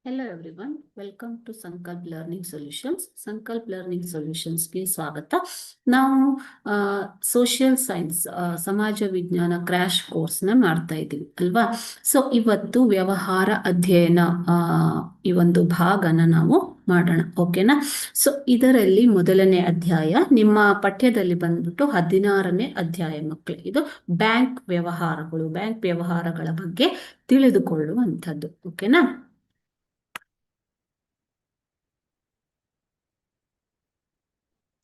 Hello everyone, welcome to Sankalp Learning Solutions. Sankalp Learning Solutions ಗೆ ಸ್ವಾಗತ. ನಾವು social science ಸಮಾಜ ವಿಜ್ಞಾನ ಕ್ರ್ಯಾಶ್ ಕೋರ್ಸ್ನ ಮಾಡ್ತಾ ಇದ್ದೀವಿ ಅಲ್ವಾ. ಸೊ ಇವತ್ತು ವ್ಯವಹಾರ ಅಧ್ಯಯನ ಈ ಒಂದು ಭಾಗನ ನಾವು ಮಾಡೋಣ, ಓಕೆನಾ. ಸೊ ಇದರಲ್ಲಿ ಮೊದಲನೇ ಅಧ್ಯಾಯ ನಿಮ್ಮ ಪಠ್ಯದಲ್ಲಿ ಬಂದ್ಬಿಟ್ಟು 16ನೇ ಅಧ್ಯಾಯ ಮಕ್ಕಳು. ಇದು ಬ್ಯಾಂಕ್ ವ್ಯವಹಾರಗಳ ಬಗ್ಗೆ ತಿಳಿದುಕೊಳ್ಳುವಂಥದ್ದು, ಓಕೆನಾ.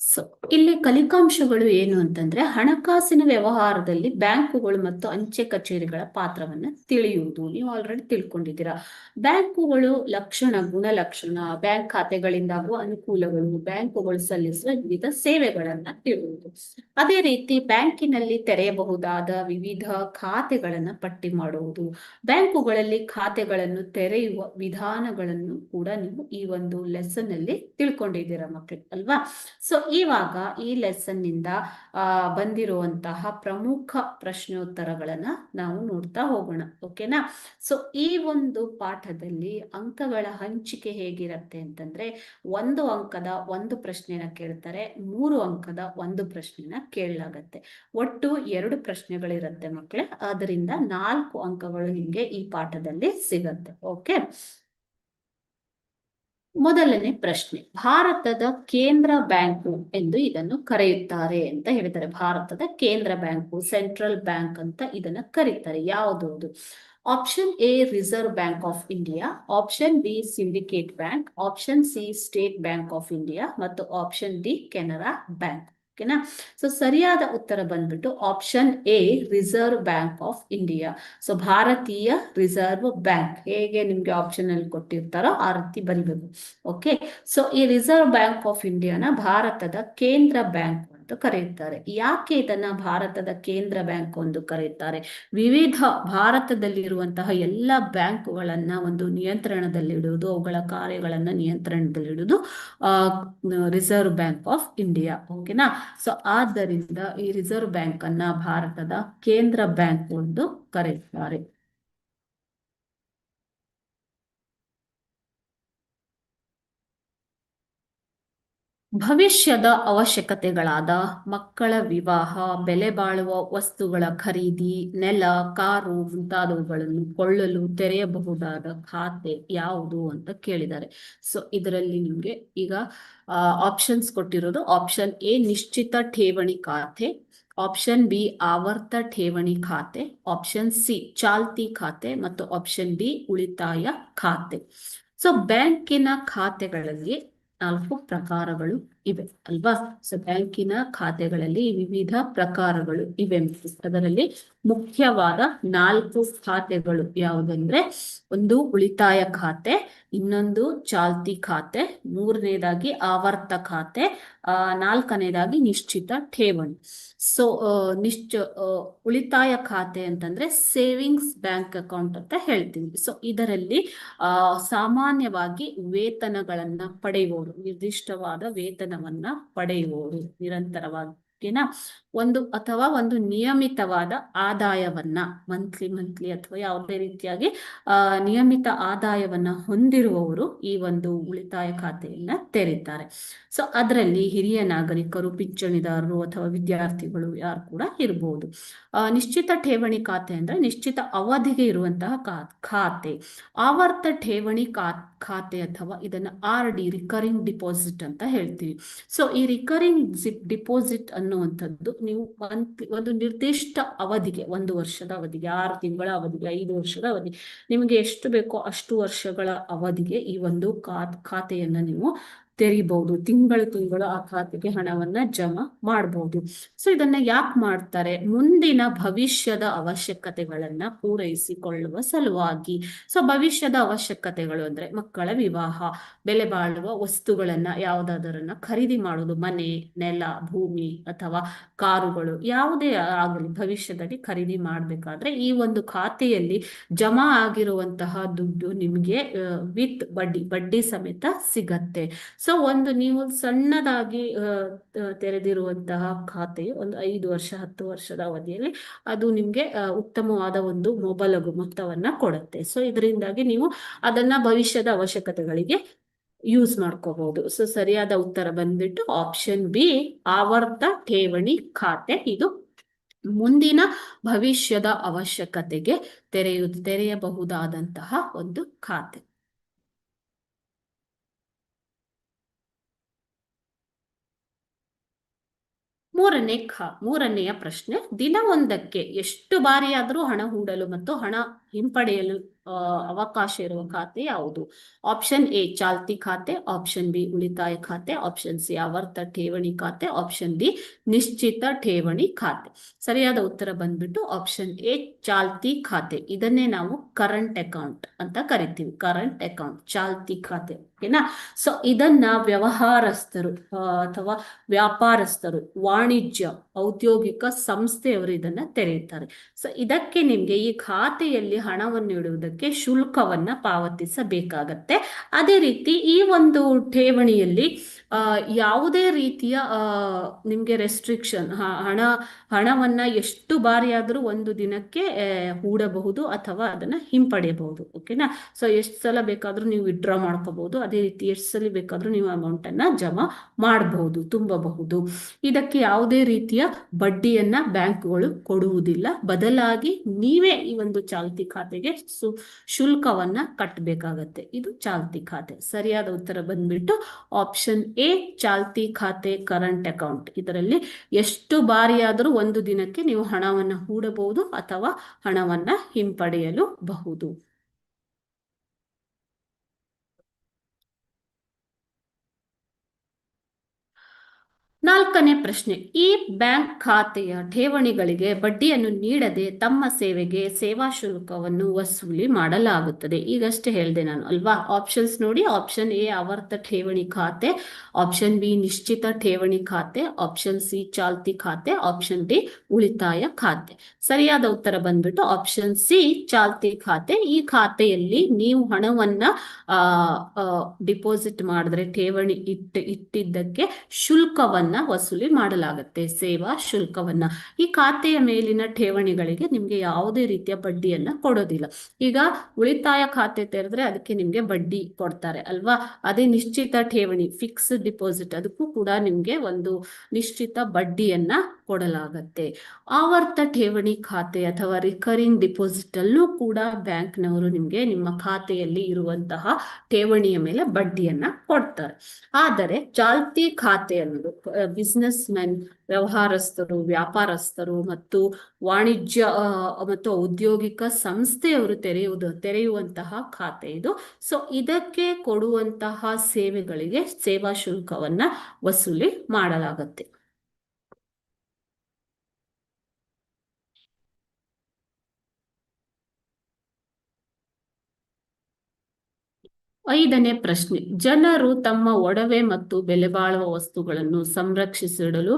ಸೊ ಇಲ್ಲಿ ಕಲಿಕಾಂಶಗಳು ಏನು ಅಂತಂದ್ರೆ, ಹಣಕಾಸಿನ ವ್ಯವಹಾರದಲ್ಲಿ ಬ್ಯಾಂಕುಗಳು ಮತ್ತು ಅಂಚೆ ಕಚೇರಿಗಳ ಪಾತ್ರವನ್ನ ತಿಳಿಯುವುದು. ನೀವು ಆಲ್ರೆಡಿ ತಿಳ್ಕೊಂಡಿದ್ದೀರಾ. ಬ್ಯಾಂಕುಗಳು ಗುಣಲಕ್ಷಣ, ಬ್ಯಾಂಕ್ ಖಾತೆಗಳಿಂದಾಗುವ ಅನುಕೂಲಗಳು, ಬ್ಯಾಂಕುಗಳು ಸಲ್ಲಿಸುವ ವಿವಿಧ ಸೇವೆಗಳನ್ನ ತಿಳಿಯುವುದು. ಅದೇ ರೀತಿ ಬ್ಯಾಂಕಿನಲ್ಲಿ ತೆರೆಯಬಹುದಾದ ವಿವಿಧ ಖಾತೆಗಳನ್ನ ಪಟ್ಟಿ ಮಾಡುವುದು, ಬ್ಯಾಂಕುಗಳಲ್ಲಿ ಖಾತೆಗಳನ್ನು ತೆರೆಯುವ ವಿಧಾನಗಳನ್ನು ಕೂಡ ನೀವು ಈ ಒಂದು ಲೆಸನ್ ಅಲ್ಲಿ ತಿಳ್ಕೊಂಡಿದ್ದೀರಾ ಮಕ್ಕಳು, ಅಲ್ವಾ. ಸೊ ಇವಾಗ ಈ ಲೆಸನ್ ನಿಂದ ಬಂದಿರುವಂತಹ ಪ್ರಮುಖ ಪ್ರಶ್ನೋತ್ತರಗಳನ್ನ ನಾವು ನೋಡ್ತಾ ಹೋಗೋಣ, ಓಕೆನಾ. ಸೊ ಈ ಒಂದು ಪಾಠದಲ್ಲಿ ಅಂಕಗಳ ಹಂಚಿಕೆ ಹೇಗಿರತ್ತೆ ಅಂತಂದ್ರೆ, 1 ಅಂಕದ 1 ಪ್ರಶ್ನೆನ ಕೇಳ್ತಾರೆ, 3 ಅಂಕದ 1 ಪ್ರಶ್ನೆನ ಕೇಳಲಾಗತ್ತೆ. ಒಟ್ಟು 2 ಪ್ರಶ್ನೆಗಳಿರತ್ತೆ ಮಕ್ಕಳೇ. ಅದರಿಂದ 4 ಅಂಕಗಳು ನಿಮ್ಗೆ ಈ ಪಾಠದಲ್ಲಿ ಸಿಗತ್ತೆ, ಓಕೆ. ಮೊದಲನೇ ಪ್ರಶ್ನೆ, ಭಾರತದ ಕೇಂದ್ರ ಬ್ಯಾಂಕು ಎಂದು ಇದನ್ನು ಕರೆಯುತ್ತಾರೆ ಅಂತ ಹೇಳ್ತಾರೆ. ಭಾರತದ ಕೇಂದ್ರ ಬ್ಯಾಂಕು, ಸೆಂಟ್ರಲ್ ಬ್ಯಾಂಕ್ ಅಂತ ಇದನ್ನ ಕರೀತಾರೆ. ಯಾವುದು? Option A reserve bank of India, option B syndicate bank, option C state bank of India ಮತ್ತು ಆಪ್ಷನ್ ಡಿ ಕೆನರಾ ಬ್ಯಾಂಕ್, ಓಕೆನಾ. ಸೊ ಸರಿಯಾದ ಉತ್ತರ ಬಂದ್ಬಿಟ್ಟು option A reserve bank of India. So ಭಾರತೀಯ ರಿಸರ್ವ್ ಬ್ಯಾಂಕ್, ಹೇಗೆ ನಿಮ್ಗೆ ಆಪ್ಷನ್ ಅಲ್ಲಿ ಕೊಟ್ಟಿರ್ತಾರೋ ಆ ರೀತಿ ಬರಿಬೇಕು, ಓಕೆ. ಸೊ ಈ ರಿಸರ್ವ್ ಬ್ಯಾಂಕ್ ಆಫ್ ಇಂಡಿಯಾನ ಭಾರತದ ಕೇಂದ್ರ ಬ್ಯಾಂಕ್ ಅಂತ ಕರೆಯುತ್ತಾರೆ. ಯಾಕೆ ಇದನ್ನ ಭಾರತದ ಕೇಂದ್ರ ಬ್ಯಾಂಕ್ ಎಂದು ಕರೆಯುತ್ತಾರೆ? ವಿವಿಧ ಭಾರತದಲ್ಲಿರುವಂತಹ ಎಲ್ಲ ಬ್ಯಾಂಕುಗಳನ್ನ ಒಂದು ನಿಯಂತ್ರಣದಲ್ಲಿಡುವುದು, ಅವುಗಳ ಕಾರ್ಯಗಳನ್ನ ನಿಯಂತ್ರಣದಲ್ಲಿಡುವುದು ರಿಸರ್ವ್ ಬ್ಯಾಂಕ್ ಆಫ್ ಇಂಡಿಯಾ, ಓಕೆನಾ. ಸೊ ಆದ್ದರಿಂದ ಈ ರಿಸರ್ವ್ ಬ್ಯಾಂಕ್ ಅನ್ನ ಭಾರತದ ಕೇಂದ್ರ ಬ್ಯಾಂಕ್ ಎಂದು ಕರೆಯುತ್ತಾರೆ. ಭವಿಷ್ಯದ ಅವಶ್ಯಕತೆಗಳಾದ ಮಕ್ಕಳ ವಿವಾಹ, ಬೆಲೆ ಬಾಳುವ ವಸ್ತುಗಳ ಖರೀದಿ, ನೆಲ, ಕಾರು ಮುಂತಾದವುಗಳನ್ನು ಕೊಳ್ಳಲು ತೆರೆಯಬಹುದಾದ ಖಾತೆ ಯಾವುದು ಅಂತ ಕೇಳಿದ್ದಾರೆ. ಸೊ ಇದರಲ್ಲಿ ನಿಮ್ಗೆ ಈಗ ಆಪ್ಷನ್ಸ್ ಕೊಟ್ಟಿರೋದು, ಆಪ್ಷನ್ ಎ ನಿಶ್ಚಿತ ಠೇವಣಿ ಖಾತೆ, ಆಪ್ಷನ್ ಬಿ ಆವರ್ತ ಠೇವಣಿ ಖಾತೆ, ಆಪ್ಷನ್ ಸಿ ಚಾಲ್ತಿ ಖಾತೆ ಮತ್ತು ಆಪ್ಷನ್ ಡಿ ಉಳಿತಾಯ ಖಾತೆ. ಸೊ ಬ್ಯಾಂಕಿನ ಖಾತೆಗಳಲ್ಲಿ 4 ಪ್ರಕಾರಗಳು ಇವೆ ಅಲ್ವಾ. ಸೊ ಬ್ಯಾಂಕಿನ ಖಾತೆಗಳಲ್ಲಿ ವಿವಿಧ ಪ್ರಕಾರಗಳು ಇವೆ. ಅದರಲ್ಲಿ ಮುಖ್ಯವಾದ 4 ಖಾತೆಗಳು ಯಾವುದಂದ್ರೆ, ಒಂದು ಉಳಿತಾಯ ಖಾತೆ, ಇನ್ನೊಂದು ಚಾಲ್ತಿ ಖಾತೆ, 3ನೇದಾಗಿ ಆವರ್ತ ಖಾತೆ, 4ನೇದಾಗಿ ನಿಶ್ಚಿತ ಠೇವಣಿ. ಸೊ ಉಳಿತಾಯ ಖಾತೆ ಅಂತಂದ್ರೆ ಸೇವಿಂಗ್ಸ್ ಬ್ಯಾಂಕ್ ಅಕೌಂಟ್ ಅಂತ ಹೇಳ್ತೀವಿ. ಸೊ ಇದರಲ್ಲಿ ಸಾಮಾನ್ಯವಾಗಿ ವೇತನಗಳನ್ನ ಪಡೆಯುವವರು, ನಿರ್ದಿಷ್ಟವಾದ ವೇತನವನ್ನ ಪಡೆಯುವವರು ನಿರಂತರವಾಗಿ ಒಂದು ನಿಯಮಿತವಾದ ಆದಾಯವನ್ನ ಮಂತ್ಲಿ ಅಥವಾ ಯಾವುದೇ ರೀತಿಯಾಗಿ ನಿಯಮಿತ ಆದಾಯವನ್ನ ಹೊಂದಿರುವವರು ಈ ಒಂದು ಉಳಿತಾಯ ಖಾತೆಯನ್ನ ತೆರೀತಾರೆ. ಸೊ ಅದರಲ್ಲಿ ಹಿರಿಯ ನಾಗರಿಕರು, ಪಿಂಚಣಿದಾರರು ಅಥವಾ ವಿದ್ಯಾರ್ಥಿಗಳು ಯಾರು ಕೂಡ ಇರಬಹುದು. ನಿಶ್ಚಿತ ಠೇವಣಿ ಖಾತೆ ಅಂದ್ರೆ ನಿಶ್ಚಿತ ಅವಧಿಗೆ ಇರುವಂತಹ ಖಾತೆ. ಆವರ್ತ ಠೇವಣಿ ಖಾತೆ ಅಥವಾ ಇದನ್ನ RD ರಿಕರಿಂಗ್ ಡಿಪಾಸಿಟ್ ಅಂತ ಹೇಳ್ತೀವಿ. ಸೊ ಈ ರಿಕರಿಂಗ್ ಡಿಪಾಸಿಟ್ ಅನ್ನುವಂಥದ್ದು ನೀವು ಒಂದು ನಿರ್ದಿಷ್ಟ ಅವಧಿಗೆ, 1 ವರ್ಷದ ಅವಧಿಗೆ, 6 ತಿಂಗಳ ಅವಧಿಗೆ, 5 ವರ್ಷದ ಅವಧಿ, ನಿಮಗೆ ಎಷ್ಟು ಬೇಕೋ ಅಷ್ಟು ವರ್ಷಗಳ ಅವಧಿಗೆ ಈ ಒಂದು ಖಾತೆಯನ್ನ ನೀವು ತೆರಿಬಹುದು. ತಿಂಗಳು ಆ ಖಾತೆಗೆ ಹಣವನ್ನ ಜಮಾ ಮಾಡಬಹುದು. ಸೊ ಇದನ್ನ ಯಾಕೆ ಮಾಡ್ತಾರೆ? ಮುಂದಿನ ಭವಿಷ್ಯದ ಅವಶ್ಯಕತೆಗಳನ್ನ ಪೂರೈಸಿಕೊಳ್ಳುವ ಸಲುವಾಗಿ. ಸೊ ಭವಿಷ್ಯದ ಅವಶ್ಯಕತೆಗಳು ಅಂದ್ರೆ ಮಕ್ಕಳ ವಿವಾಹ, ಬೆಲೆ ಬಾಳುವ ವಸ್ತುಗಳನ್ನ ಯಾವುದಾದರನ್ನ ಖರೀದಿ ಮಾಡೋದು, ಮನೆ, ನೆಲ, ಭೂಮಿ ಅಥವಾ ಕಾರುಗಳು ಯಾವುದೇ ಆಗಲಿ ಭವಿಷ್ಯದಲ್ಲಿ ಖರೀದಿ ಮಾಡಬೇಕಾದ್ರೆ ಈ ಒಂದು ಖಾತೆಯಲ್ಲಿ ಜಮಾ ಆಗಿರುವಂತಹ ದುಡ್ಡು ನಿಮಗೆ ವಿತ್ ಬಡ್ಡಿ ಸಮೇತ ಸಿಗತ್ತೆ. ಸೊ ಒಂದು ನೀವು ಸಣ್ಣದಾಗಿ ತೆರೆದಿರುವಂತಹ ಖಾತೆ ಒಂದು 5 ವರ್ಷ 10 ವರ್ಷದ ಅವಧಿಯಲ್ಲಿ ಅದು ನಿಮ್ಗೆ ಉತ್ತಮವಾದ ಒಂದು ಮೊಬಲಗು ಮೊತ್ತವನ್ನ ಕೊಡುತ್ತೆ. ಸೊ ಇದರಿಂದಾಗಿ ನೀವು ಅದನ್ನ ಭವಿಷ್ಯದ ಅವಶ್ಯಕತೆಗಳಿಗೆ ಯೂಸ್ ಮಾಡ್ಕೋಬಹುದು. ಸೊ ಸರಿಯಾದ ಉತ್ತರ ಬಂದ್ಬಿಟ್ಟು ಆಪ್ಷನ್ ಬಿ, ಆವರ್ತ ಠೇವಣಿ ಖಾತೆ. ಇದು ಮುಂದಿನ ಭವಿಷ್ಯದ ಅವಶ್ಯಕತೆಗೆ ತೆರೆಯಬಹುದಾದಂತಹ ಒಂದು ಖಾತೆ. ಮೂರನೆಯ ಪ್ರಶ್ನೆ, ದಿನವೊಂದಕ್ಕೆ ಎಷ್ಟು ಬಾರಿಯಾದರೂ ಹಣ ಹೂಡಲು ಮತ್ತು ಹಣ ಹಿಂಪಡೆಯಲು ಅವಕಾಶ ಇರುವ ಖಾತೆ ಯಾವುದು? ಆಪ್ಷನ್ ಎ ಚಾಲ್ತಿ ಖಾತೆ, ಆಪ್ಷನ್ ಬಿ ಉಳಿತಾಯ ಖಾತೆ, ಆಪ್ಷನ್ ಸಿ ಆವರ್ತ ಠೇವಣಿ ಖಾತೆ, ಆಪ್ಷನ್ ಡಿ ನಿಶ್ಚಿತ ಠೇವಣಿ ಖಾತೆ. ಸರಿಯಾದ ಉತ್ತರ ಬಂದ್ಬಿಟ್ಟು ಆಪ್ಷನ್ ಎ ಚಾಲ್ತಿ ಖಾತೆ. ಇದನ್ನೇ ನಾವು ಕರೆಂಟ್ ಅಕೌಂಟ್ ಅಂತ ಕರಿತೀವಿ. ಕರೆಂಟ್ ಅಕೌಂಟ್, ಚಾಲ್ತಿ ಖಾತೆ. ಓಕೆನಾ? ಸೊ ಇದನ್ನ ವ್ಯವಹಾರಸ್ಥರು ಅಥವಾ ವ್ಯಾಪಾರಸ್ಥರು, ವಾಣಿಜ್ಯ ಔದ್ಯೋಗಿಕ ಸಂಸ್ಥೆಯವರು ಇದನ್ನ ತೆರೆಯುತ್ತಾರೆ. ಸೊ ಇದಕ್ಕೆ ನಿಮ್ಗೆ ಈ ಖಾತೆಯಲ್ಲಿ ಹಣವನ್ನು ಇಡುವುದಕ್ಕೆ ಶುಲ್ಕವನ್ನ ಪಾವತಿಸಬೇಕಾಗತ್ತೆ. ಅದೇ ರೀತಿ ಈ ಒಂದು ಠೇವಣಿಯಲ್ಲಿ ಯಾವುದೇ ರೀತಿಯ ನಿಮ್ಗೆ ರೆಸ್ಟ್ರಿಕ್ಷನ್, ಹಣವನ್ನ ಎಷ್ಟು ಬಾರಿಯಾದರೂ ಒಂದು ದಿನಕ್ಕೆ ಹೂಡಬಹುದು ಅಥವಾ ಅದನ್ನ ಹಿಂಪಡೆಯಬಹುದು. ಓಕೆನಾ? ಸೊ ಎಷ್ಟು ಸಲ ಬೇಕಾದ್ರೂ ನೀವು ವಿಡ್ರಾ ಮಾಡ್ಕೋಬಹುದು. ಅದೇ ರೀತಿ ಎಷ್ಟು ಸಲ ಬೇಕಾದ್ರೂ ನೀವು ಅಮೌಂಟ್ ಅನ್ನ ಜಮಾ ಮಾಡಬಹುದು, ತುಂಬಬಹುದು. ಇದಕ್ಕೆ ಯಾವುದೇ ರೀತಿಯ ಬಡ್ಡಿಯನ್ನ ಬ್ಯಾಂಕ್ಗಳು ಕೊಡುವುದಿಲ್ಲ. ಬದಲಾಗಿ ನೀವೇ ಈ ಒಂದು ಚಾಲ್ತಿ ಖಾತೆಗೆ ಶುಲ್ಕವನ್ನ ಕಟ್ಟಬೇಕಾಗತ್ತೆ. ಇದು ಚಾಲ್ತಿ ಖಾತೆ. ಸರಿಯಾದ ಉತ್ತರ ಬಂದ್ಬಿಟ್ಟು ಆಪ್ಷನ್ ಎ ಚಾಲ್ತಿ ಖಾತೆ, ಕರೆಂಟ್ ಅಕೌಂಟ್. ಇದರಲ್ಲಿ ಎಷ್ಟು ಬಾರಿಯಾದರೂ ಒಂದು ದಿನಕ್ಕೆ ನೀವು ಹಣವನ್ನ ಹೂಡಬಹುದು ಅಥವಾ ಹಣವನ್ನ ಹಿಂಪಡೆಯಲು ಬಹುದು. 4ನೇ ಪ್ರಶ್ನೆ, ಈ ಬ್ಯಾಂಕ್ ಖಾತೆಯ ಠೇವಣಿಗಳಿಗೆ ಬಡ್ಡಿಯನ್ನು ನೀಡದೆ ತಮ್ಮ ಸೇವೆಗೆ ಸೇವಾ ಶುಲ್ಕವನ್ನು ವಸೂಲಿ ಮಾಡಲಾಗುತ್ತದೆ. ಈಗಷ್ಟೇ ಹೇಳಿದೆ ನಾನು ಅಲ್ವಾ? ಆಪ್ಷನ್ಸ್ ನೋಡಿ. ಆಪ್ಷನ್ ಎ ಆವರ್ತ ಠೇವಣಿ ಖಾತೆ, ಆಪ್ಷನ್ ಬಿ ನಿಶ್ಚಿತ ಠೇವಣಿ ಖಾತೆ, ಆಪ್ಷನ್ ಸಿ ಚಾಲ್ತಿ ಖಾತೆ, ಆಪ್ಷನ್ ಡಿ ಉಳಿತಾಯ ಖಾತೆ. ಸರಿಯಾದ ಉತ್ತರ ಬಂದ್ಬಿಟ್ಟು ಆಪ್ಷನ್ ಸಿ ಚಾಲ್ತಿ ಖಾತೆ. ಈ ಖಾತೆಯಲ್ಲಿ ನೀವು ಹಣವನ್ನ ಡಿಪಾಸಿಟ್ ಮಾಡಿದ್ರೆ, ಠೇವಣಿ ಇಟ್ಟಿದ್ದಕ್ಕೆ ಶುಲ್ಕವನ್ನ ವಸೂಲಿ ಮಾಡಲಾಗುತ್ತೆ, ಸೇವಾ ಶುಲ್ಕವನ್ನ. ಈ ಖಾತೆಯ ಮೇಲಿನ ಠೇವಣಿಗಳಿಗೆ ನಿಮ್ಗೆ ಯಾವುದೇ ರೀತಿಯ ಬಡ್ಡಿಯನ್ನ ಕೊಡೋದಿಲ್ಲ. ಈಗ ಉಳಿತಾಯ ಖಾತೆ ತೆರೆದ್ರೆ ಅದಕ್ಕೆ ನಿಮ್ಗೆ ಬಡ್ಡಿ ಕೊಡ್ತಾರೆ ಅಲ್ವಾ? ಅದೇ ನಿಶ್ಚಿತ ಠೇವಣಿ, ಫಿಕ್ಸ್ಡ್ ಡಿಪಾಸಿಟ್, ಅದಕ್ಕೂ ಕೂಡ ನಿಮ್ಗೆ ಒಂದು ನಿಶ್ಚಿತ ಬಡ್ಡಿಯನ್ನ ಕೊಡಲಾಗತ್ತೆ. ಆವರ್ತ ಠೇವಣಿ ಖಾತೆ ಅಥವಾ ರಿಕರಿಂಗ್ ಡಿಪಾಸಿಟ್ ಅಲ್ಲೂ ಕೂಡ ಬ್ಯಾಂಕ್ನವರು ನಿಮ್ಗೆ ನಿಮ್ಮ ಖಾತೆಯಲ್ಲಿ ಇರುವಂತಹ ಠೇವಣಿಯ ಮೇಲೆ ಬಡ್ಡಿಯನ್ನ ಕೊಡ್ತಾರೆ. ಆದರೆ ಚಾಲ್ತಿ ಖಾತೆ ಅನ್ನೋದು ಬಿಸ್ನೆಸ್ ಮೆನ್, ವ್ಯವಹಾರಸ್ಥರು, ವ್ಯಾಪಾರಸ್ಥರು ಮತ್ತು ವಾಣಿಜ್ಯ ಮತ್ತು ಔದ್ಯೋಗಿಕ ಸಂಸ್ಥೆಯವರು ತೆರೆಯುವಂತಹ ಖಾತೆ ಇದು. ಸೊ ಇದಕ್ಕೆ ಕೊಡುವಂತಹ ಸೇವೆಗಳಿಗೆ ಸೇವಾ ಶುಲ್ಕವನ್ನ ವಸೂಲಿ ಮಾಡಲಾಗುತ್ತೆ. 5ನೇ ಪ್ರಶ್ನೆ, ಜನರು ತಮ್ಮ ಒಡವೆ ಮತ್ತು ಬೆಲೆಬಾಳುವ ವಸ್ತುಗಳನ್ನು ಸಂರಕ್ಷಿಸಿಡಲು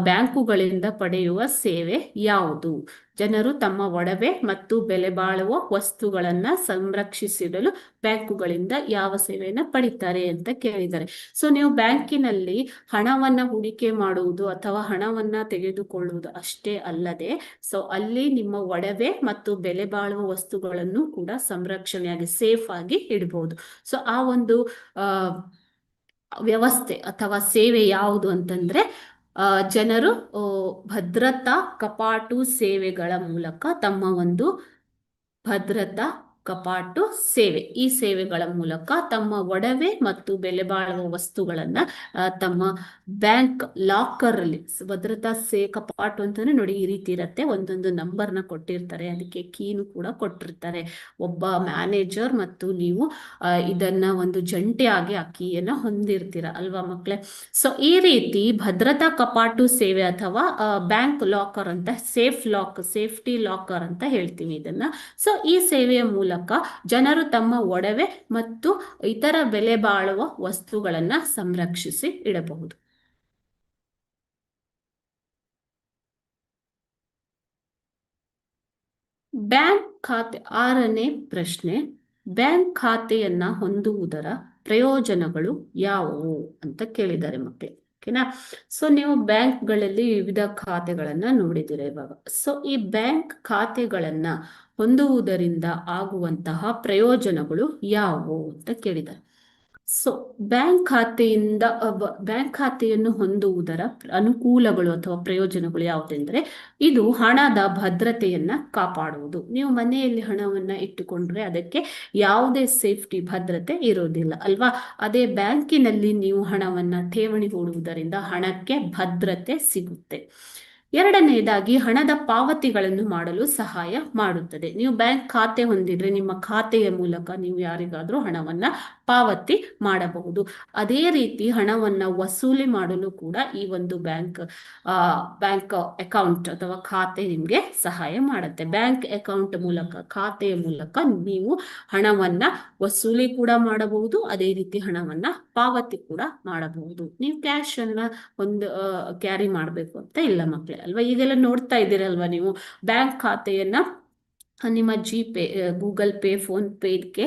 ಬ್ಯಾಂಕುಗಳಿಂದ ಪಡೆಯುವ ಸೇವೆ ಯಾವುದು? ಜನರು ತಮ್ಮ ಒಡವೆ ಮತ್ತು ಬೆಲೆಬಾಳುವ ವಸ್ತುಗಳನ್ನ ಸಂರಕ್ಷಿಸಿಡಲು ಬ್ಯಾಂಕುಗಳಿಂದ ಯಾವ ಸೇವೆಯನ್ನ ಪಡಿತಾರೆ ಅಂತ ಕೇಳಿದ್ದಾರೆ. ಸೊ ನೀವು ಬ್ಯಾಂಕಿನಲ್ಲಿ ಹಣವನ್ನ ಹೂಡಿಕೆ ಮಾಡುವುದು ಅಥವಾ ಹಣವನ್ನ ತೆಗೆದುಕೊಳ್ಳುವುದು ಅಷ್ಟೇ ಅಲ್ಲದೆ, ಸೊ ಅಲ್ಲಿ ನಿಮ್ಮ ಒಡವೆ ಮತ್ತು ಬೆಲೆ ಬಾಳುವ ವಸ್ತುಗಳನ್ನು ಕೂಡ ಸಂರಕ್ಷಣೆಯಾಗಿ ಸೇಫ್ ಆಗಿ ಇಡಬಹುದು. ಸೊ ಆ ಒಂದು ವ್ಯವಸ್ಥೆ ಅಥವಾ ಸೇವೆ ಯಾವುದು ಅಂತಂದ್ರೆ ಜನರು ಭದ್ರತಾ ಕಪಾಟು ಸೇವೆಗಳ ಮೂಲಕ ತಮ್ಮ ಒಂದು ಭದ್ರತಾ ಕಪಾಟು ಸೇವೆ, ಈ ಸೇವೆಗಳ ಮೂಲಕ ತಮ್ಮ ಒಡವೆ ಮತ್ತು ಬೆಲೆ ಬಾಳುವ ವಸ್ತುಗಳನ್ನ ತಮ್ಮ ಬ್ಯಾಂಕ್ ಲಾಕರ್ ಅಲ್ಲಿ, ಭದ್ರತಾ ಕಪಾಟು ಅಂತಂದ್ರೆ ನೋಡಿ ಈ ರೀತಿ ಇರತ್ತೆ. ಒಂದೊಂದು ನಂಬರ್ನ ಕೊಟ್ಟಿರ್ತಾರೆ, ಅದಕ್ಕೆ ಕೀನು ಕೂಡ ಕೊಟ್ಟಿರ್ತಾರೆ. ಒಬ್ಬ ಮ್ಯಾನೇಜರ್ ಮತ್ತು ನೀವು ಇದನ್ನ ಒಂದು ಜಂಟಿಯಾಗಿ ಆ ಕೀಯನ್ನ ಹೊಂದಿರ್ತೀರ ಅಲ್ವಾ ಮಕ್ಳೇ? ಸೊ ಈ ರೀತಿ ಭದ್ರತಾ ಕಪಾಟು ಸೇವೆ ಅಥವಾ ಬ್ಯಾಂಕ್ ಲಾಕರ್ ಅಂತ, ಸೇಫ್ಟಿ ಲಾಕರ್ ಅಂತ ಹೇಳ್ತೀವಿ ಇದನ್ನ. ಸೊ ಈ ಸೇವೆಯ ಮೂಲಕ ಜನರು ತಮ್ಮ ಒಡವೆ ಮತ್ತು ಇತರ ಬೆಲೆ ಬಾಳುವ ವಸ್ತುಗಳನ್ನ ಸಂರಕ್ಷಿಸಿ ಇಡಬಹುದು. ಬ್ಯಾಂಕ್ ಖಾತೆ 6ನೇ ಪ್ರಶ್ನೆ, ಬ್ಯಾಂಕ್ ಖಾತೆಯನ್ನ ಹೊಂದುವುದರ ಪ್ರಯೋಜನಗಳು ಯಾವುವು ಅಂತ ಕೇಳಿದ್ದಾರೆ ಮಕ್ಕಳೇ. ಓಕೆನಾ. ಸೊ ನೀವು ಬ್ಯಾಂಕ್ಗಳಲ್ಲಿ ವಿವಿಧ ಖಾತೆಗಳನ್ನ ನೋಡಿದ್ದೀರಾ ಇವಾಗ. ಸೊ ಈ ಬ್ಯಾಂಕ್ ಖಾತೆಗಳನ್ನ ಹೊಂದುವುದರಿಂದ ಆಗುವಂತಹ ಪ್ರಯೋಜನಗಳು ಯಾವುವು ಅಂತ ಕೇಳಿದ್ದಾರೆ. ಸೊ ಬ್ಯಾಂಕ್ ಖಾತೆಯನ್ನು ಹೊಂದುವುದರ ಅನುಕೂಲಗಳು ಅಥವಾ ಪ್ರಯೋಜನಗಳು ಯಾವುದೆಂದರೆ, ಇದು ಹಣದ ಭದ್ರತೆಯನ್ನ ಕಾಪಾಡುವುದು. ನೀವು ಮನೆಯಲ್ಲಿ ಹಣವನ್ನ ಇಟ್ಟುಕೊಂಡ್ರೆ ಅದಕ್ಕೆ ಯಾವುದೇ ಸೇಫ್ಟಿ ಭದ್ರತೆ ಇರೋದಿಲ್ಲ ಅಲ್ವಾ. ಅದೇ ಬ್ಯಾಂಕಿನಲ್ಲಿ ನೀವು ಹಣವನ್ನ ಠೇವಣಿ ಹೂಡುವುದರಿಂದ ಹಣಕ್ಕೆ ಭದ್ರತೆ ಸಿಗುತ್ತೆ. ಎರಡನೆಯದಾಗಿ ಹಣದ ಪಾವತಿಗಳನ್ನು ಮಾಡಲು ಸಹಾಯ ಮಾಡುತ್ತದೆ. ನೀವು ಬ್ಯಾಂಕ್ ಖಾತೆ ಹೊಂದಿದ್ರೆ ನಿಮ್ಮ ಖಾತೆಯ ಮೂಲಕ ನೀವು ಯಾರಿಗಾದ್ರೂ ಹಣವನ್ನ ಪಾವತಿ ಮಾಡಬಹುದು. ಅದೇ ರೀತಿ ಹಣವನ್ನ ವಸೂಲಿ ಮಾಡಲು ಕೂಡ ಈ ಒಂದು ಬ್ಯಾಂಕ್ ಅಕೌಂಟ್ ಅಥವಾ ಖಾತೆ ನಿಮ್ಗೆ ಸಹಾಯ ಮಾಡುತ್ತೆ. ಬ್ಯಾಂಕ್ ಅಕೌಂಟ್ ಮೂಲಕ, ಖಾತೆಯ ಮೂಲಕ ನೀವು ಹಣವನ್ನ ವಸೂಲಿ ಕೂಡ ಮಾಡಬಹುದು, ಅದೇ ರೀತಿ ಹಣವನ್ನ ಪಾವತಿ ಕೂಡ ಮಾಡಬಹುದು. ನೀವು ಕ್ಯಾಶ್ ಅನ್ನ ಒಂದು ಕ್ಯಾರಿ ಮಾಡಬೇಕು ಅಂತ ಇಲ್ಲ ಮಕ್ಕಳೇ ಅಲ್ವಾ. ಈಗೆಲ್ಲ ನೋಡ್ತಾ ಇದ್ದೀರಲ್ವಾ ನೀವು, ಬ್ಯಾಂಕ್ ಖಾತೆಯನ್ನ ನಿಮ್ಮ ಜಿಪೇ, ಗೂಗಲ್ ಪೇ, ಫೋನ್ ಪೇಗೆ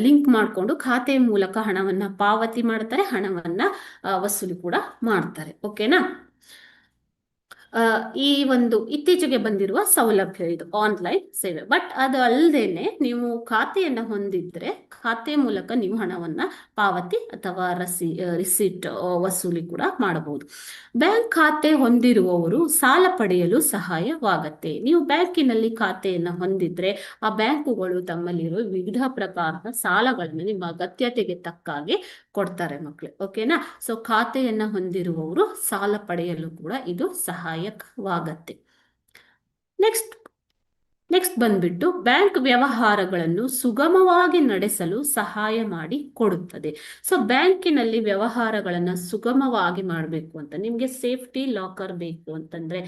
ಲಿಂಕ್ ಮಾಡಿಕೊಂಡು ಖಾತೆಯ ಮೂಲಕ ಹಣವನ್ನ ಪಾವತಿ ಮಾಡ್ತಾರೆ, ಹಣವನ್ನ ವಸೂಲಿ ಕೂಡ ಮಾಡ್ತಾರೆ. ಓಕೆನಾ. ಈ ಒಂದು ಇತ್ತೀಚೆಗೆ ಬಂದಿರುವ ಸೌಲಭ್ಯ ಇದು ಆನ್ಲೈನ್ ಸೇವೆ. ಬಟ್ ಅದು ಅಲ್ಲದೇನೆ ನೀವು ಖಾತೆಯನ್ನ ಹೊಂದಿದ್ರೆ ಖಾತೆಯ ಮೂಲಕ ನೀವು ಹಣವನ್ನ ಪಾವತಿ ಅಥವಾ ರಿಸಿಟ್ ವಸೂಲಿ ಕೂಡ ಮಾಡಬಹುದು. ಬ್ಯಾಂಕ್ ಖಾತೆ ಹೊಂದಿರುವವರು ಸಾಲ ಪಡೆಯಲು ಸಹಾಯವಾಗತ್ತೆ. ನೀವು ಬ್ಯಾಂಕಿನಲ್ಲಿ ಖಾತೆಯನ್ನ ಹೊಂದಿದ್ರೆ ಆ ಬ್ಯಾಂಕುಗಳು ತಮ್ಮಲ್ಲಿರುವ ವಿವಿಧ ಪ್ರಕಾರದ ಸಾಲಗಳನ್ನು ನಿಮ್ಮ ಅಗತ್ಯತೆಗೆ ತಕ್ಕಾಗಿ ಕೊಡ್ತಾರೆ ಮಕ್ಕಳು. ಓಕೆನಾ. ಸೊ ಖಾತೆಯನ್ನ ಹೊಂದಿರುವವರು ಸಾಲ ಪಡೆಯಲು ಕೂಡ ಇದು ಸಹಾಯಕವಾಗತ್ತೆ. ನೆಕ್ಸ್ಟ್ ಬಂದ್ಬಿಟ್ಟು ಬ್ಯಾಂಕ್ ವ್ಯವಹಾರಗಳನ್ನು ಸುಗಮವಾಗಿ ನಡೆಸಲು ಸಹಾಯ ಮಾಡಿ ಕೊಡುತ್ತದೆ. ಸೊ ಬ್ಯಾಂಕಿನಲ್ಲಿ ವ್ಯವಹಾರಗಳನ್ನ ಸುಗಮವಾಗಿ ಮಾಡಬೇಕು ಅಂತ ನಿಮ್ಗೆ ಸೇಫ್ಟಿ ಲಾಕರ್ ಬೇಕು ಅಂತಂದ್ರೆ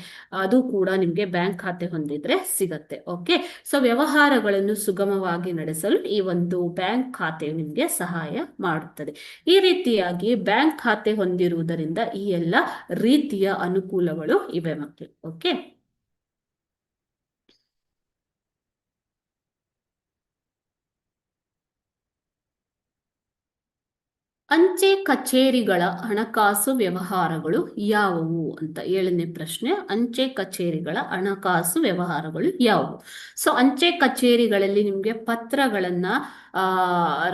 ಅದು ಕೂಡ ನಿಮ್ಗೆ ಬ್ಯಾಂಕ್ ಖಾತೆ ಹೊಂದಿದ್ರೆ ಸಿಗತ್ತೆ. ಓಕೆ. ಸೊ ವ್ಯವಹಾರಗಳನ್ನು ಸುಗಮವಾಗಿ ನಡೆಸಲು ಈ ಒಂದು ಬ್ಯಾಂಕ್ ಖಾತೆ ನಿಮ್ಗೆ ಸಹಾಯ ಮಾಡುತ್ತದೆ. ಈ ರೀತಿಯಾಗಿ ಬ್ಯಾಂಕ್ ಖಾತೆ ಹೊಂದಿರುವುದರಿಂದ ಈ ಎಲ್ಲ ರೀತಿಯ ಅನುಕೂಲಗಳು ಇವೆ ಮಕ್ಕಳು. ಓಕೆ. ಅಂಚೆ ಕಚೇರಿಗಳ ಹಣಕಾಸು ವ್ಯವಹಾರಗಳು ಯಾವುವು ಅಂತ 7ನೇ ಪ್ರಶ್ನೆ. ಅಂಚೆ ಕಚೇರಿಗಳ ಹಣಕಾಸು ವ್ಯವಹಾರಗಳು ಯಾವುವು? ಸೊ ಅಂಚೆ ಕಚೇರಿಗಳಲ್ಲಿ ನಿಮ್ಗೆ ಪತ್ರಗಳನ್ನ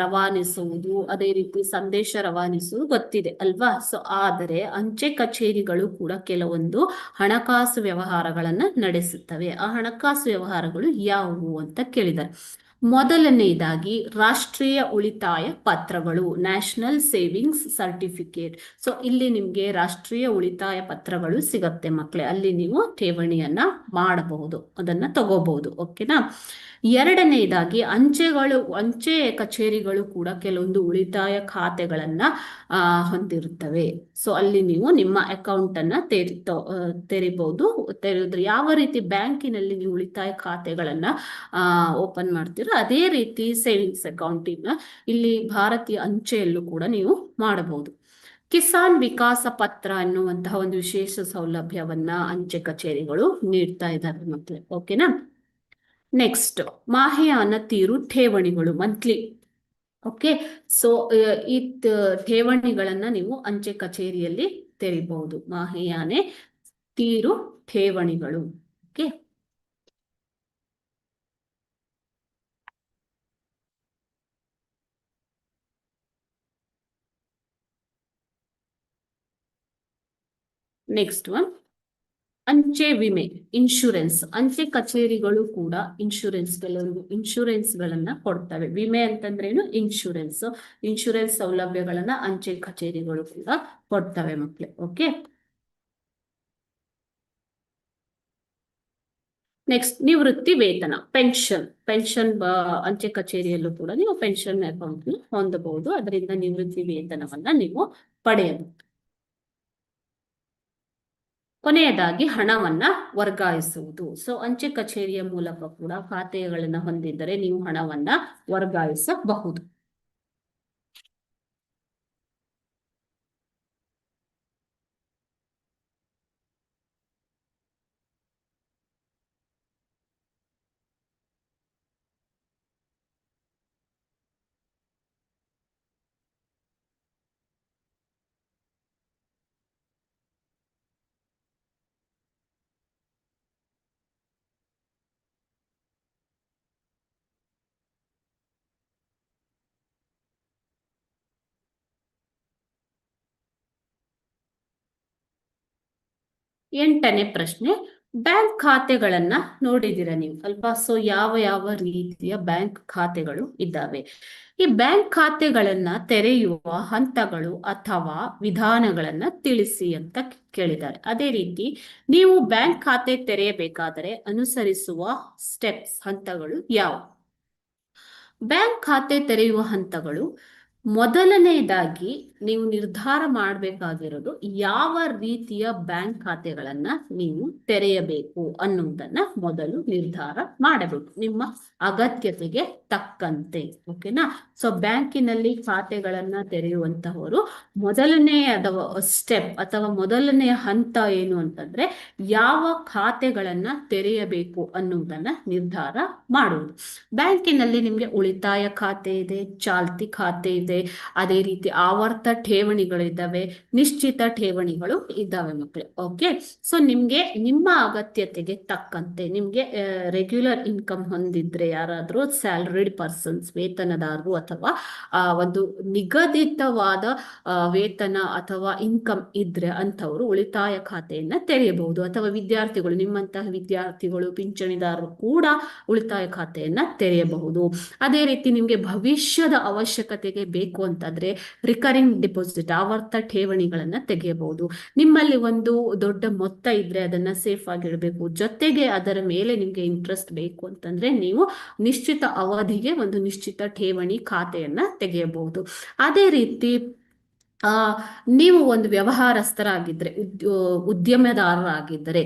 ರವಾನಿಸುವುದು, ಅದೇ ರೀತಿ ಸಂದೇಶ ರವಾನಿಸುವುದು ಗೊತ್ತಿದೆ ಅಲ್ವಾ. ಸೊ ಆದರೆ ಅಂಚೆ ಕಚೇರಿಗಳು ಕೂಡ ಕೆಲವೊಂದು ಹಣಕಾಸು ವ್ಯವಹಾರಗಳನ್ನ ನಡೆಸುತ್ತವೆ. ಆ ಹಣಕಾಸು ವ್ಯವಹಾರಗಳು ಯಾವುವು ಅಂತ ಕೇಳಿದ್ದಾರೆ. ಮೊದಲನೆಯದಾಗಿ ರಾಷ್ಟ್ರೀಯ ಉಳಿತಾಯ ಪತ್ರಗಳು, ನ್ಯಾಷನಲ್ ಸೇವಿಂಗ್ಸ್ ಸರ್ಟಿಫಿಕೇಟ್. ಸೊ ಇಲ್ಲಿ ನಿಮ್ಗೆ ರಾಷ್ಟ್ರೀಯ ಉಳಿತಾಯ ಪತ್ರಗಳು ಸಿಗತ್ತೆ ಮಕ್ಕಳೇ. ಅಲ್ಲಿ ನೀವು ಠೇವಣಿಯನ್ನ ಮಾಡಬಹುದು, ಅದನ್ನ ತಗೋಬಹುದು. ಓಕೆನಾ. ಎರಡನೆಯದಾಗಿ ಅಂಚೆ ಕಚೇರಿಗಳು ಕೂಡ ಕೆಲವೊಂದು ಉಳಿತಾಯ ಖಾತೆಗಳನ್ನ ಹೊಂದಿರುತ್ತವೆ. ಸೊ ಅಲ್ಲಿ ನೀವು ನಿಮ್ಮ ಅಕೌಂಟ್ ಅನ್ನ ತೆರಿಬಹುದು. ತೆರೆದ್ರೆ ಯಾವ ರೀತಿ ಬ್ಯಾಂಕಿನಲ್ಲಿ ನೀವು ಉಳಿತಾಯ ಖಾತೆಗಳನ್ನ ಓಪನ್ ಮಾಡ್ತೀರೋ ಅದೇ ರೀತಿ ಸೇವಿಂಗ್ಸ್ ಅಕೌಂಟ್ ಇಲ್ಲಿ ಭಾರತೀಯ ಅಂಚೆಯಲ್ಲೂ ಕೂಡ ನೀವು ಮಾಡಬಹುದು. ಕಿಸಾನ್ ವಿಕಾಸ ಪತ್ರ ಅನ್ನುವಂತಹ ಒಂದು ವಿಶೇಷ ಸೌಲಭ್ಯವನ್ನ ಅಂಚೆ ಕಚೇರಿಗಳು ನೀಡ್ತಾ ಇದ್ದಾರೆ ಮಕ್ಕಳೇ. ಓಕೆನಾ. ನೆಕ್ಸ್ಟ್ ಮಾಹಿಯಾನ ತೀರು ಠೇವಣಿಗಳು, ಮಂತ್ಲಿ. ಓಕೆ. ಸೊ ಈ ಠೇವಣಿಗಳನ್ನ ನೀವು ಅಂಚೆ ಕಚೇರಿಯಲ್ಲಿ ತೆರಿಬಹುದು. ಮಾಹಿಯಾನೆ ತೀರು ಠೇವಣಿಗಳು. ಓಕೆ. ನೆಕ್ಸ್ಟ್ ಒನ್ ಅಂಚೆ ವಿಮೆ, ಇನ್ಶೂರೆನ್ಸ್. ಅಂಚೆ ಕಚೇರಿಗಳು ಕೂಡ ಕೆಲವೊಂದು ಇನ್ಶೂರೆನ್ಸ್ ಗಳನ್ನ ಕೊಡ್ತವೆ. ವಿಮೆ ಅಂತಂದ್ರೇನು? ಇನ್ಶೂರೆನ್ಸ್ ಸೌಲಭ್ಯಗಳನ್ನ ಅಂಚೆ ಕಚೇರಿಗಳು ಕೂಡ ಕೊಡ್ತವೆ ಮಕ್ಕಳೇ. ಓಕೆ. ನೆಕ್ಸ್ಟ್ ನಿವೃತ್ತಿ ವೇತನ, ಪೆನ್ಷನ್ ಅಂಚೆ ಕಚೇರಿಯಲ್ಲೂ ಕೂಡ ನೀವು ಪೆನ್ಷನ್ ಅಕೌಂಟ್ ಹೊಂದಬಹುದು. ಅದರಿಂದ ನಿವೃತ್ತಿ ವೇತನವನ್ನ ನೀವು ಪಡೆಯಬಹುದು. ಕೊನೆಯದಾಗಿ ಹಣವನ್ನ ವರ್ಗಾಯಿಸುವುದು. ಸೊ ಅಂಚೆ ಕಚೇರಿಯ ಮೂಲಕ ಕೂಡ ಖಾತೆಗಳನ್ನ ಹೊಂದಿದ್ದರೆ ನೀವು ಹಣವನ್ನ ವರ್ಗಾಯಿಸಬಹುದು. ಎಂಟನೇ ಪ್ರಶ್ನೆ, ಬ್ಯಾಂಕ್ ಖಾತೆಗಳನ್ನ ನೋಡಿದ್ದೀರಾ ನೀವು ಅಲ್ವಾ? ಸೊ ಯಾವ ಯಾವ ರೀತಿಯ ಬ್ಯಾಂಕ್ ಖಾತೆಗಳು ಇದ್ದಾವೆ? ಈ ಬ್ಯಾಂಕ್ ಖಾತೆಗಳನ್ನ ತೆರೆಯುವ ಹಂತಗಳು ಅಥವಾ ವಿಧಾನಗಳನ್ನ ತಿಳಿಸಿ ಅಂತ ಕೇಳಿದ್ದಾರೆ. ಅದೇ ರೀತಿ ನೀವು ಬ್ಯಾಂಕ್ ಖಾತೆ ತೆರೆಯಬೇಕಾದರೆ ಅನುಸರಿಸುವ ಸ್ಟೆಪ್ಸ್, ಹಂತಗಳು ಯಾವುವು? ಬ್ಯಾಂಕ್ ಖಾತೆ ತೆರೆಯುವ ಹಂತಗಳು, ಮೊದಲನೆಯದಾಗಿ ನೀವು ನಿರ್ಧಾರ ಮಾಡಬೇಕಾಗಿರೋದು ಯಾವ ರೀತಿಯ ಬ್ಯಾಂಕ್ ಖಾತೆಗಳನ್ನ ನೀವು ತೆರೆಯಬೇಕು ಅನ್ನುವುದನ್ನ ಮೊದಲು ನಿರ್ಧಾರ ಮಾಡಬೇಕು, ನಿಮ್ಮ ಅಗತ್ಯತೆಗೆ ತಕ್ಕಂತೆ. ಓಕೆನಾ? ಸೊ ಬ್ಯಾಂಕಿನಲ್ಲಿ ಖಾತೆಗಳನ್ನ ತೆರೆಯುವಂತಹವರು ಮೊದಲನೆಯ ಸ್ಟೆಪ್ ಅಥವಾ ಮೊದಲನೆಯ ಹಂತ ಏನು ಅಂತಂದ್ರೆ ಯಾವ ಖಾತೆಗಳನ್ನ ತೆರೆಯಬೇಕು ಅನ್ನುವುದನ್ನ ನಿರ್ಧಾರ ಮಾಡುವುದು. ಬ್ಯಾಂಕಿನಲ್ಲಿ ನಿಮ್ಗೆ ಉಳಿತಾಯ ಖಾತೆ ಇದೆ, ಚಾಲ್ತಿ ಖಾತೆ ಇದೆ, ಅದೇ ರೀತಿ ಆವರ್ತ ಠೇವಣಿಗಳಿದ್ದಾವೆ, ನಿಶ್ಚಿತ ಠೇವಣಿಗಳು ಇದ್ದಾವೆ ಮಕ್ಕಳೇ. ಓಕೆ, ಸೊ ನಿಮ್ಗೆ ನಿಮ್ಮ ಅಗತ್ಯತೆಗೆ ತಕ್ಕಂತೆ, ನಿಮ್ಗೆ ರೆಗ್ಯುಲರ್ ಇನ್ಕಮ್ ಹೊಂದಿದ್ರೆ, ಯಾರಾದ್ರೂ ಸ್ಯಾಲರಿಡ್ ಪರ್ಸನ್ಸ್, ವೇತನದಾರರು ಅಥವಾ ಒಂದು ನಿಗದಿತವಾದ ವೇತನ ಅಥವಾ ಇನ್ಕಮ್ ಇದ್ರೆ ಅಂಥವ್ರು ಉಳಿತಾಯ ಖಾತೆಯನ್ನ ತೆರೆಯಬಹುದು. ಅಥವಾ ವಿದ್ಯಾರ್ಥಿಗಳು, ನಿಮ್ಮಂತಹ ವಿದ್ಯಾರ್ಥಿಗಳು, ಪಿಂಚಣಿದಾರರು ಕೂಡ ಉಳಿತಾಯ ಖಾತೆಯನ್ನ ತೆರೆಯಬಹುದು. ಅದೇ ರೀತಿ ನಿಮ್ಗೆ ಭವಿಷ್ಯದ ಅವಶ್ಯಕತೆಗೆ ಬೇಕು ಅಂತಂದ್ರೆ ರಿಕರಿಂಗ್ ಡಿಪಾಸಿಟ್, ಆವರ್ತ ಠೇವಣಿಗಳನ್ನ ತೆಗೆಯಬಹುದು. ನಿಮ್ಮಲ್ಲಿ ಒಂದು ದೊಡ್ಡ ಮೊತ್ತ ಇದ್ರೆ ಅದನ್ನ ಸೇಫ್ ಆಗಿಡಬೇಕು. ಜೊತೆಗೆ ಅದರ ಮೇಲೆ ನಿಮ್ಗೆ ಇಂಟ್ರೆಸ್ಟ್ ಬೇಕು ಅಂತಂದ್ರೆ ನೀವು ನಿಶ್ಚಿತ ಅವಧಿಗೆ ಒಂದು ನಿಶ್ಚಿತ ಠೇವಣಿ ಖಾತೆಯನ್ನ ತೆಗೆಯಬಹುದು. ಅದೇ ರೀತಿ ನೀವು ಒಂದು ವ್ಯವಹಾರಸ್ಥರಾಗಿದ್ದರೆ, ಉದ್ಯಮದಾರರಾಗಿದ್ದರೆ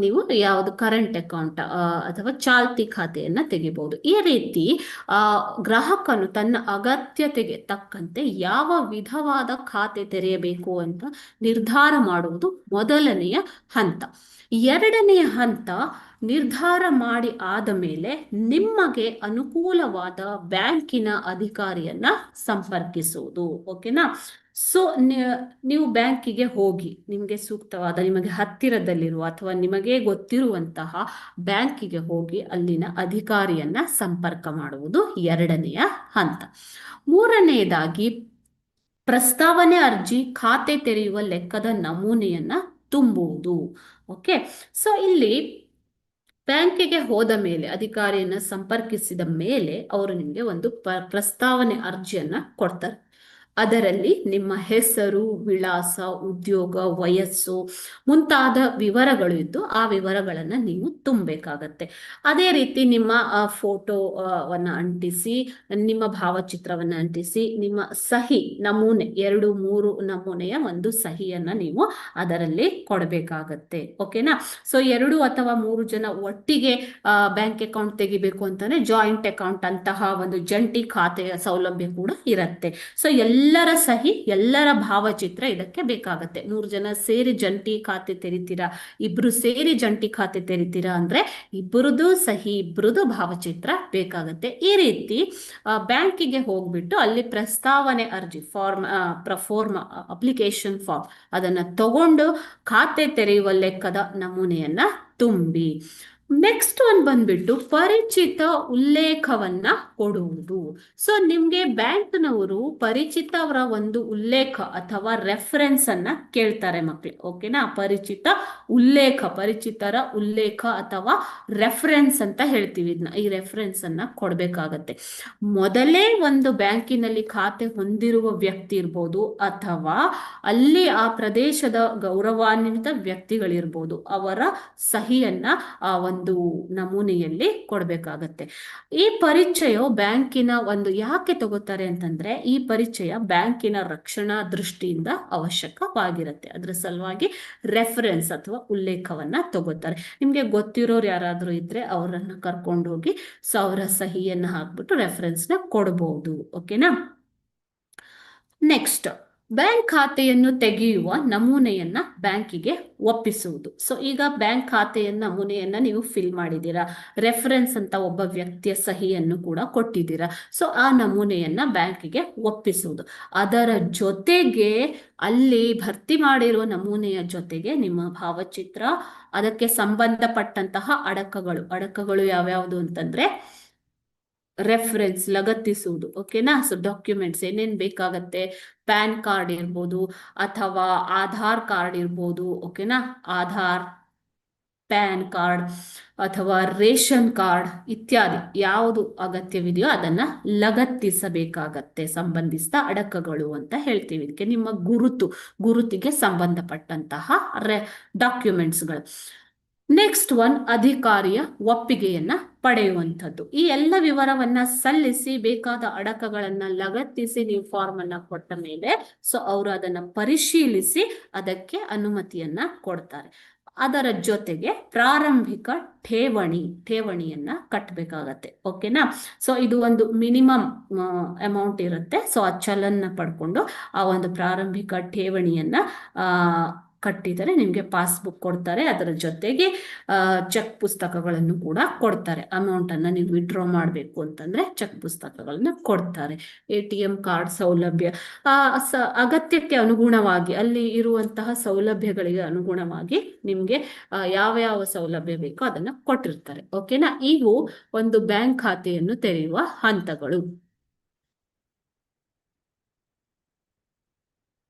ನೀವು ಯಾವುದು ಕರೆಂಟ್ ಅಕೌಂಟ್ ಅಥವಾ ಚಾಲ್ತಿ ಖಾತೆಯನ್ನ ತೆಗಿಬಹುದು. ಈ ರೀತಿ ಗ್ರಾಹಕನು ತನ್ನ ಅಗತ್ಯತೆಗೆ ತಕ್ಕಂತೆ ಯಾವ ವಿಧವಾದ ಖಾತೆ ತೆರೆಯಬೇಕು ಅಂತ ನಿರ್ಧಾರ ಮಾಡುವುದು ಮೊದಲನೆಯ ಹಂತ. ಎರಡನೆಯ ಹಂತ, ನಿರ್ಧಾರ ಮಾಡಿ ಆದ ಮೇಲೆ ನಿಮಗೆ ಅನುಕೂಲವಾದ ಬ್ಯಾಂಕಿನ ಅಧಿಕಾರಿಯನ್ನ ಸಂಪರ್ಕಿಸುವುದು. ಓಕೆನಾ? ಸೊ ನೀವು ಬ್ಯಾಂಕಿಗೆ ಹೋಗಿ ನಿಮಗೆ ಸೂಕ್ತವಾದ, ನಿಮಗೆ ಹತ್ತಿರದಲ್ಲಿರುವ ಅಥವಾ ನಿಮಗೆ ಗೊತ್ತಿರುವಂತಹ ಬ್ಯಾಂಕಿಗೆ ಹೋಗಿ ಅಲ್ಲಿನ ಅಧಿಕಾರಿಯನ್ನ ಸಂಪರ್ಕ ಮಾಡುವುದು ಎರಡನೆಯ ಹಂತ. ಮೂರನೆಯದಾಗಿ, ಪ್ರಸ್ತಾವನೆ ಅರ್ಜಿ, ಖಾತೆ ತೆರೆಯುವ ಲೆಕ್ಕದ ನಮೂನೆಯನ್ನ ತುಂಬುವುದು. ಓಕೆ, ಸೊ ಇಲ್ಲಿ ಬ್ಯಾಂಕಿಗೆ ಹೋದ ಮೇಲೆ, ಅಧಿಕಾರಿಯನ್ನ ಸಂಪರ್ಕಿಸಿದ ಮೇಲೆ ಅವರು ನಿಮಗೆ ಒಂದು ಪ್ರಸ್ತಾವನೆ ಅರ್ಜಿಯನ್ನ ಕೊಡ್ತಾರೆ. ಅದರಲ್ಲಿ ನಿಮ್ಮ ಹೆಸರು, ವಿಳಾಸ, ಉದ್ಯೋಗ, ವಯಸ್ಸು ಮುಂತಾದ ವಿವರಗಳು ಇದ್ದು ಆ ವಿವರಗಳನ್ನು ನೀವು ತುಂಬಬೇಕಾಗತ್ತೆ. ಅದೇ ರೀತಿ ನಿಮ್ಮ ಫೋಟೋವನ್ನು ಅಂಟಿಸಿ, ನಿಮ್ಮ ಭಾವಚಿತ್ರವನ್ನು ಅಂಟಿಸಿ, ನಿಮ್ಮ ಸಹಿ ನಮೂನೆ 2-3 ನಮೂನೆಯ ಒಂದು ಸಹಿಯನ್ನ ನೀವು ಅದರಲ್ಲಿ ಕೊಡಬೇಕಾಗತ್ತೆ. ಓಕೆನಾ? ಸೊ 2 ಅಥವಾ 3 ಜನ ಒಟ್ಟಿಗೆ ಬ್ಯಾಂಕ್ ಅಕೌಂಟ್ ತೆಗಿಬೇಕು ಅಂತಾನೆ ಜಾಯಿಂಟ್ ಅಕೌಂಟ್ ಅಂತಹ ಒಂದು ಜಂಟಿ ಖಾತೆಯ ಸೌಲಭ್ಯ ಕೂಡ ಇರುತ್ತೆ. ಸೊ ಎಲ್ಲರ ಸಹಿ, ಎಲ್ಲರ ಭಾವಚಿತ್ರ ಇದಕ್ಕೆ ಬೇಕಾಗತ್ತೆ. 3 ಜನ ಸೇರಿ ಜಂಟಿ ಖಾತೆ ತೆರಿತೀರಾ, 2 ಸೇರಿ ಜಂಟಿ ಖಾತೆ ತೆರಿತೀರಾ ಅಂದ್ರೆ 2 ಸಹಿ, 2 ಭಾವಚಿತ್ರ ಬೇಕಾಗತ್ತೆ. ಈ ರೀತಿ ಬ್ಯಾಂಕಿಗೆ ಹೋಗ್ಬಿಟ್ಟು ಅಲ್ಲಿ ಪ್ರಸ್ತಾವನೆ ಅರ್ಜಿ ಪ್ರಫಾರ್ಮ ಅಪ್ಲಿಕೇಶನ್ ಫಾರ್ಮ್ ಅದನ್ನ ತಗೊಂಡು ಖಾತೆ ತೆರೆಯುವ ಲೆಕ್ಕದ ನಮೂನೆಯನ್ನ ತುಂಬಿ. ನೆಕ್ಸ್ಟ್ ಒಂದು ಬಂದ್ಬಿಟ್ಟು ಪರಿಚಿತ ಉಲ್ಲೇಖವನ್ನ ಕೊಡುವುದು. ಸೊ ನಿಮ್ಗೆ ಬ್ಯಾಂಕ್ನವರು ಪರಿಚಿತವರ ಒಂದು ಉಲ್ಲೇಖ ಅಥವಾ ರೆಫರೆನ್ಸ್ ಅನ್ನ ಕೇಳ್ತಾರೆ ಮಕ್ಕಳು. ಓಕೆನಾ? ಪರಿಚಿತ ಉಲ್ಲೇಖ, ಪರಿಚಿತರ ಉಲ್ಲೇಖ ಅಥವಾ ರೆಫರೆನ್ಸ್ ಅಂತ ಹೇಳ್ತೀವಿ ಇದನ್ನ. ಈ ರೆಫರೆನ್ಸ್ ಅನ್ನ ಕೊಡ್ಬೇಕಾಗತ್ತೆ. ಮೊದಲೇ ಒಂದು ಬ್ಯಾಂಕಿನಲ್ಲಿ ಖಾತೆ ಹೊಂದಿರುವ ವ್ಯಕ್ತಿ ಇರ್ಬೋದು ಅಥವಾ ಅಲ್ಲಿ ಆ ಪ್ರದೇಶದ ಗೌರವಾನ್ವಿತ ವ್ಯಕ್ತಿಗಳಿರ್ಬೋದು, ಅವರ ಸಹಿಯನ್ನ ಆ ಒಂದು ನಮೂನೆಯಲ್ಲಿ ಕೊಡ್ಬೇಕಾಗತ್ತೆ. ಈ ಪರಿಚಯವು ಬ್ಯಾಂಕಿನ ಒಂದು ಯಾಕೆ ತಗೋತಾರೆ ಅಂತಂದ್ರೆ ಈ ಪರಿಚಯ ಬ್ಯಾಂಕಿನ ರಕ್ಷಣಾ ದೃಷ್ಟಿಯಿಂದ ಅವಶ್ಯಕವಾಗಿರುತ್ತೆ. ಅದರ ಸಲುವಾಗಿ ರೆಫರೆನ್ಸ್ ಅಥವಾ ಉಲ್ಲೇಖವನ್ನ ತಗೋತಾರೆ. ನಿಮ್ಗೆ ಗೊತ್ತಿರೋರು ಯಾರಾದ್ರೂ ಇದ್ರೆ ಅವರನ್ನ ಕರ್ಕೊಂಡು ಹೋಗಿ ಸೊ ಅವರ ಸಹಿಯನ್ನ ಹಾಕ್ಬಿಟ್ಟು ರೆಫರೆನ್ಸ್ ನ ಕೊಡಬಹುದು. ಓಕೆನಾ? ನೆಕ್ಸ್ಟ್, ಬ್ಯಾಂಕ್ ಖಾತೆಯನ್ನು ತೆಗೆಯುವ ನಮೂನೆಯನ್ನ ಬ್ಯಾಂಕಿಗೆ ಒಪ್ಪಿಸುವುದು. ಸೊ ಈಗ ಬ್ಯಾಂಕ್ ಖಾತೆಯ ನಮೂನೆಯನ್ನ ನೀವು ಫಿಲ್ ಮಾಡಿದ್ದೀರಾ, ರೆಫರೆನ್ಸ್ ಅಂತ ಒಬ್ಬ ವ್ಯಕ್ತಿಯ ಸಹಿಯನ್ನು ಕೂಡ ಕೊಟ್ಟಿದ್ದೀರಾ. ಸೊ ಆ ನಮೂನೆಯನ್ನ ಬ್ಯಾಂಕಿಗೆ ಒಪ್ಪಿಸುವುದು. ಅದರ ಜೊತೆಗೆ ಅಲ್ಲಿ ಭರ್ತಿ ಮಾಡಿರುವ ನಮೂನೆಯ ಜೊತೆಗೆ ನಿಮ್ಮ ಭಾವಚಿತ್ರ, ಅದಕ್ಕೆ ಸಂಬಂಧಪಟ್ಟಂತಹ ಅಡಕಗಳು ಯಾವ್ಯಾವುದು ಅಂತಂದ್ರೆ ರೆಫರೆನ್ಸ್ ಲಗತ್ತಿಸುವುದು. ಓಕೆನಾ? ಸೊ ಡಾಕ್ಯುಮೆಂಟ್ಸ್ ಏನೇನ್ ಬೇಕಾಗತ್ತೆ, ಪ್ಯಾನ್ ಕಾರ್ಡ್ ಇರ್ಬೋದು ಅಥವಾ ಆಧಾರ್ ಕಾರ್ಡ್ ಇರ್ಬೋದು. ಓಕೆನಾ? ಆಧಾರ್, ಪ್ಯಾನ್ ಕಾರ್ಡ್ ಅಥವಾ ರೇಷನ್ ಕಾರ್ಡ್ ಇತ್ಯಾದಿ ಯಾವುದು ಅಗತ್ಯವಿದೆಯೋ ಅದನ್ನ ಲಗತ್ತಿಸಬೇಕಾಗತ್ತೆ. ಸಂಬಂಧಿಸಿದ ಅಡಕಗಳು ಅಂತ ಹೇಳ್ತೀವಿ ಇದಕ್ಕೆ. ನಿಮ್ಮ ಗುರುತಿಗೆ ಸಂಬಂಧಪಟ್ಟಂತಹ ಡಾಕ್ಯುಮೆಂಟ್ಸ್ಗಳು. ನೆಕ್ಸ್ಟ್ ಒನ್, ಅಧಿಕಾರಿಯ ಒಪ್ಪಿಗೆಯನ್ನ ಪಡೆಯುವಂಥದ್ದು. ಈ ಎಲ್ಲ ವಿವರವನ್ನ ಸಲ್ಲಿಸಿ ಬೇಕಾದ ಅಡಕಗಳನ್ನ ಲಗತ್ತಿಸಿ ನೀವು ಫಾರ್ಮ್ ಅನ್ನ ಕೊಟ್ಟ ಮೇಲೆ ಸೊ ಅವರು ಅದನ್ನ ಪರಿಶೀಲಿಸಿ ಅದಕ್ಕೆ ಅನುಮತಿಯನ್ನ ಕೊಡ್ತಾರೆ. ಅದರ ಜೊತೆಗೆ ಪ್ರಾರಂಭಿಕ ಠೇವಣಿಯನ್ನ ಕಟ್ಟಬೇಕಾಗತ್ತೆ. ಓಕೆನಾ? ಸೊ ಇದು ಒಂದು ಮಿನಿಮಮ್ ಅಮೌಂಟ್ ಇರುತ್ತೆ. ಸೊ ಆ ಚಲನ್ನ ಪಡ್ಕೊಂಡು ಆ ಒಂದು ಪ್ರಾರಂಭಿಕ ಠೇವಣಿಯನ್ನ ಕಟ್ಟಿದರೆ ನಿಮ್ಗೆ ಪಾಸ್ಬುಕ್ ಕೊಡ್ತಾರೆ. ಅದರ ಜೊತೆಗೆ ಚೆಕ್ ಪುಸ್ತಕಗಳನ್ನು ಕೂಡ ಕೊಡ್ತಾರೆ. ಅಮೌಂಟ್ ಅನ್ನ ನೀವು ವಿಡ್ರಾ ಮಾಡಬೇಕು ಅಂತಂದ್ರೆ ಚೆಕ್ ಪುಸ್ತಕಗಳನ್ನ ಕೊಡ್ತಾರೆ. ATM ಕಾರ್ಡ್ ಸೌಲಭ್ಯ ಅಗತ್ಯಕ್ಕೆ ಅನುಗುಣವಾಗಿ ಅಲ್ಲಿ ಇರುವಂತಹ ಸೌಲಭ್ಯಗಳಿಗೆ ಅನುಗುಣವಾಗಿ ನಿಮ್ಗೆ ಯಾವ ಯಾವ ಸೌಲಭ್ಯ ಬೇಕೋ ಅದನ್ನ ಕೊಟ್ಟಿರ್ತಾರೆ. ಓಕೆನಾ? ಇವು ಒಂದು ಬ್ಯಾಂಕ್ ಖಾತೆಯನ್ನು ತೆರೆಯುವ ಹಂತಗಳು.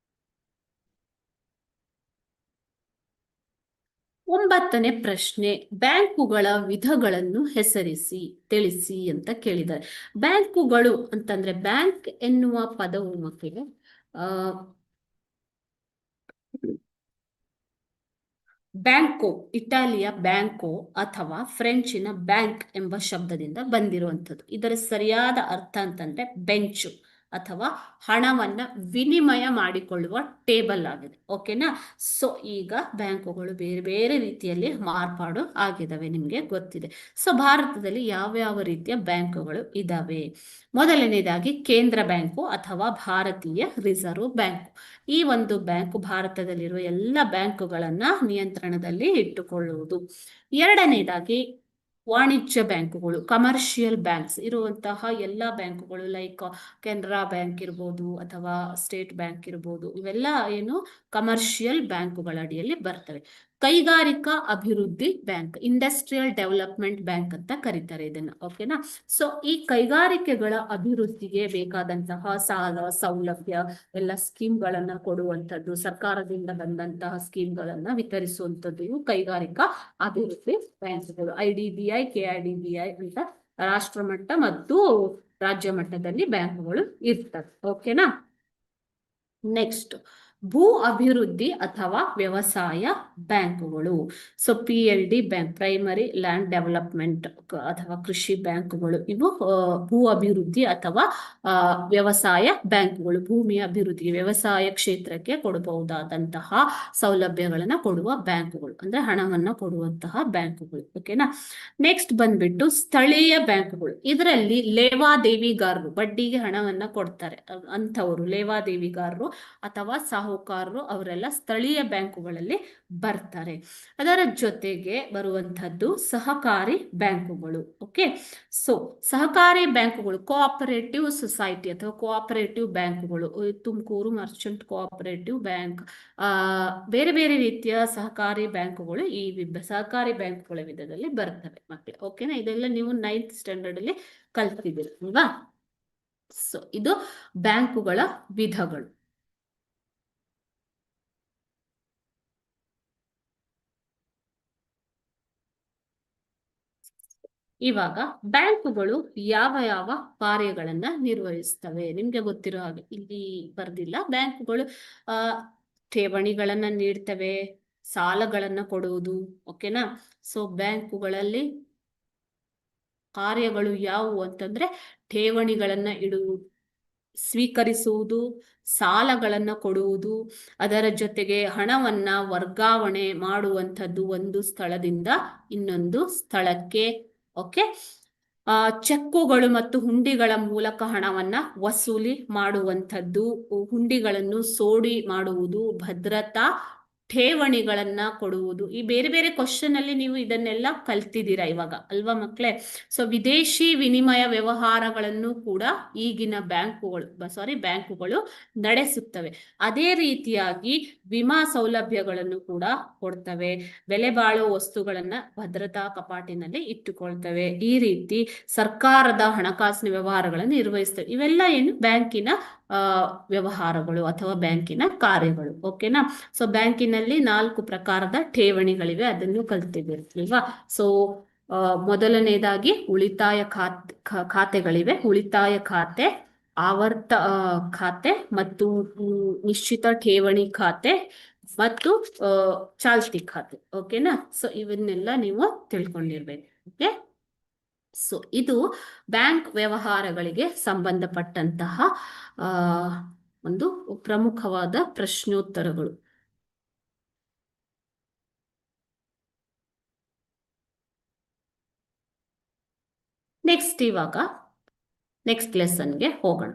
9ನೇ ಪ್ರಶ್ನೆ, ಬ್ಯಾಂಕುಗಳ ವಿಧಗಳನ್ನು ಹೆಸರಿಸಿ ತಿಳಿಸಿ ಅಂತ ಕೇಳಿದ್ದಾರೆ. ಬ್ಯಾಂಕುಗಳು ಅಂತಂದ್ರೆ ಬ್ಯಾಂಕ್ ಎನ್ನುವ ಪದವು ಮಕ್ಕಳಿಗೆ ಬ್ಯಾಂಕೋ, ಇಟಾಲಿಯ ಬ್ಯಾಂಕೋ ಅಥವಾ ಫ್ರೆಂಚಿನ ಬ್ಯಾಂಕ್ ಎಂಬ ಶಬ್ದದಿಂದ ಬಂದಿರುವಂಥದ್ದು. ಇದರ ಸರಿಯಾದ ಅರ್ಥ ಅಂತಂದ್ರೆ ಬೆಂಚು ಅಥವಾ ಹಣವನ್ನ ವಿನಿಮಯ ಮಾಡಿಕೊಳ್ಳುವ ಟೇಬಲ್ ಆಗಿದೆ. ಓಕೆನಾ? ಸೊ ಈಗ ಬ್ಯಾಂಕುಗಳು ಬೇರೆ ಬೇರೆ ರೀತಿಯಲ್ಲಿ ಮಾರ್ಪಾಡು ಆಗಿದಾವೆ, ನಿಮ್ಗೆ ಗೊತ್ತಿದೆ. ಸೊ ಭಾರತದಲ್ಲಿ ಯಾವ ಯಾವ ರೀತಿಯ ಬ್ಯಾಂಕುಗಳು ಇದಾವೆ? ಮೊದಲನೇದಾಗಿ ಕೇಂದ್ರ ಬ್ಯಾಂಕು ಅಥವಾ ಭಾರತೀಯ ರಿಸರ್ವ್ ಬ್ಯಾಂಕ್. ಈ ಒಂದು ಬ್ಯಾಂಕು ಭಾರತದಲ್ಲಿರುವ ಎಲ್ಲ ಬ್ಯಾಂಕುಗಳನ್ನ ನಿಯಂತ್ರಣದಲ್ಲಿ ಇಟ್ಟುಕೊಳ್ಳುವುದು. ಎರಡನೇದಾಗಿ ವಾಣಿಜ್ಯ ಬ್ಯಾಂಕುಗಳು, ಕಮರ್ಷಿಯಲ್ ಬ್ಯಾಂಕ್ಸ್ ಇರುವಂತಹ ಎಲ್ಲ ಬ್ಯಾಂಕುಗಳು ಲೈಕ್ ಕೆನರಾ ಬ್ಯಾಂಕ್ ಇರ್ಬೋದು ಅಥವಾ ಸ್ಟೇಟ್ ಬ್ಯಾಂಕ್ ಇರ್ಬೋದು, ಇವೆಲ್ಲ ಏನು ಕಮರ್ಷಿಯಲ್ ಬ್ಯಾಂಕುಗಳ ಅಡಿಯಲ್ಲಿ ಬರ್ತವೆ. ಕೈಗಾರಿಕಾ ಅಭಿವೃದ್ಧಿ ಬ್ಯಾಂಕ್, ಇಂಡಸ್ಟ್ರಿಯಲ್ ಡೆವಲಪ್ಮೆಂಟ್ ಬ್ಯಾಂಕ್ ಅಂತ ಕರೀತಾರೆ ಇದನ್ನ. ಓಕೆನಾ? ಸೊ ಈ ಕೈಗಾರಿಕೆಗಳ ಅಭಿವೃದ್ಧಿಗೆ ಬೇಕಾದಂತಹ ಸಾಲ ಸೌಲಭ್ಯ ಎಲ್ಲ ಸ್ಕೀಮ್ಗಳನ್ನ ಕೊಡುವಂಥದ್ದು, ಸರ್ಕಾರದಿಂದ ಬಂದಂತಹ ಸ್ಕೀಮ್ಗಳನ್ನ ವಿತರಿಸುವಂಥದ್ದು ಇವು ಕೈಗಾರಿಕಾ ಅಭಿವೃದ್ಧಿ ಬ್ಯಾಂಕ್ಗಳು. IDBI, KIDBI ಅಂತ ರಾಷ್ಟ್ರ ಮಟ್ಟ ಮತ್ತು ರಾಜ್ಯ ಮಟ್ಟದಲ್ಲಿ ಬ್ಯಾಂಕ್ಗಳು ಇರ್ತವೆ. ಓಕೆನಾ? ನೆಕ್ಸ್ಟ್, ಭೂ ಅಭಿವೃದ್ಧಿ ಅಥವಾ ವ್ಯವಸಾಯ ಬ್ಯಾಂಕುಗಳು. So PLD bank, primary land development ಅಥವಾ ಕೃಷಿ ಬ್ಯಾಂಕುಗಳು. ಇವು ಭೂ ಅಭಿವೃದ್ಧಿ ಅಥವಾ ವ್ಯವಸಾಯ ಬ್ಯಾಂಕುಗಳು. ಭೂಮಿಯ ಅಭಿವೃದ್ಧಿಗೆ, ವ್ಯವಸಾಯ ಕ್ಷೇತ್ರಕ್ಕೆ ಕೊಡಬಹುದಾದಂತಹ ಸೌಲಭ್ಯಗಳನ್ನ ಕೊಡುವ ಬ್ಯಾಂಕುಗಳು, ಅಂದ್ರೆ ಹಣವನ್ನ ಕೊಡುವಂತಹ ಬ್ಯಾಂಕುಗಳು. ಓಕೆನಾ? ನೆಕ್ಸ್ಟ್ ಬಂದ್ಬಿಟ್ಟು ಸ್ಥಳೀಯ ಬ್ಯಾಂಕುಗಳು. ಇದರಲ್ಲಿ ಲೇವಾದೇವಿಗಾರರು, ಬಡ್ಡಿಗೆ ಹಣವನ್ನ ಕೊಡ್ತಾರೆ ಅಂಥವರು ಲೇವಾದೇವಿಗಾರರು ಅಥವಾ ಸಾಹುಕಾರರು, ಅವರೆಲ್ಲ ಸ್ಥಳೀಯ ಬ್ಯಾಂಕುಗಳಲ್ಲಿ ಬರ್ತಾರೆ. ಅದರ ಜೊತೆಗೆ ಬರುವಂತಹದ್ದು ಸಹಕಾರಿ ಬ್ಯಾಂಕುಗಳು. ಓಕೆ? ಸೊ ಸಹಕಾರಿ ಬ್ಯಾಂಕುಗಳು, ಕೋಆಪರೇಟಿವ್ ಸೊಸೈಟಿ ಅಥವಾ ಕೋಆಪರೇಟಿವ್ ಬ್ಯಾಂಕುಗಳು, ತುಮಕೂರು ಮರ್ಚೆಂಟ್ ಕೋಆಪರೇಟಿವ್ ಬ್ಯಾಂಕ್, ಬೇರೆ ಬೇರೆ ರೀತಿಯ ಸಹಕಾರಿ ಬ್ಯಾಂಕುಗಳು ಈ ಸಹಕಾರಿ ಬ್ಯಾಂಕುಗಳ ವಿಧದಲ್ಲಿ ಬರ್ತವೆ ಮಕ್ಕಳು. ಓಕೆನಾ? ಇದೆಲ್ಲ ನೀವು 9th ಸ್ಟ್ಯಾಂಡರ್ಡ್ ಅಲ್ಲಿ ಕಲ್ತಿದ್ದೀರಿ ಅಲ್ವಾ? ಸೊ ಇದು ಬ್ಯಾಂಕುಗಳ ವಿಧಗಳು. ಇವಾಗ ಬ್ಯಾಂಕುಗಳು ಯಾವ ಯಾವ ಕಾರ್ಯಗಳನ್ನ ನಿರ್ವಹಿಸ್ತವೆ ನಿಮ್ಗೆ ಗೊತ್ತಿರೋ ಹಾಗೆ ಇಲ್ಲಿ ಬರ್ದಿಲ್ಲ. ಬ್ಯಾಂಕುಗಳು ಠೇವಣಿಗಳನ್ನ ನೀಡ್ತವೆ, ಸಾಲಗಳನ್ನ ಕೊಡುವುದು. ಓಕೆನಾ? ಸೊ ಬ್ಯಾಂಕುಗಳಲ್ಲಿ ಕಾರ್ಯಗಳು ಯಾವುವು ಅಂತಂದ್ರೆ ಠೇವಣಿಗಳನ್ನ ಇಡುವುದು, ಸ್ವೀಕರಿಸುವುದು, ಸಾಲಗಳನ್ನ ಕೊಡುವುದು, ಅದರ ಜೊತೆಗೆ ಹಣವನ್ನ ವರ್ಗಾವಣೆ ಮಾಡುವಂಥದ್ದು ಒಂದು ಸ್ಥಳದಿಂದ ಇನ್ನೊಂದು ಸ್ಥಳಕ್ಕೆ. ಓಕೆ? ಚೆಕ್ಕುಗಳು ಮತ್ತು ಹುಂಡಿಗಳ ಮೂಲಕ ಹಣವನ್ನ ವಸೂಲಿ ಮಾಡುವಂಥದ್ದು, ಹುಂಡಿಗಳನ್ನು ಸೋಡಿ ಮಾಡುವುದು, ಭದ್ರತಾ ಠೇವಣಿಗಳನ್ನ ಕೊಡುವುದು. ಈ ಬೇರೆ ಬೇರೆ ಕ್ವಶನ್ ಅಲ್ಲಿ ನೀವು ಇದನ್ನೆಲ್ಲ ಕಲ್ತಿದ್ದೀರಾ ಇವಾಗ ಅಲ್ವಾ ಮಕ್ಕಳೇ? ಸೊ ವಿದೇಶಿ ವಿನಿಮಯ ವ್ಯವಹಾರಗಳನ್ನು ಕೂಡ ಈಗಿನ ಬ್ಯಾಂಕುಗಳು ನಡೆಸುತ್ತವೆ. ಅದೇ ರೀತಿಯಾಗಿ ವಿಮಾ ಸೌಲಭ್ಯಗಳನ್ನು ಕೂಡ ಕೊಡ್ತವೆ. ಬೆಲೆ ಬಾಳುವ ವಸ್ತುಗಳನ್ನ ಭದ್ರತಾ ಕಪಾಟಿನಲ್ಲಿ ಇಟ್ಟುಕೊಳ್ತವೆ. ಈ ರೀತಿ ಸರ್ಕಾರದ ಹಣಕಾಸಿನ ವ್ಯವಹಾರಗಳನ್ನು ನಿರ್ವಹಿಸ್ತವೆ. ಇವೆಲ್ಲ ಏನು ಬ್ಯಾಂಕಿನ ವ್ಯವಹಾರಗಳು ಅಥವಾ ಬ್ಯಾಂಕಿನ ಕಾರ್ಯಗಳು. ಓಕೆನಾ? ಸೊ ಬ್ಯಾಂಕಿನಲ್ಲಿ 4 ಪ್ರಕಾರದ ಠೇವಣಿಗಳಿವೆ, ಅದನ್ನು ಕಲ್ತಿದ್ದೀರಾ. ಸೊ ಮೊದಲನೇದಾಗಿ ಉಳಿತಾಯ ಖಾತೆಗಳಿವೆ. ಉಳಿತಾಯ ಖಾತೆ, ಆವರ್ತ ಖಾತೆ ಮತ್ತು ನಿಶ್ಚಿತ ಠೇವಣಿ ಖಾತೆ ಮತ್ತು ಚಾಲ್ತಿ ಖಾತೆ. ಓಕೆನಾ? ಸೊ ಇವನ್ನೆಲ್ಲ ನೀವು ತಿಳ್ಕೊಂಡಿರ್ಬೇಕು. ಓಕೆ, ಸೊ ಇದು ಬ್ಯಾಂಕ್ ವ್ಯವಹಾರಗಳಿಗೆ ಸಂಬಂಧಪಟ್ಟಂತಹ ಒಂದು ಪ್ರಮುಖವಾದ ಪ್ರಶ್ನೋತ್ತರಗಳು. ಇವಾಗ ನೆಕ್ಸ್ಟ್ ಲೆಸನ್ಗೆ ಹೋಗೋಣ.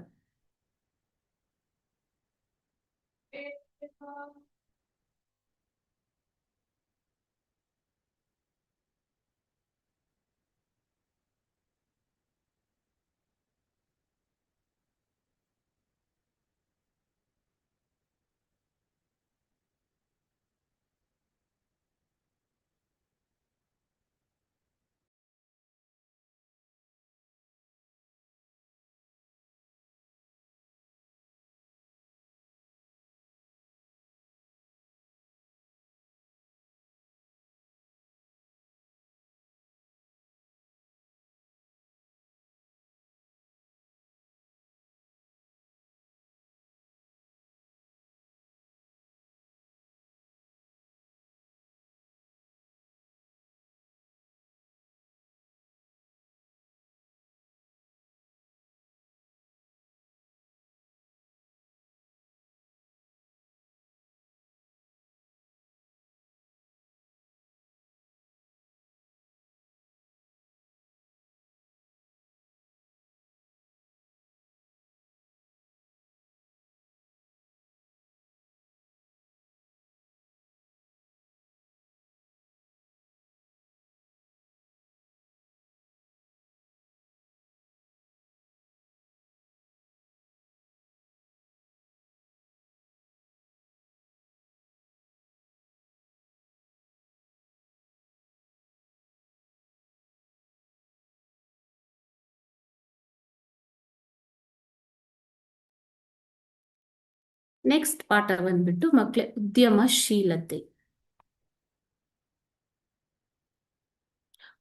ನೆಕ್ಸ್ಟ್ ಪಾಠ ಬಂದ್ಬಿಟ್ಟು ಮಕ್ಕಳೇ ಉದ್ಯಮಶೀಲತೆ.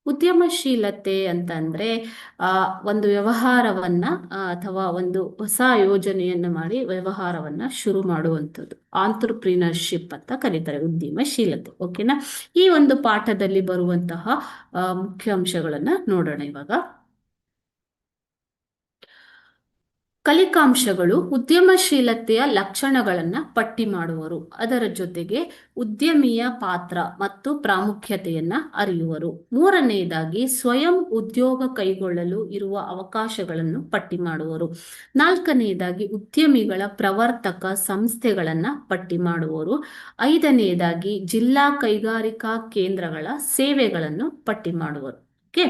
ಉದ್ಯಮಶೀಲತೆ ಅಂತಂದ್ರೆ ಒಂದು ವ್ಯವಹಾರವನ್ನ ಅಥವಾ ಒಂದು ಹೊಸ ಯೋಜನೆಯನ್ನು ಮಾಡಿ ವ್ಯವಹಾರವನ್ನ ಶುರು ಮಾಡುವಂಥದ್ದು ಆಂಟ್ರಪ್ರಿನರ್ಶಿಪ್ ಅಂತ ಕರೀತಾರೆ, ಉದ್ಯಮಶೀಲತೆ. ಓಕೆನಾ? ಈ ಒಂದು ಪಾಠದಲ್ಲಿ ಬರುವಂತಹ ಮುಖ್ಯ ಅಂಶಗಳನ್ನ ನೋಡೋಣ ಇವಾಗ. ಕಲಿಕಾಂಶಗಳು ಉದ್ಯಮಶೀಲತೆಯ ಲಕ್ಷಣಗಳನ್ನ ಪಟ್ಟಿ ಮಾಡುವರು. ಅದರ ಜೊತೆಗೆ ಉದ್ಯಮಿಯ ಪಾತ್ರ ಮತ್ತು ಪ್ರಾಮುಖ್ಯತೆಯನ್ನ ಅರಿಯುವರು. ಮೂರನೆಯದಾಗಿ ಸ್ವಯಂ ಉದ್ಯೋಗ ಕೈಗೊಳ್ಳಲು ಇರುವ ಅವಕಾಶಗಳನ್ನು ಪಟ್ಟಿ ಮಾಡುವರು. ನಾಲ್ಕನೆಯದಾಗಿ ಉದ್ಯಮಿಗಳ ಪ್ರವರ್ತಕ ಸಂಸ್ಥೆಗಳನ್ನ ಪಟ್ಟಿ ಮಾಡುವರು. ಐದನೆಯದಾಗಿ ಜಿಲ್ಲಾ ಕೈಗಾರಿಕಾ ಕೇಂದ್ರಗಳ ಸೇವೆಗಳನ್ನು ಪಟ್ಟಿ ಮಾಡುವರು. ಓಕೆ,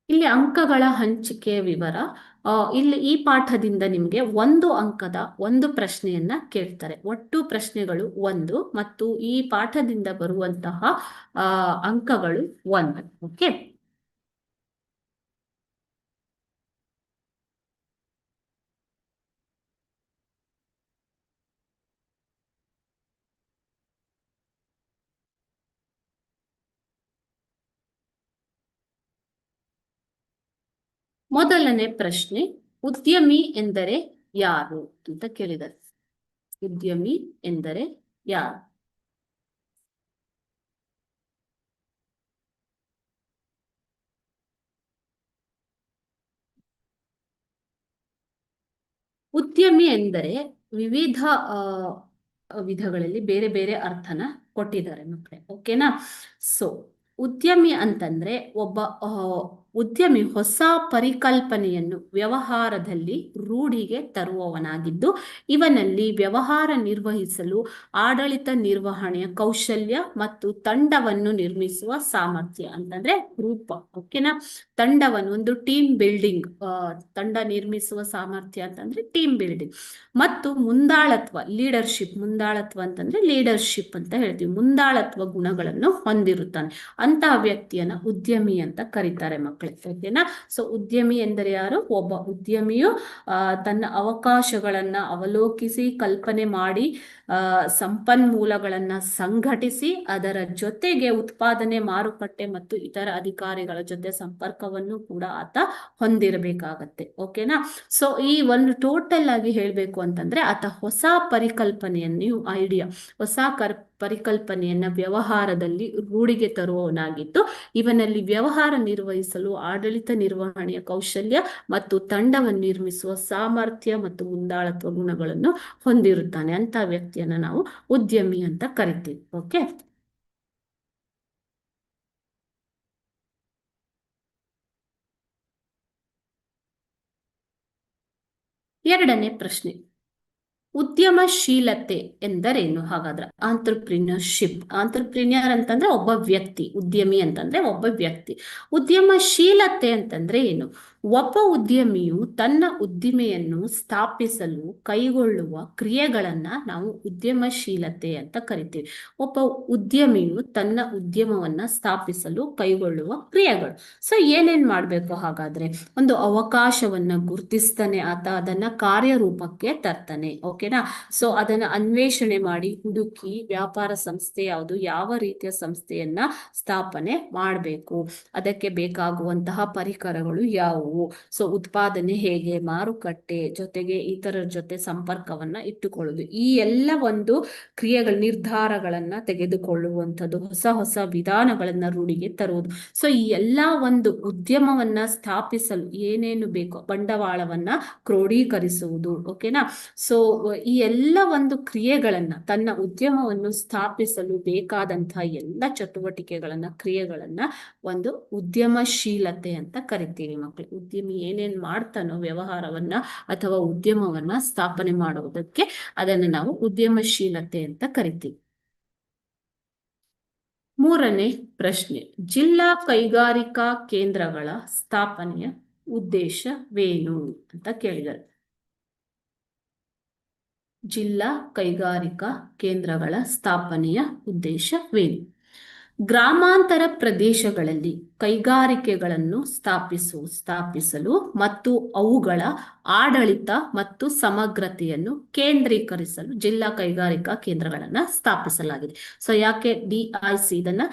ಇಲ್ಲಿ ಅಂಕಗಳ ಹಂಚಿಕೆಯ ವಿವರ. ಇಲ್ಲಿ ಈ ಪಾಠದಿಂದ ನಿಮಗೆ 1 ಅಂಕದ ಒಂದು ಪ್ರಶ್ನೆಯನ್ನ ಕೇಳ್ತಾರೆ. ಒಟ್ಟು ಪ್ರಶ್ನೆಗಳು 1 ಮತ್ತು ಈ ಪಾಠದಿಂದ ಬರುವಂತಹ ಅಂಕಗಳು 1. ಓಕೆ, ಮೊದಲನೇ ಪ್ರಶ್ನೆ, ಉದ್ಯಮಿ ಎಂದರೆ ಯಾರು ಅಂತ ಕೇಳಿದ್ದಾರೆ. ಉದ್ಯಮಿ ಎಂದರೆ ಯಾರು? ಉದ್ಯಮಿ ಎಂದರೆ ವಿವಿಧ ವಿಧಗಳಲ್ಲಿ ಬೇರೆ ಬೇರೆ ಅರ್ಥನ ಕೊಟ್ಟಿದ್ದಾರೆ ಮಕ್ಕಳೇ. ಓಕೆನಾ? ಸೊ ಉದ್ಯಮಿ ಅಂತಂದ್ರೆ ಒಬ್ಬ ಉದ್ಯಮಿ ಹೊಸ ಪರಿಕಲ್ಪನೆಯನ್ನು ವ್ಯವಹಾರದಲ್ಲಿ ರೂಢಿಗೆ ತರುವವನಾಗಿದ್ದು, ಇವನಲ್ಲಿ ವ್ಯವಹಾರ ನಿರ್ವಹಿಸಲು ಆಡಳಿತ ನಿರ್ವಹಣೆಯ ಕೌಶಲ್ಯ ಮತ್ತು ತಂಡವನ್ನು ನಿರ್ಮಿಸುವ ಸಾಮರ್ಥ್ಯ ಅಂತಂದ್ರೆ ರೂಪ. ಓಕೆನಾ? ತಂಡವನ್ನು, ಒಂದು ಟೀಮ್ ಬಿಲ್ಡಿಂಗ್, ತಂಡ ನಿರ್ಮಿಸುವ ಸಾಮರ್ಥ್ಯ ಅಂತಂದ್ರೆ ಟೀಮ್ ಬಿಲ್ಡಿಂಗ್, ಮತ್ತು ಮುಂದಾಳತ್ವ, ಲೀಡರ್ಶಿಪ್. ಮುಂದಾಳತ್ವ ಅಂತಂದ್ರೆ ಲೀಡರ್ಶಿಪ್ ಅಂತ ಹೇಳ್ತೀವಿ. ಮುಂದಾಳತ್ವ ಗುಣಗಳನ್ನು ಹೊಂದಿರುತ್ತಾನೆ ಅಂತಹ ವ್ಯಕ್ತಿಯನ್ನ ಉದ್ಯಮಿ ಅಂತ ಕರೀತಾರೆ ಮಕ್ಕಳೇ. ಓಕೆನಾ? ಸೊ ಉದ್ಯಮಿ ಎಂದರೆ ಯಾರು? ಒಬ್ಬ ಉದ್ಯಮಿಯು ತನ್ನ ಅವಕಾಶಗಳನ್ನ ಅವಲೋಕಿಸಿ, ಕಲ್ಪನೆ ಮಾಡಿ, ಸಂಪನ್ಮೂಲಗಳನ್ನ ಸಂಘಟಿಸಿ, ಅದರ ಜೊತೆಗೆ ಉತ್ಪಾದನೆ, ಮಾರುಕಟ್ಟೆ ಮತ್ತು ಇತರ ಅಧಿಕಾರಿಗಳ ಜೊತೆ ಸಂಪರ್ಕವನ್ನು ಕೂಡ ಆತ ಹೊಂದಿರಬೇಕಾಗತ್ತೆ. ಓಕೆನಾ? ಸೊ ಈ ಒಂದು ಟೋಟಲ್ ಆಗಿ ಹೇಳ್ಬೇಕು ಅಂತಂದ್ರೆ ಆತ ಹೊಸ ಪರಿಕಲ್ಪನೆಯನ್ನು, ಹೊಸ ಪರಿಕಲ್ಪನೆಯನ್ನ ವ್ಯವಹಾರದಲ್ಲಿ ರೂಢಿಗೆ ತರುವವನಾಗಿದ್ದು, ಇವನಲ್ಲಿ ವ್ಯವಹಾರ ನಿರ್ವಹಿಸಲು ಆಡಳಿತ ನಿರ್ವಹಣೆಯ ಕೌಶಲ್ಯ ಮತ್ತು ತಂಡವನ್ನು ನಿರ್ಮಿಸುವ ಸಾಮರ್ಥ್ಯ ಮತ್ತು ಮುಂದಾಳತ್ವ ಗುಣಗಳನ್ನು ಹೊಂದಿರುತ್ತಾನೆ. ಅಂತ ವ್ಯಕ್ತಿಯನ್ನ ನಾವು ಉದ್ಯಮಿ ಅಂತ ಕರಿತೀವಿ. ಓಕೆ. ಎರಡನೇ ಪ್ರಶ್ನೆ, ಉದ್ಯಮಶೀಲತೆ ಎಂದರೇನು? ಹಾಗಾದ್ರೆ ಆಂಟ್ರಪ್ರಿನರ್ಶಿಪ್. ಆಂಟ್ರಪ್ರಿನಿಯರ್ ಅಂತಂದ್ರೆ ಒಬ್ಬ ವ್ಯಕ್ತಿ, ಉದ್ಯಮಿ ಅಂತಂದ್ರೆ ಒಬ್ಬ ವ್ಯಕ್ತಿ. ಉದ್ಯಮಶೀಲತೆ ಅಂತಂದ್ರೆ ಏನು? ಒಬ್ಬ ಉದ್ಯಮಿಯು ತನ್ನ ಉದ್ದಿಮೆಯನ್ನು ಸ್ಥಾಪಿಸಲು ಕೈಗೊಳ್ಳುವ ಕ್ರಿಯೆಗಳನ್ನ ನಾವು ಉದ್ಯಮಶೀಲತೆ ಅಂತ ಕರಿತೀವಿ. ಒಬ್ಬ ಉದ್ಯಮಿಯು ತನ್ನ ಉದ್ಯಮವನ್ನ ಸ್ಥಾಪಿಸಲು ಕೈಗೊಳ್ಳುವ ಕ್ರಿಯೆಗಳು. ಸೊ ಏನೇನ್ ಮಾಡ್ಬೇಕು? ಹಾಗಾದ್ರೆ ಒಂದು ಅವಕಾಶವನ್ನ ಗುರುತಿಸ್ತಾನೆ ಆತ, ಅದನ್ನ ಕಾರ್ಯರೂಪಕ್ಕೆ ತರ್ತಾನೆ. ಓಕೆನಾ? ಸೊ ಅದನ್ನ ಅನ್ವೇಷಣೆ ಮಾಡಿ, ಹುಡುಕಿ, ವ್ಯಾಪಾರ ಸಂಸ್ಥೆ ಯಾವುದು, ಯಾವ ರೀತಿಯ ಸಂಸ್ಥೆಯನ್ನ ಸ್ಥಾಪನೆ ಮಾಡಬೇಕು, ಅದಕ್ಕೆ ಬೇಕಾಗುವಂತಹ ಪರಿಕರಗಳು ಯಾವುವು, ಸೊ ಉತ್ಪಾದನೆ ಹೇಗೆ, ಮಾರುಕಟ್ಟೆ ಜೊತೆಗೆ ಇತರರ ಜೊತೆ ಸಂಪರ್ಕವನ್ನ ಇಟ್ಟುಕೊಳ್ಳುವುದು, ಈ ಎಲ್ಲ ಒಂದು ಕ್ರಿಯೆಗಳ ನಿರ್ಧಾರಗಳನ್ನ ತೆಗೆದುಕೊಳ್ಳುವಂಥದ್ದು, ಹೊಸ ಹೊಸ ವಿಧಾನಗಳನ್ನ ರೂಢಿಗೆ ತರುವುದು. ಸೊ ಈ ಎಲ್ಲ ಒಂದು ಉದ್ಯಮವನ್ನ ಸ್ಥಾಪಿಸಲು ಏನೇನು ಬೇಕೋ, ಬಂಡವಾಳವನ್ನ ಕ್ರೋಢೀಕರಿಸುವುದು. ಓಕೆನಾ? ಸೊ ಈ ಎಲ್ಲ ಒಂದು ಕ್ರಿಯೆಗಳನ್ನ, ತನ್ನ ಉದ್ಯಮವನ್ನು ಸ್ಥಾಪಿಸಲು ಬೇಕಾದಂತಹ ಎಲ್ಲ ಚಟುವಟಿಕೆಗಳನ್ನ, ಕ್ರಿಯೆಗಳನ್ನ ಒಂದು ಉದ್ಯಮಶೀಲತೆ ಅಂತ ಕರಿತೀವಿ ಮಕ್ಕಳು. ಉದ್ಯಮಿ ಏನೇನ್ ಮಾಡ್ತಾನೋ ವ್ಯವಹಾರವನ್ನ ಅಥವಾ ಉದ್ಯಮವನ್ನ ಸ್ಥಾಪನೆ ಮಾಡುವುದಕ್ಕೆ, ಅದನ್ನು ನಾವು ಉದ್ಯಮಶೀಲತೆ ಅಂತ ಕರಿತೀವಿ. ಮೂರನೇ ಪ್ರಶ್ನೆ, ಜಿಲ್ಲಾ ಕೈಗಾರಿಕಾ ಕೇಂದ್ರಗಳ ಸ್ಥಾಪನೆಯ ಉದ್ದೇಶವೇನು ಅಂತ ಕೇಳಿದರು. ಜಿಲ್ಲಾ ಕೈಗಾರಿಕಾ ಕೇಂದ್ರಗಳ ಸ್ಥಾಪನೆಯ ಉದ್ದೇಶವೇನು? ಗ್ರಾಮಾಂತರ ಪ್ರದೇಶಗಳಲ್ಲಿ ಕೈಗಾರಿಕೆಗಳನ್ನು ಸ್ಥಾಪಿಸಲು ಮತ್ತು ಅವುಗಳ ಆಡಳಿತ ಮತ್ತು ಸಮಗ್ರತೆಯನ್ನು ಕೇಂದ್ರೀಕರಿಸಲು ಜಿಲ್ಲಾ ಕೈಗಾರಿಕಾ ಕೇಂದ್ರಗಳನ್ನ ಸ್ಥಾಪಿಸಲಾಗಿದೆ. ಸೊ ಯಾಕೆ DIC, ಇದನ್ನ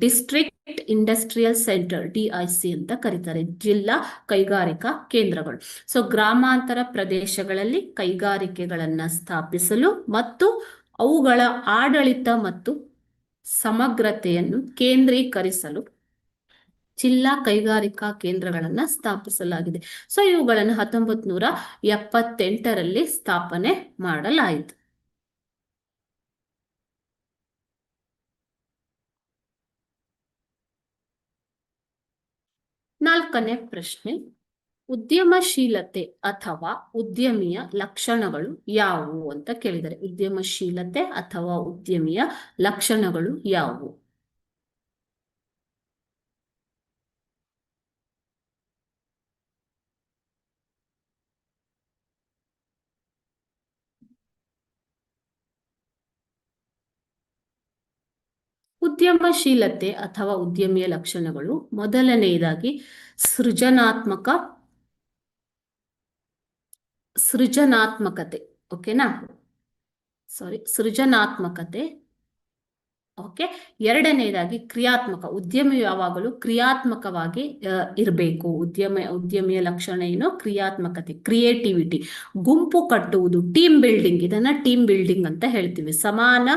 ಡಿಸ್ಟ್ರಿಕ್ಟ್ ಇಂಡಸ್ಟ್ರಿಯಲ್ ಸೆಂಟರ್, DIC ಅಂತ ಕರೀತಾರೆ, ಜಿಲ್ಲಾ ಕೈಗಾರಿಕಾ ಕೇಂದ್ರಗಳು. ಸೊ ಗ್ರಾಮಾಂತರ ಪ್ರದೇಶಗಳಲ್ಲಿ ಕೈಗಾರಿಕೆಗಳನ್ನ ಸ್ಥಾಪಿಸಲು ಮತ್ತು ಅವುಗಳ ಆಡಳಿತ ಮತ್ತು ಸಮಗ್ರತೆಯನ್ನು ಕೇಂದ್ರೀಕರಿಸಲು ಜಿಲ್ಲಾ ಕೈಗಾರಿಕಾ ಕೇಂದ್ರಗಳನ್ನ ಸ್ಥಾಪಿಸಲಾಗಿದೆ. ಸೊ ಇವುಗಳನ್ನು 1978ರಲ್ಲಿ ಸ್ಥಾಪನೆ ಮಾಡಲಾಯಿತು. ನಾಲ್ಕನೇ ಪ್ರಶ್ನೆ, ಉದ್ಯಮಶೀಲತೆ ಅಥವಾ ಉದ್ಯಮಿಯ ಲಕ್ಷಣಗಳು ಯಾವುವು ಅಂತ ಕೇಳಿದರೆ. ಉದ್ಯಮಶೀಲತೆ ಅಥವಾ ಉದ್ಯಮಿಯ ಲಕ್ಷಣಗಳು ಯಾವುವು? ಉದ್ಯಮಶೀಲತೆ ಅಥವಾ ಉದ್ಯಮಿಯ ಲಕ್ಷಣಗಳು, ಮೊದಲನೆಯದಾಗಿ ಸೃಜನಾತ್ಮಕತೆ. ಓಕೆನಾ? ಸೃಜನಾತ್ಮಕತೆ. ಓಕೆ. ಎರಡನೇದಾಗಿ ಕ್ರಿಯಾತ್ಮಕ. ಉದ್ಯಮಿ ಯಾವಾಗಲೂ ಕ್ರಿಯಾತ್ಮಕವಾಗಿ ಇರಬೇಕು. ಉದ್ಯಮಿಯ ಲಕ್ಷಣ ಏನು? ಕ್ರಿಯಾತ್ಮಕತೆ, ಕ್ರಿಯೇಟಿವಿಟಿ. ಗುಂಪು ಕಟ್ಟುವುದು, ಟೀಮ್ ಬಿಲ್ಡಿಂಗ್, ಇದನ್ನ ಟೀಮ್ ಬಿಲ್ಡಿಂಗ್ ಅಂತ ಹೇಳ್ತೀವಿ. ಸಮಾನ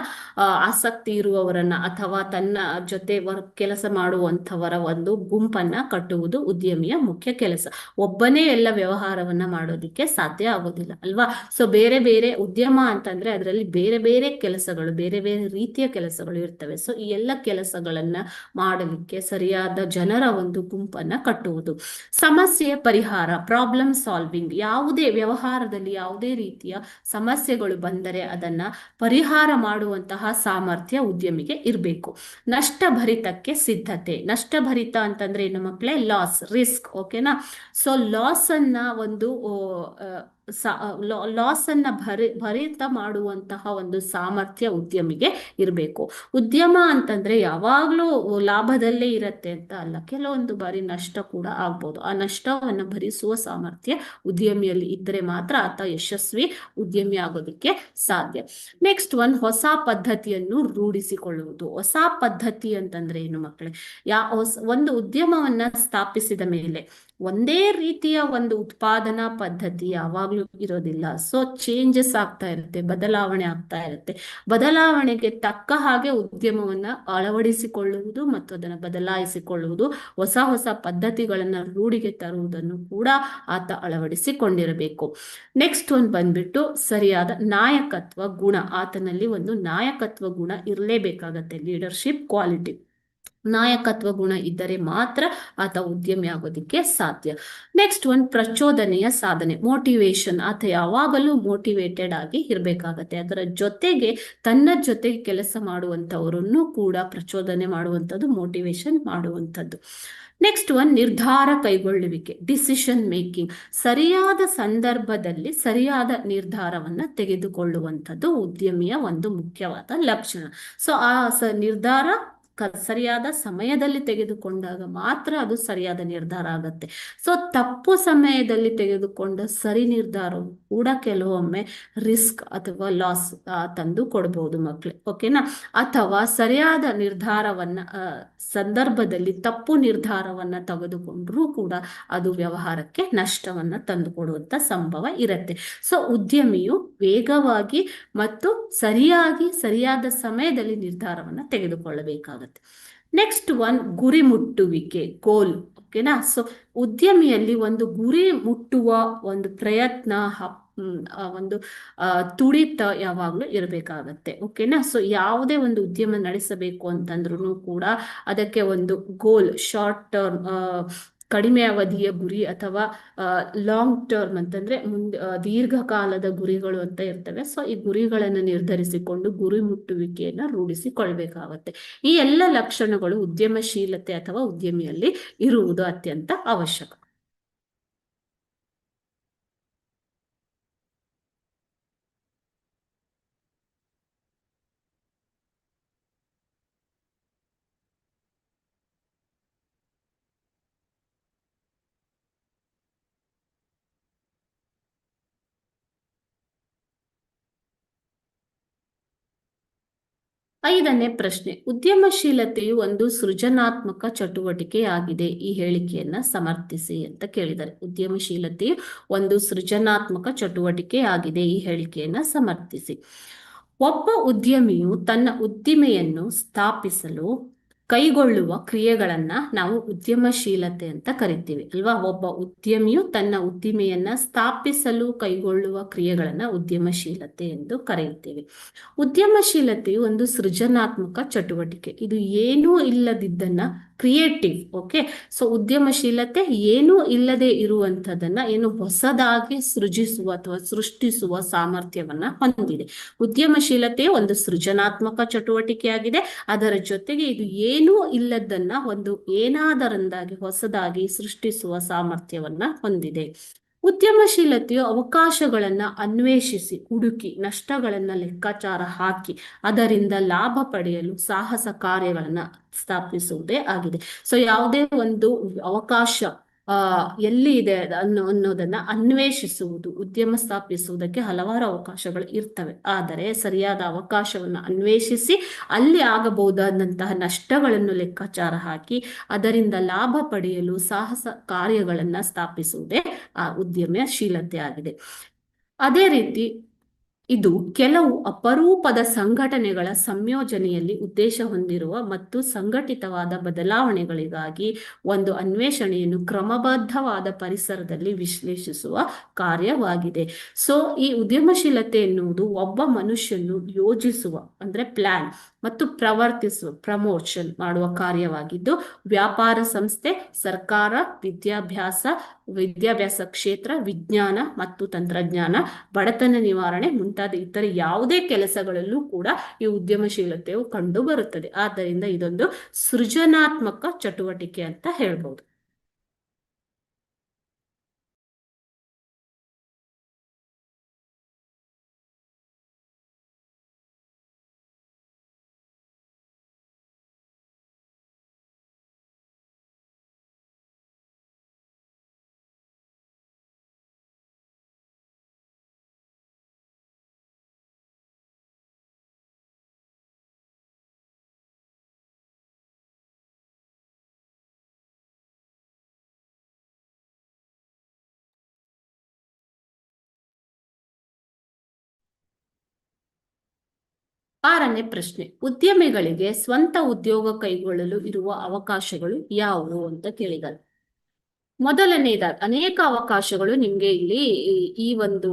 ಆಸಕ್ತಿ ಇರುವವರನ್ನ ಅಥವಾ ತನ್ನ ಜೊತೆ ಕೆಲಸ ಮಾಡುವಂಥವರ ಒಂದು ಗುಂಪನ್ನ ಕಟ್ಟುವುದು ಉದ್ಯಮಿಯ ಮುಖ್ಯ ಕೆಲಸ. ಒಬ್ಬನೇ ಎಲ್ಲ ವ್ಯವಹಾರವನ್ನ ಮಾಡೋದಿಕ್ಕೆ ಸಾಧ್ಯ ಆಗೋದಿಲ್ಲ ಅಲ್ವಾ? ಸೊ ಬೇರೆ ಬೇರೆ ಉದ್ಯಮ ಅಂತಂದ್ರೆ ಅದರಲ್ಲಿ ಬೇರೆ ಬೇರೆ ಕೆಲಸಗಳು, ಬೇರೆ ಬೇರೆ ರೀತಿಯ ಕೆಲಸಗಳು ಇರ್ತವೆ. ಸೊ ಈ ಎಲ್ಲ ಕೆಲಸಗಳನ್ನ ಮಾಡಲಿಕ್ಕೆ ಸರಿಯಾದ ಜನರ ಒಂದು ಗುಂಪನ್ನ ಕಟ್ಟುವುದು. ಸಮಸ್ಯೆ ಪರಿಹಾರ, ಪ್ರಾಬ್ಲಮ್ ಸಾಲ್ವಿಂಗ್. ಯಾವುದೇ ವ್ಯವಹಾರದಲ್ಲಿ ಯಾವುದೇ ರೀತಿಯ ಸಮಸ್ಯೆಗಳು ಬಂದರೆ ಅದನ್ನ ಪರಿಹಾರ ಮಾಡುವಂತಹ ಸಾಮರ್ಥ್ಯ ಉದ್ಯಮಿಗೆ ಇರಬೇಕು. ನಷ್ಟಭರಿತಕ್ಕೆ ಸಿದ್ಧತೆ. ನಷ್ಟಭರಿತ ಅಂತಂದ್ರೆ ಏನು ಮಕ್ಕಳೇ? Loss, risk. ಓಕೆನಾ? ಸೊ ಲಾಸ್ ಅನ್ನ ಒಂದು ಲಾಸ್ ಅನ್ನ ಭರಿತ ಮಾಡುವಂತಹ ಒಂದು ಸಾಮರ್ಥ್ಯ ಉದ್ಯಮಿಗೆ ಇರಬೇಕು. ಉದ್ಯಮ ಅಂತಂದ್ರೆ ಯಾವಾಗ್ಲೂ ಲಾಭದಲ್ಲೇ ಇರತ್ತೆ ಅಂತ ಅಲ್ಲ, ಕೆಲವೊಂದು ಬಾರಿ ನಷ್ಟ ಕೂಡ ಆಗ್ಬೋದು. ಆ ನಷ್ಟವನ್ನು ಭರಿಸುವ ಸಾಮರ್ಥ್ಯ ಉದ್ಯಮಿಯಲ್ಲಿ ಇದ್ದರೆ ಮಾತ್ರ ಆತ ಯಶಸ್ವಿ ಉದ್ಯಮಿ ಆಗೋದಕ್ಕೆ ಸಾಧ್ಯ. ನೆಕ್ಸ್ಟ್ ಒನ್, ಹೊಸ ಪದ್ಧತಿಯನ್ನು ರೂಢಿಸಿಕೊಳ್ಳುವುದು. ಹೊಸ ಪದ್ಧತಿ ಅಂತಂದ್ರೆ ಏನು ಮಕ್ಕಳೇ? ಒಂದು ಉದ್ಯಮವನ್ನ ಸ್ಥಾಪಿಸಿದ ಮೇಲೆ ಒಂದೇ ರೀತಿಯ ಒಂದು ಉತ್ಪಾದನಾ ಪದ್ಧತಿ ಯಾವಾಗ್ಲೂ ಇರೋದಿಲ್ಲ. ಸೊ ಚೇಂಜಸ್ ಆಗ್ತಾ ಇರುತ್ತೆ, ಬದಲಾವಣೆ ಆಗ್ತಾ ಇರುತ್ತೆ. ಬದಲಾವಣೆಗೆ ತಕ್ಕ ಹಾಗೆ ಉದ್ಯಮವನ್ನ ಅಳವಡಿಸಿಕೊಳ್ಳುವುದು ಮತ್ತು ಅದನ್ನು ಬದಲಾಯಿಸಿಕೊಳ್ಳುವುದು, ಹೊಸ ಹೊಸ ಪದ್ಧತಿಗಳನ್ನ ರೂಢಿಗೆ ತರುವುದನ್ನು ಕೂಡ ಆತ ಅಳವಡಿಸಿಕೊಂಡಿರಬೇಕು. ನೆಕ್ಸ್ಟ್ ಒಂದು ಬಂದ್ಬಿಟ್ಟು ಸರಿಯಾದ ನಾಯಕತ್ವ ಗುಣ. ಆತನಲ್ಲಿ ಒಂದು ನಾಯಕತ್ವ ಗುಣ ಇರಲೇಬೇಕಾಗತ್ತೆ, ಲೀಡರ್ಶಿಪ್ ಕ್ವಾಲಿಟಿ. ನಾಯಕತ್ವ ಗುಣ ಇದ್ದರೆ ಮಾತ್ರ ಆತ ಉದ್ಯಮಿ ಆಗೋದಿಕ್ಕೆ ಸಾಧ್ಯ. ನೆಕ್ಸ್ಟ್ ಒಂದು ಪ್ರಚೋದನೆಯ ಸಾಧನೆ, ಮೋಟಿವೇಶನ್. ಆತ ಯಾವಾಗಲೂ ಮೋಟಿವೇಟೆಡ್ ಆಗಿ ಇರಬೇಕಾಗತ್ತೆ. ಅದರ ಜೊತೆಗೆ ತನ್ನ ಜೊತೆಗೆ ಕೆಲಸ ಮಾಡುವಂಥವರನ್ನು ಕೂಡ ಪ್ರಚೋದನೆ ಮಾಡುವಂಥದ್ದು, ಮೋಟಿವೇಶನ್ ಮಾಡುವಂಥದ್ದು. ನೆಕ್ಸ್ಟ್ ಒನ್, ನಿರ್ಧಾರ ಕೈಗೊಳ್ಳುವಿಕೆ, ಡಿಸಿಷನ್ ಮೇಕಿಂಗ್. ಸರಿಯಾದ ಸಂದರ್ಭದಲ್ಲಿ ಸರಿಯಾದ ನಿರ್ಧಾರವನ್ನ ತೆಗೆದುಕೊಳ್ಳುವಂಥದ್ದು ಉದ್ಯಮಿಯ ಒಂದು ಮುಖ್ಯವಾದ ಲಕ್ಷಣ. ಸೊ ಆ ನಿರ್ಧಾರ ಸರಿಯಾದ ಸಮಯದಲ್ಲಿ ತೆಗೆದುಕೊಂಡಾಗ ಮಾತ್ರ ಅದು ಸರಿಯಾದ ನಿರ್ಧಾರ ಆಗತ್ತೆ. ಸೊ ತಪ್ಪು ಸಮಯದಲ್ಲಿ ತೆಗೆದುಕೊಂಡ ಸರಿ ನಿರ್ಧಾರವು ಕೂಡ ಕೆಲವೊಮ್ಮೆ ರಿಸ್ಕ್ ಅಥವಾ ಲಾಸ್ ತಂದು ಕೊಡಬಹುದು ಮಕ್ಕಳೇ. ಓಕೆನಾ? ಅಥವಾ ಸರಿಯಾದ ನಿರ್ಧಾರವನ್ನ ಸಂದರ್ಭದಲ್ಲಿ ತಪ್ಪು ನಿರ್ಧಾರವನ್ನ ತೆಗೆದುಕೊಂಡ್ರೂ ಕೂಡ ಅದು ವ್ಯವಹಾರಕ್ಕೆ ನಷ್ಟವನ್ನ ತಂದು ಕೊಡುವಂತ ಸಂಭವ ಇರುತ್ತೆ. ಸೊ ಉದ್ಯಮಿಯು ವೇಗವಾಗಿ ಮತ್ತು ಸರಿಯಾದ ಸಮಯದಲ್ಲಿ ನಿರ್ಧಾರವನ್ನ ತೆಗೆದುಕೊಳ್ಳಬೇಕಾಗತ್ತೆ. ನೆಕ್ಸ್ಟ್ ಒನ್, ಗುರಿ ಮುಟ್ಟುವಿಕೆ, ಗೋಲ್. ಓಕೆನಾ? ಸೊ ಉದ್ಯಮಿಯಲ್ಲಿ ಒಂದು ಗುರಿ ಮುಟ್ಟುವ ಒಂದು ಪ್ರಯತ್ನ, ಒಂದು ತುಡಿತ ಯಾವಾಗ್ಲೂ ಇರಬೇಕಾಗತ್ತೆ. ಓಕೆನಾ? ಸೊ ಯಾವುದೇ ಒಂದು ಉದ್ಯಮ ನಡೆಸಬೇಕು ಅಂತಂದ್ರೂ ಕೂಡ ಅದಕ್ಕೆ ಒಂದು ಗೋಲ್, ಶಾರ್ಟ್ ಟರ್ಮ್ ಕಡಿಮೆ ಅವಧಿಯ ಗುರಿ ಅಥವಾ ಲಾಂಗ್ ಟರ್ಮ್ ಅಂತಂದ್ರೆ ದೀರ್ಘಕಾಲದ ಗುರಿಗಳು ಅಂತ ಇರ್ತವೆ. ಸೊ ಈ ಗುರಿಗಳನ್ನು ನಿರ್ಧರಿಸಿಕೊಂಡು ಗುರಿ ಮುಟ್ಟುವಿಕೆಯನ್ನ ರೂಢಿಸಿಕೊಳ್ಬೇಕಾಗತ್ತೆ. ಈ ಎಲ್ಲ ಲಕ್ಷಣಗಳು ಉದ್ಯಮಶೀಲತೆ ಅಥವಾ ಉದ್ಯಮಿಯಲ್ಲಿ ಇರುವುದು ಅತ್ಯಂತ ಅವಶ್ಯಕ. ಐದನೇ ಪ್ರಶ್ನೆ, ಉದ್ಯಮಶೀಲತೆಯು ಒಂದು ಸೃಜನಾತ್ಮಕ ಚಟುವಟಿಕೆಯಾಗಿದೆ, ಈ ಹೇಳಿಕೆಯನ್ನ ಸಮರ್ಥಿಸಿ ಅಂತ ಕೇಳಿದ್ದಾರೆ. ಉದ್ಯಮಶೀಲತೆಯು ಒಂದು ಸೃಜನಾತ್ಮಕ ಚಟುವಟಿಕೆಯಾಗಿದೆ, ಈ ಹೇಳಿಕೆಯನ್ನ ಸಮರ್ಥಿಸಿ. ಒಬ್ಬ ಉದ್ಯಮಿಯು ತನ್ನ ಉದ್ದಿಮೆಯನ್ನು ಸ್ಥಾಪಿಸಲು ಕೈಗೊಳ್ಳುವ ಕ್ರಿಯೆಗಳನ್ನ ನಾವು ಉದ್ಯಮಶೀಲತೆ ಅಂತ ಕರಿತೀವಿ ಅಲ್ವಾ? ಒಬ್ಬ ಉದ್ಯಮಿಯು ತನ್ನ ಉದ್ದಿಮೆಯನ್ನ ಸ್ಥಾಪಿಸಲು ಕೈಗೊಳ್ಳುವ ಕ್ರಿಯೆಗಳನ್ನ ಉದ್ಯಮಶೀಲತೆ ಎಂದು ಕರೆಯುತ್ತೇವೆ. ಉದ್ಯಮಶೀಲತೆಯು ಒಂದು ಸೃಜನಾತ್ಮಕ ಚಟುವಟಿಕೆ. ಇದು ಏನೂ ಇಲ್ಲದಿದ್ದನ್ನ ಕ್ರಿಯೇಟಿವ್. ಓಕೆ? ಸೊ ಉದ್ಯಮಶೀಲತೆ ಏನೂ ಇಲ್ಲದೆ ಇರುವಂಥದ್ದನ್ನ ಏನು ಹೊಸದಾಗಿ ಸೃಜಿಸುವ ಅಥವಾ ಸೃಷ್ಟಿಸುವ ಸಾಮರ್ಥ್ಯವನ್ನ ಹೊಂದಿದೆ. ಉದ್ಯಮಶೀಲತೆ ಒಂದು ಸೃಜನಾತ್ಮಕ ಚಟುವಟಿಕೆಯಾಗಿದೆ. ಅದರ ಜೊತೆಗೆ ಇದು ಏನೂ ಇಲ್ಲದನ್ನ ಒಂದು ಏನಾದರಿಂದಾಗಿ ಹೊಸದಾಗಿ ಸೃಷ್ಟಿಸುವ ಸಾಮರ್ಥ್ಯವನ್ನ ಹೊಂದಿದೆ. ಉದ್ಯಮಶೀಲತೆಯು ಅವಕಾಶಗಳನ್ನ ಅನ್ವೇಷಿಸಿ ಹುಡುಕಿ ನಷ್ಟಗಳನ್ನ ಲೆಕ್ಕಾಚಾರ ಹಾಕಿ ಅದರಿಂದ ಲಾಭ ಪಡೆಯಲು ಸಾಹಸ ಕಾರ್ಯಗಳನ್ನ ಸ್ಥಾಪಿಸುವುದೇ ಆಗಿದೆ. ಸೊ ಯಾವುದೇ ಒಂದು ಅವಕಾಶ ಎಲ್ಲಿ ಇದೆ ಅನ್ನೋದನ್ನ ಅನ್ವೇಷಿಸುವುದು. ಉದ್ಯಮ ಸ್ಥಾಪಿಸುವುದಕ್ಕೆ ಹಲವಾರು ಅವಕಾಶಗಳು ಇರ್ತವೆ, ಆದರೆ ಸರಿಯಾದ ಅವಕಾಶವನ್ನು ಅನ್ವೇಷಿಸಿ ಅಲ್ಲಿ ಆಗಬಹುದಾದಂತಹ ನಷ್ಟಗಳನ್ನು ಲೆಕ್ಕಾಚಾರ ಹಾಕಿ ಅದರಿಂದ ಲಾಭ ಪಡೆಯಲು ಸಾಹಸ ಕಾರ್ಯಗಳನ್ನ ಸ್ಥಾಪಿಸುವುದೇ ಆ ಉದ್ಯಮಶೀಲತೆ ಆಗಿದೆ. ಅದೇ ರೀತಿ ಇದು ಕೆಲವು ಅಪರೂಪದ ಸಂಘಟನೆಗಳ ಸಂಯೋಜನೆಯಲ್ಲಿ ಉದ್ದೇಶ ಹೊಂದಿರುವ ಮತ್ತು ಸಂಘಟಿತವಾದ ಬದಲಾವಣೆಗಳಿಗಾಗಿ ಒಂದು ಅನ್ವೇಷಣೆಯನ್ನು ಕ್ರಮಬದ್ಧವಾದ ಪರಿಸರದಲ್ಲಿ ವಿಶ್ಲೇಷಿಸುವ ಕಾರ್ಯವಾಗಿದೆ. ಸೊ ಈ ಉದ್ಯಮಶೀಲತೆ ಎನ್ನುವುದು ಒಬ್ಬ ಮನುಷ್ಯನು ಯೋಜಿಸುವ ಅಂದ್ರೆ ಪ್ಲಾನ್ ಮತ್ತು ಪ್ರವರ್ತಿಸುವ ಪ್ರಮೋಷನ್ ಮಾಡುವ ಕಾರ್ಯವಾಗಿದ್ದು, ವ್ಯಾಪಾರ ಸಂಸ್ಥೆ, ಸರ್ಕಾರ, ವಿದ್ಯಾಭ್ಯಾಸ ಕ್ಷೇತ್ರ, ವಿಜ್ಞಾನ ಮತ್ತು ತಂತ್ರಜ್ಞಾನ, ಬಡತನ ನಿವಾರಣೆ ಮುಂತಾದ ಇತರ ಯಾವುದೇ ಕೆಲಸಗಳಲ್ಲೂ ಕೂಡ ಈ ಉದ್ಯಮಶೀಲತೆಯು ಕಂಡು ಬರುತ್ತದೆ. ಆದ್ದರಿಂದ ಇದೊಂದು ಸೃಜನಾತ್ಮಕ ಚಟುವಟಿಕೆ ಅಂತ ಹೇಳ್ಬೋದು. ಆರನೇ ಪ್ರಶ್ನೆ, ಉದ್ಯಮಿಗಳಿಗೆ ಸ್ವಂತ ಉದ್ಯೋಗ ಕೈಗೊಳ್ಳಲು ಇರುವ ಅವಕಾಶಗಳು ಯಾವುವು ಅಂತ ಕೇಳಿದ್ದಾರೆ. ಮೊದಲನೇದಾಗಿ ಅನೇಕ ಅವಕಾಶಗಳು ನಿಮ್ಗೆ ಇಲ್ಲಿ ಈ ಒಂದು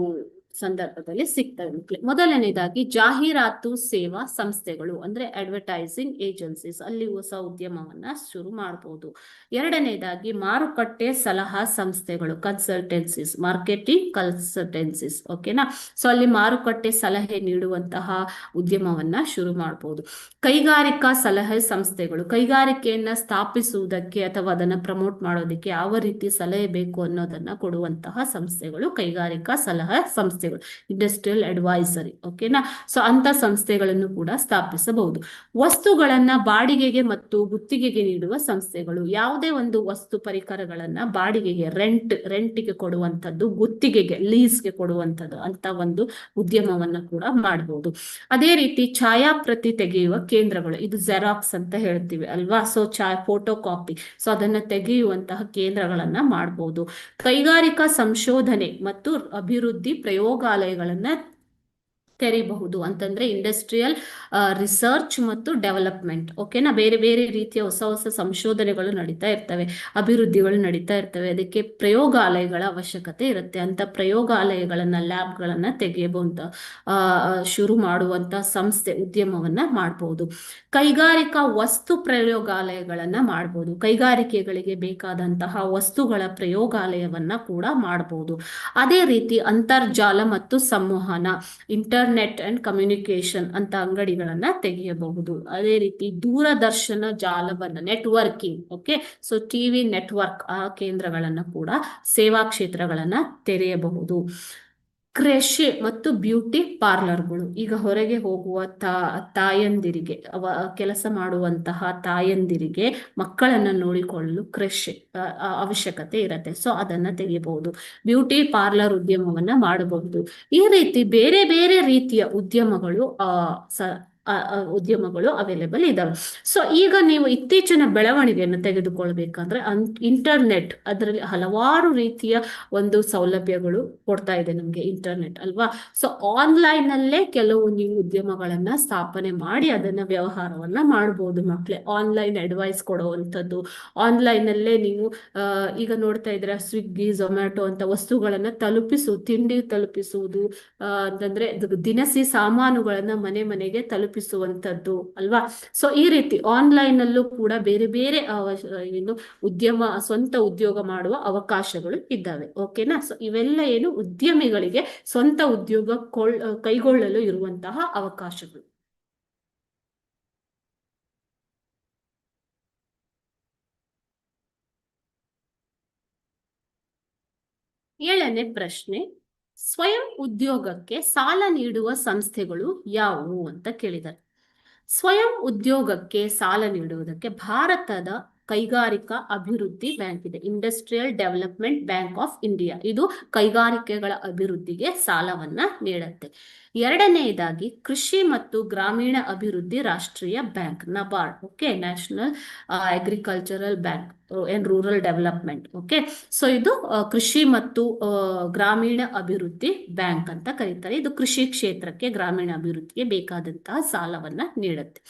ಸಂದರ್ಭದಲ್ಲಿ ಸಿಗ್ತವೆ ಮಕ್ಕಳೇ. ಮೊದಲನೇದಾಗಿ ಜಾಹೀರಾತು ಸೇವಾ ಸಂಸ್ಥೆಗಳು ಅಂದ್ರೆ ಅಡ್ವರ್ಟೈಸಿಂಗ್ ಏಜೆನ್ಸೀಸ್, ಅಲ್ಲಿ ಹೊಸ ಉದ್ಯಮವನ್ನ ಶುರು ಮಾಡಬಹುದು. ಎರಡನೇದಾಗಿ ಮಾರುಕಟ್ಟೆ ಸಲಹಾ ಸಂಸ್ಥೆಗಳು, ಕನ್ಸಲ್ಟೆನ್ಸೀಸ್, ಮಾರ್ಕೆಟಿಂಗ್ ಕನ್ಸಲ್ಟೆನ್ಸೀಸ್, ಓಕೆನಾ. ಸೊ ಅಲ್ಲಿ ಮಾರುಕಟ್ಟೆ ಸಲಹೆ ನೀಡುವಂತಹ ಉದ್ಯಮವನ್ನ ಶುರು ಮಾಡಬಹುದು. ಕೈಗಾರಿಕಾ ಸಲಹೆ ಸಂಸ್ಥೆಗಳು, ಕೈಗಾರಿಕೆಯನ್ನ ಸ್ಥಾಪಿಸುವುದಕ್ಕೆ ಅಥವಾ ಅದನ್ನ ಪ್ರಮೋಟ್ ಮಾಡೋದಕ್ಕೆ ಯಾವ ರೀತಿ ಸಲಹೆ ಬೇಕು ಅನ್ನೋದನ್ನ ಕೊಡುವಂತಹ ಸಂಸ್ಥೆಗಳು ಕೈಗಾರಿಕಾ ಸಲಹಾ ಸಂಸ್ಥೆಗಳು, ಇಂಡಸ್ಟ್ರಿಯಲ್ ಅಡ್ವೈಸರಿ, ಓಕೆನಾ. ಸೊ ಅಂತ ಸಂಸ್ಥೆಗಳನ್ನು ಕೂಡ ಸ್ಥಾಪಿಸಬಹುದು. ವಸ್ತುಗಳನ್ನ ಬಾಡಿಗೆಗೆ ಮತ್ತು ಗುತ್ತಿಗೆಗೆ ನೀಡುವ ಸಂಸ್ಥೆಗಳು, ಯಾವುದೇ ಒಂದು ವಸ್ತು ಪರಿಕರಗಳನ್ನ ಬಾಡಿಗೆಗೆ ರೆಂಟಿಗೆ ಕೊಡುವಂಥದ್ದು, ಗುತ್ತಿಗೆಗೆ ಲೀಸ್ಗೆ ಕೊಡುವಂಥದ್ದು ಅಂತ ಒಂದು ಉದ್ಯಮವನ್ನ ಕೂಡ ಮಾಡಬಹುದು. ಅದೇ ರೀತಿ ಛಾಯಾಪ್ರತಿ ತೆಗೆಯುವ ಕೇಂದ್ರಗಳು, ಇದು ಜೆರಾಕ್ಸ್ ಅಂತ ಹೇಳ್ತೀವಿ ಅಲ್ವಾ. ಸೊ ಫೋಟೋ ಕಾಪಿ, ಸೊ ಅದನ್ನ ತೆಗೆಯುವಂತಹ ಕೇಂದ್ರಗಳನ್ನ ಮಾಡಬಹುದು. ಕೈಗಾರಿಕಾ ಸಂಶೋಧನೆ ಮತ್ತು ಅಭಿವೃದ್ಧಿ ಪ್ರಯೋಗಾಲಯಗಳನ್ನ ತೆರೀಬಹುದು. ಅಂತಂದ್ರೆ ಇಂಡಸ್ಟ್ರಿಯಲ್ ರಿಸರ್ಚ್ ಮತ್ತು ಡೆವಲಪ್ಮೆಂಟ್, ಓಕೆನಾ. ಬೇರೆ ಬೇರೆ ರೀತಿಯ ಹೊಸ ಹೊಸ ಸಂಶೋಧನೆಗಳು ನಡೀತಾ ಇರ್ತವೆ, ಅಭಿವೃದ್ಧಿಗಳು ನಡೀತಾ ಇರ್ತವೆ. ಅದಕ್ಕೆ ಪ್ರಯೋಗಾಲಯಗಳ ಅವಶ್ಯಕತೆ ಇರುತ್ತೆ. ಅಂತ ಪ್ರಯೋಗಾಲಯಗಳನ್ನ ಲ್ಯಾಬ್ಗಳನ್ನ ತೆಗೆಯಬಹುದು, ಶುರು ಮಾಡುವಂತ ಸಂಸ್ಥೆ ಉದ್ಯಮವನ್ನ ಮಾಡಬಹುದು. ಕೈಗಾರಿಕಾ ವಸ್ತು ಪ್ರಯೋಗಾಲಯಗಳನ್ನ ಮಾಡಬಹುದು, ಕೈಗಾರಿಕೆಗಳಿಗೆ ಬೇಕಾದಂತಹ ವಸ್ತುಗಳ ಪ್ರಯೋಗಾಲಯವನ್ನ ಕೂಡ ಮಾಡಬಹುದು. ಅದೇ ರೀತಿ ಅಂತರ್ಜಾಲ ಮತ್ತು ಸಂವಹನ, ಇಂಟರ್ನೆಟ್ ಅಂಡ್ ಕಮ್ಯುನಿಕೇಶನ್ ಅಂತ ಅಂಗಡಿಗಳನ್ನ ತೆಗೆಯಬಹುದು. ಅದೇ ರೀತಿ ದೂರದರ್ಶನ ಜಾಲವನ್ನ, networking, okay. So TV network ಆ ಕೇಂದ್ರಗಳನ್ನ ಕೂಡ, ಸೇವಾ ಕ್ಷೇತ್ರಗಳನ್ನ ತೆರೆಯಬಹುದು. ಕೃಷಿ ಮತ್ತು ಬ್ಯೂಟಿ ಪಾರ್ಲರ್ಗಳು, ಈಗ ಹೊರಗೆ ಹೋಗುವ ತಾಯಂದಿರಿಗೆ, ಕೆಲಸ ಮಾಡುವಂತಹ ತಾಯಂದಿರಿಗೆ ಮಕ್ಕಳನ್ನ ನೋಡಿಕೊಳ್ಳಲು ಕೃಷಿ ಅವಶ್ಯಕತೆ ಇರತ್ತೆ. ಸೊ ಅದನ್ನ ತೆಗೆಯಬಹುದು. ಬ್ಯೂಟಿ ಪಾರ್ಲರ್ ಉದ್ಯಮವನ್ನ ಮಾಡಬಹುದು. ಈ ರೀತಿ ಬೇರೆ ಬೇರೆ ರೀತಿಯ ಉದ್ಯಮಗಳು ಅವೈಲೇಬಲ್ ಇದಾವೆ. ಸೊ ಈಗ ನೀವು ಇತ್ತೀಚಿನ ಬೆಳವಣಿಗೆಯನ್ನು ತೆಗೆದುಕೊಳ್ಬೇಕಂದ್ರೆ ಇಂಟರ್ನೆಟ್, ಅದರಲ್ಲಿ ಹಲವಾರು ರೀತಿಯ ಒಂದು ಸೌಲಭ್ಯಗಳು ಕೊಡ್ತಾ ಇದೆ ನಮ್ಗೆ ಇಂಟರ್ನೆಟ್ ಅಲ್ವಾ. ಸೊ ಆನ್ಲೈನ್ ಅಲ್ಲೇ ಕೆಲವು ನೀವು ಉದ್ಯಮಗಳನ್ನ ಸ್ಥಾಪನೆ ಮಾಡಿ ಅದನ್ನ ವ್ಯವಹಾರವನ್ನ ಮಾಡಬಹುದು ಮಕ್ಕಳೇ. ಆನ್ಲೈನ್ ಅಡ್ವೈಸ್ ಕೊಡುವಂಥದ್ದು, ಆನ್ಲೈನ್ ಅಲ್ಲೇ ನೀವು ಈಗ ನೋಡ್ತಾ ಇದ್ರೆ ಸ್ವಿಗ್ಗಿ, ಝೊಮ್ಯಾಟೊ ಅಂತ ವಸ್ತುಗಳನ್ನ ತಿಂಡಿ ತಲುಪಿಸುವುದು, ಅಂತಂದ್ರೆ ದಿನಸಿ ಸಾಮಾನುಗಳನ್ನ ಮನೆ ಮನೆಗೆ ತಲುಪಿಸುವಂತದ್ದು ಅಲ್ವಾ. ಸೊ ಈ ರೀತಿ ಆನ್ಲೈನ್ ಅಲ್ಲೂ ಕೂಡ ಬೇರೆ ಬೇರೆ ಏನು ಸ್ವಂತ ಉದ್ಯೋಗ ಮಾಡುವ ಅವಕಾಶಗಳು ಇದ್ದಾವೆ, ಓಕೆನಾ. ಸೊ ಇವೆಲ್ಲ ಏನು ಉದ್ಯಮಿಗಳಿಗೆ ಸ್ವಂತ ಉದ್ಯೋಗ ಕೈಗೊಳ್ಳಲು ಇರುವಂತಹ ಅವಕಾಶಗಳು. ಏಳನೇ ಪ್ರಶ್ನೆ, ಸ್ವಯಂ ಉದ್ಯೋಗಕ್ಕೆ ಸಾಲ ನೀಡುವ ಸಂಸ್ಥೆಗಳು ಯಾವುವು ಅಂತ ಕೇಳಿದ್ದಾರೆ. ಸ್ವಯಂ ಉದ್ಯೋಗಕ್ಕೆ ಸಾಲ ನೀಡುವುದಕ್ಕೆ ಭಾರತದ ಕೈಗಾರಿಕಾ ಅಭಿವೃದ್ಧಿ ಬ್ಯಾಂಕ್ ಇದೆ, industrial development bank of India. ಇದು ಕೈಗಾರಿಕೆಗಳ ಅಭಿವೃದ್ಧಿಗೆ ಸಾಲವನ್ನ ನೀಡುತ್ತೆ. ಎರಡನೆಯದಾಗಿ ಕೃಷಿ ಮತ್ತು ಗ್ರಾಮೀಣ ಅಭಿವೃದ್ಧಿ ರಾಷ್ಟ್ರೀಯ bank, NABARD. Okay, national agricultural bank and rural development. Okay, so ಇದು ಕೃಷಿ ಮತ್ತು ಗ್ರಾಮೀಣ ಅಭಿವೃದ್ಧಿ ಬ್ಯಾಂಕ್ ಅಂತ ಕರೀತಾರೆ. ಇದು ಕೃಷಿ ಕ್ಷೇತ್ರಕ್ಕೆ, ಗ್ರಾಮೀಣ ಅಭಿವೃದ್ಧಿಗೆ ಬೇಕಾದಂತಹ ಸಾಲವನ್ನ ನೀಡುತ್ತೆ.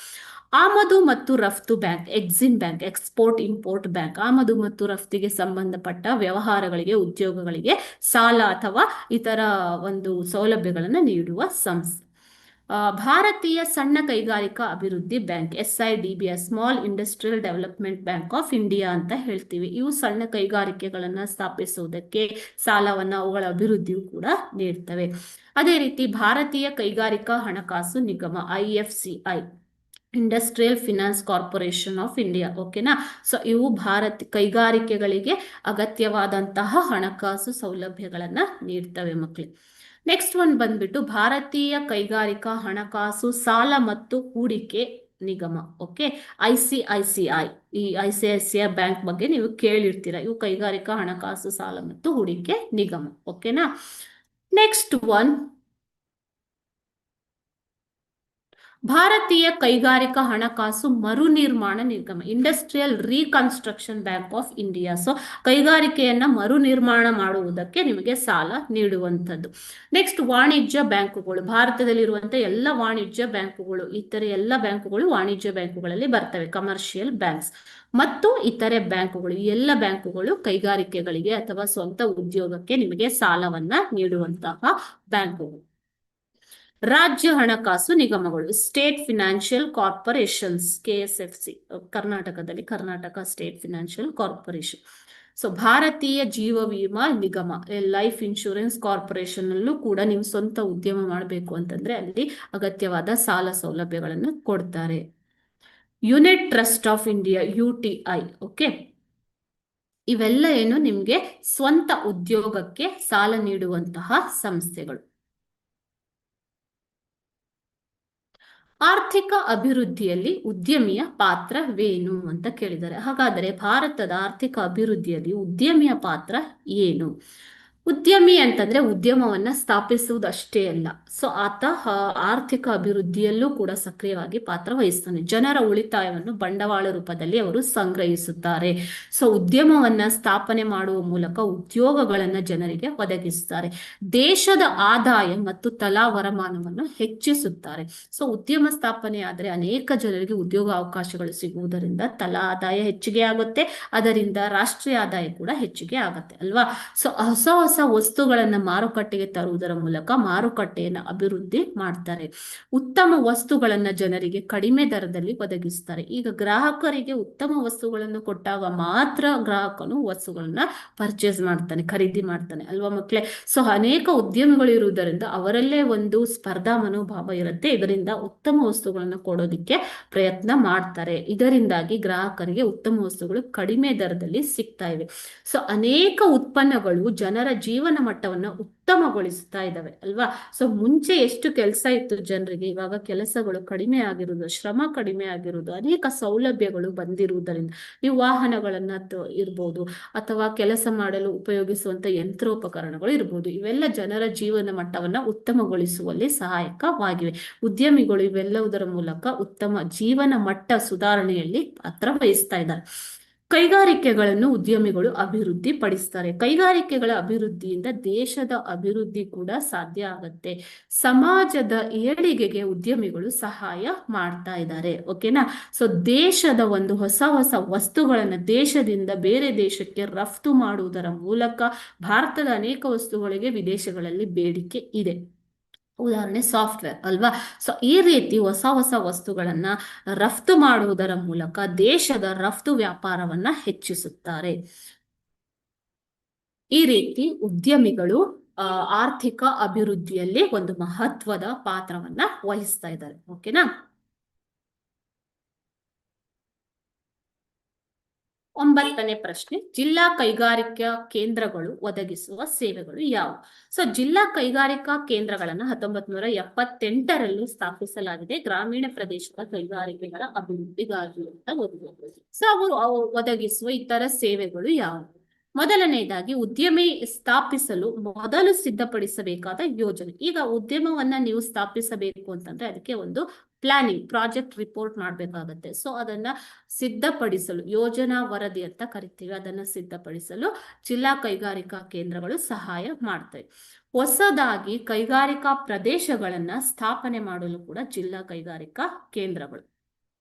ಆಮದು ಮತ್ತು ರಫ್ತು bank, Exim bank, export import bank. ಆಮದು ಮತ್ತು ರಫ್ತಿಗೆ ಸಂಬಂಧಪಟ್ಟ ವ್ಯವಹಾರಗಳಿಗೆ, ಉದ್ಯೋಗಗಳಿಗೆ ಸಾಲ ಅಥವಾ ಇತರ ಒಂದು ಸೌಲಭ್ಯಗಳನ್ನು ನೀಡುವ ಸಂಸ್ಥೆ. ಭಾರತೀಯ ಸಣ್ಣ ಕೈಗಾರಿಕಾ ಅಭಿವೃದ್ಧಿ bank, SIDB, small industrial development bank of India ಅಂತ ಹೇಳ್ತೀವಿ. ಇವು ಸಣ್ಣ ಕೈಗಾರಿಕೆಗಳನ್ನ ಸ್ಥಾಪಿಸುವುದಕ್ಕೆ ಸಾಲವನ್ನ, ಅವುಗಳ ಅಭಿವೃದ್ಧಿಯು ಕೂಡ ನೀಡ್ತವೆ. ಅದೇ ರೀತಿ ಭಾರತೀಯ ಕೈಗಾರಿಕಾ ಹಣಕಾಸು ನಿಗಮ, IFCI, industrial finance corporation of India. ಓಕೆನಾ, ಸೊ ಇವು ಕೈಗಾರಿಕೆಗಳಿಗೆ ಅಗತ್ಯವಾದಂತಹ ಹಣಕಾಸು ಸೌಲಭ್ಯಗಳನ್ನ ನೀಡ್ತವೆ ಮಕ್ಕಳೇ. ನೆಕ್ಸ್ಟ್ ಒನ್ ಬಂದ್ಬಿಟ್ಟು ಭಾರತೀಯ ಕೈಗಾರಿಕಾ ಹಣಕಾಸು ಸಾಲ ಮತ್ತು ಹೂಡಿಕೆ ನಿಗಮ. Okay, ICICI. ಈ ICICI ಬ್ಯಾಂಕ್ ಬಗ್ಗೆ ನೀವು ಕೇಳಿರ್ತೀರ. ಇವು ಕೈಗಾರಿಕಾ ಹಣಕಾಸು ಸಾಲ ಮತ್ತು ಹೂಡಿಕೆ ನಿಗಮ. ಓಕೆನಾ. ನೆಕ್ಸ್ಟ್ ಒನ್ ಭಾರತೀಯ ಕೈಗಾರಿಕಾ ಹಣಕಾಸು ಮರುನಿರ್ಮಾಣ ನಿಗಮ, industrial reconstruction bank of India. So ಕೈಗಾರಿಕೆಯನ್ನ ಮರುನಿರ್ಮಾಣ ಮಾಡುವುದಕ್ಕೆ ನಿಮಗೆ ಸಾಲ ನೀಡುವಂಥದ್ದು. ನೆಕ್ಸ್ಟ್ ವಾಣಿಜ್ಯ ಬ್ಯಾಂಕುಗಳು, ಭಾರತದಲ್ಲಿರುವಂತಹ ಎಲ್ಲ ವಾಣಿಜ್ಯ ಬ್ಯಾಂಕುಗಳು, ಇತರೆ ಎಲ್ಲ ಬ್ಯಾಂಕುಗಳು ವಾಣಿಜ್ಯ ಬ್ಯಾಂಕುಗಳಲ್ಲಿ ಬರ್ತವೆ, ಕಮರ್ಷಿಯಲ್ ಬ್ಯಾಂಕ್ಸ್. ಮತ್ತು ಇತರೆ ಬ್ಯಾಂಕುಗಳು, ಎಲ್ಲ ಬ್ಯಾಂಕುಗಳು ಕೈಗಾರಿಕೆಗಳಿಗೆ ಅಥವಾ ಸ್ವಂತ ಉದ್ಯೋಗಕ್ಕೆ ನಿಮಗೆ ಸಾಲವನ್ನ ನೀಡುವಂತಹ ಬ್ಯಾಂಕುಗಳು. ರಾಜ್ಯ ಹಣಕಾಸು ನಿಗಮಗಳು, ಸ್ಟೇಟ್ ಫಿನಾನ್ಷಿಯಲ್ ಕಾರ್ಪೊರೇಷನ್ಸ್, KSFC, ಕರ್ನಾಟಕದಲ್ಲಿ Karnataka state financial corporation. So ಭಾರತೀಯ ಜೀವ ವಿಮಾ ನಿಗಮ, ಲೈಫ್ ಇನ್ಶೂರೆನ್ಸ್ ಕಾರ್ಪೊರೇಷನ್ ಅಲ್ಲೂ ಕೂಡ ನೀವು ಸ್ವಂತ ಉದ್ಯಮ ಮಾಡಬೇಕು ಅಂತಂದ್ರೆ ಅಲ್ಲಿ ಅಗತ್ಯವಾದ ಸಾಲ ಸೌಲಭ್ಯಗಳನ್ನು ಕೊಡ್ತಾರೆ. Unite trust of India, UTI. Okay, ಇವೆಲ್ಲ ಏನು ನಿಮ್ಗೆ ಸ್ವಂತ ಉದ್ಯೋಗಕ್ಕೆ ಸಾಲ ನೀಡುವಂತಹ ಸಂಸ್ಥೆಗಳು. ಆರ್ಥಿಕ ಅಭಿವೃದ್ಧಿಯಲ್ಲಿ ಉದ್ಯಮಿಯ ಪಾತ್ರವೇನು ಅಂತ ಕೇಳಿದ್ದಾರೆ. ಹಾಗಾದರೆ ಭಾರತದ ಆರ್ಥಿಕ ಅಭಿವೃದ್ಧಿಯಲ್ಲಿ ಉದ್ಯಮಿಯ ಪಾತ್ರ ಏನು? ಉದ್ಯಮಿ ಅಂತಂದ್ರೆ ಉದ್ಯಮವನ್ನ ಸ್ಥಾಪಿಸುವುದಷ್ಟೇ ಅಲ್ಲ, ಸೊ ಆತ ಆರ್ಥಿಕ ಅಭಿವೃದ್ಧಿಯಲ್ಲೂ ಕೂಡ ಸಕ್ರಿಯವಾಗಿ ಪಾತ್ರ ವಹಿಸ್ತಾನೆ. ಜನರ ಉಳಿತಾಯವನ್ನು ಬಂಡವಾಳ ರೂಪದಲ್ಲಿ ಅವರು ಸಂಗ್ರಹಿಸುತ್ತಾರೆ. ಸೊ ಉದ್ಯಮವನ್ನ ಸ್ಥಾಪನೆ ಮಾಡುವ ಮೂಲಕ ಉದ್ಯೋಗಗಳನ್ನ ಜನರಿಗೆ ಒದಗಿಸುತ್ತಾರೆ. ದೇಶದ ಆದಾಯ ಮತ್ತು ತಲಾ ವರಮಾನವನ್ನು ಹೆಚ್ಚಿಸುತ್ತಾರೆ. ಸೊ ಉದ್ಯಮ ಸ್ಥಾಪನೆ ಆದ್ರೆ ಅನೇಕ ಜನರಿಗೆ ಉದ್ಯೋಗ ಅವಕಾಶಗಳು ಸಿಗುವುದರಿಂದ ತಲಾ ಆದಾಯ ಹೆಚ್ಚಿಗೆ ಆಗುತ್ತೆ, ಅದರಿಂದ ರಾಷ್ಟ್ರೀಯ ಆದಾಯ ಕೂಡ ಹೆಚ್ಚಿಗೆ ಆಗುತ್ತೆ ಅಲ್ವಾ. ಸೊ ಹೊಸ ಹೊಸ ವಸ್ತುಗಳನ್ನ ಮಾರುಕಟ್ಟೆಗೆ ತರುವುದರ ಮೂಲಕ ಮಾರುಕಟ್ಟೆಯನ್ನು ಅಭಿವೃದ್ಧಿ ಮಾಡ್ತಾರೆ. ಉತ್ತಮ ವಸ್ತುಗಳನ್ನ ಜನರಿಗೆ ಕಡಿಮೆ ದರದಲ್ಲಿ ಒದಗಿಸ್ತಾರೆ. ಈಗ ಗ್ರಾಹಕರಿಗೆ ಉತ್ತಮ ವಸ್ತುಗಳನ್ನು ಕೊಟ್ಟಾಗ ಮಾತ್ರ ಗ್ರಾಹಕನು ವಸ್ತುಗಳನ್ನ ಪರ್ಚೇಸ್ ಮಾಡ್ತಾನೆ, ಖರೀದಿ ಮಾಡ್ತಾನೆ ಅಲ್ವಾ ಮಕ್ಕಳೇ. ಸೊ ಅನೇಕ ಉದ್ಯಮಿಗಳು ಇರುವುದರಿಂದ ಅವರಲ್ಲೇ ಒಂದು ಸ್ಪರ್ಧಾ ಮನೋಭಾವ ಇರುತ್ತೆ. ಇದರಿಂದ ಉತ್ತಮ ವಸ್ತುಗಳನ್ನು ಕೊಡೋದಿಕ್ಕೆ ಪ್ರಯತ್ನ ಮಾಡ್ತಾರೆ. ಇದರಿಂದಾಗಿ ಗ್ರಾಹಕರಿಗೆ ಉತ್ತಮ ವಸ್ತುಗಳು ಕಡಿಮೆ ದರದಲ್ಲಿ ಸಿಗ್ತಾ ಇವೆ. ಸೊ ಅನೇಕ ಉತ್ಪನ್ನಗಳು ಜನರ ಜೀವನ ಮಟ್ಟವನ್ನು ಉತ್ತಮಗೊಳಿಸ್ತಾ ಇದ್ದಾವೆ ಅಲ್ವಾ. ಸೊ ಮುಂಚೆ ಎಷ್ಟು ಕೆಲಸ ಇತ್ತು ಜನರಿಗೆ, ಇವಾಗ ಕೆಲಸಗಳು ಕಡಿಮೆ ಆಗಿರುವುದು, ಶ್ರಮ ಕಡಿಮೆ ಆಗಿರುವುದು, ಅನೇಕ ಸೌಲಭ್ಯಗಳು ಬಂದಿರುವುದರಿಂದ ನೀವು ವಾಹನಗಳನ್ನ ಇರ್ಬೋದು ಅಥವಾ ಕೆಲಸ ಮಾಡಲು ಉಪಯೋಗಿಸುವಂತ ಯಂತ್ರೋಪಕರಣಗಳು ಇರ್ಬೋದು, ಇವೆಲ್ಲ ಜನರ ಜೀವನ ಮಟ್ಟವನ್ನ ಉತ್ತಮಗೊಳಿಸುವಲ್ಲಿ ಸಹಾಯಕವಾಗಿವೆ. ಉದ್ಯಮಿಗಳು ಇವೆಲ್ಲವುದರ ಮೂಲಕ ಉತ್ತಮ ಜೀವನ ಮಟ್ಟ ಸುಧಾರಣೆಯಲ್ಲಿ ಪಾತ್ರ ವಹಿಸ್ತಾ ಇದ್ದಾರೆ. ಕೈಗಾರಿಕೆಗಳನ್ನು ಉದ್ಯಮಿಗಳು ಅಭಿವೃದ್ಧಿ ಪಡಿಸ್ತಾರೆ. ಕೈಗಾರಿಕೆಗಳ ಅಭಿವೃದ್ಧಿಯಿಂದ ದೇಶದ ಅಭಿವೃದ್ಧಿ ಕೂಡ ಸಾಧ್ಯ ಆಗತ್ತೆ. ಸಮಾಜದ ಏಳಿಗೆಗೆ ಉದ್ಯಮಿಗಳು ಸಹಾಯ ಮಾಡ್ತಾ ಇದ್ದಾರೆ. ಓಕೆನಾ. ಸೊ ದೇಶದ ಒಂದು ಹೊಸ ಹೊಸ ವಸ್ತುಗಳನ್ನು ದೇಶದಿಂದ ಬೇರೆ ದೇಶಕ್ಕೆ ರಫ್ತು ಮಾಡುವುದರ ಮೂಲಕ ಭಾರತದ ಅನೇಕ ವಸ್ತುಗಳಿಗೆ ವಿದೇಶಗಳಲ್ಲಿ ಬೇಡಿಕೆ ಇದೆ. ಉದಾಹರಣೆ ಸಾಫ್ಟ್ವೇರ್ ಅಲ್ವಾ. ಸೊ ಈ ರೀತಿ ಹೊಸ ಹೊಸ ವಸ್ತುಗಳನ್ನ ರಫ್ತು ಮಾಡುವುದರ ಮೂಲಕ ದೇಶದ ರಫ್ತು ವ್ಯಾಪಾರವನ್ನ ಹೆಚ್ಚಿಸುತ್ತಾರೆ. ಈ ರೀತಿ ಉದ್ಯಮಿಗಳು ಆರ್ಥಿಕ ಅಭಿವೃದ್ಧಿಯಲ್ಲಿ ಒಂದು ಮಹತ್ವದ ಪಾತ್ರವನ್ನ ವಹಿಸ್ತಾ ಇದ್ದಾರೆ. ಓಕೆನಾ. 9ನೇ ಪ್ರಶ್ನೆ, ಜಿಲ್ಲಾ ಕೈಗಾರಿಕಾ ಕೇಂದ್ರಗಳು ಒದಗಿಸುವ ಸೇವೆಗಳು ಯಾವುವು? ಸೊ ಜಿಲ್ಲಾ ಕೈಗಾರಿಕಾ ಕೇಂದ್ರಗಳನ್ನ 1978ರಲ್ಲಿ ಸ್ಥಾಪಿಸಲಾಗಿದೆ, ಗ್ರಾಮೀಣ ಪ್ರದೇಶದ ಕೈಗಾರಿಕೆಗಳ ಅಭಿವೃದ್ಧಿಗಾಗಿ ಅಂತ ಓದಬಹುದು. ಸೊ ಅವರು ಒದಗಿಸುವ ಇತರ ಸೇವೆಗಳು ಯಾವುವು? ಮೊದಲನೇದಾಗಿ, ಉದ್ಯಮಿ ಸ್ಥಾಪಿಸಲು ಮೊದಲು ಸಿದ್ಧಪಡಿಸಬೇಕಾದ ಯೋಜನೆ. ಈಗ ಉದ್ಯಮವನ್ನ ನೀವು ಸ್ಥಾಪಿಸಬೇಕು ಅಂತಂದ್ರೆ ಅದಕ್ಕೆ ಒಂದು ಪ್ಲಾನಿಂಗ್, ಪ್ರಾಜೆಕ್ಟ್ ರಿಪೋರ್ಟ್ ಮಾಡಬೇಕಾಗತ್ತೆ. ಸೊ ಅದನ್ನ ಸಿದ್ಧಪಡಿಸಲು ಯೋಜನಾ ವರದಿ ಅಂತ ಕರಿತೀವಿ, ಅದನ್ನ ಸಿದ್ಧಪಡಿಸಲು ಜಿಲ್ಲಾ ಕೈಗಾರಿಕಾ ಕೇಂದ್ರಗಳು ಸಹಾಯ ಮಾಡ್ತವೆ. ಹೊಸದಾಗಿ ಕೈಗಾರಿಕಾ ಪ್ರದೇಶಗಳನ್ನ ಸ್ಥಾಪನೆ ಮಾಡಲು ಕೂಡ ಜಿಲ್ಲಾ ಕೈಗಾರಿಕಾ ಕೇಂದ್ರಗಳು.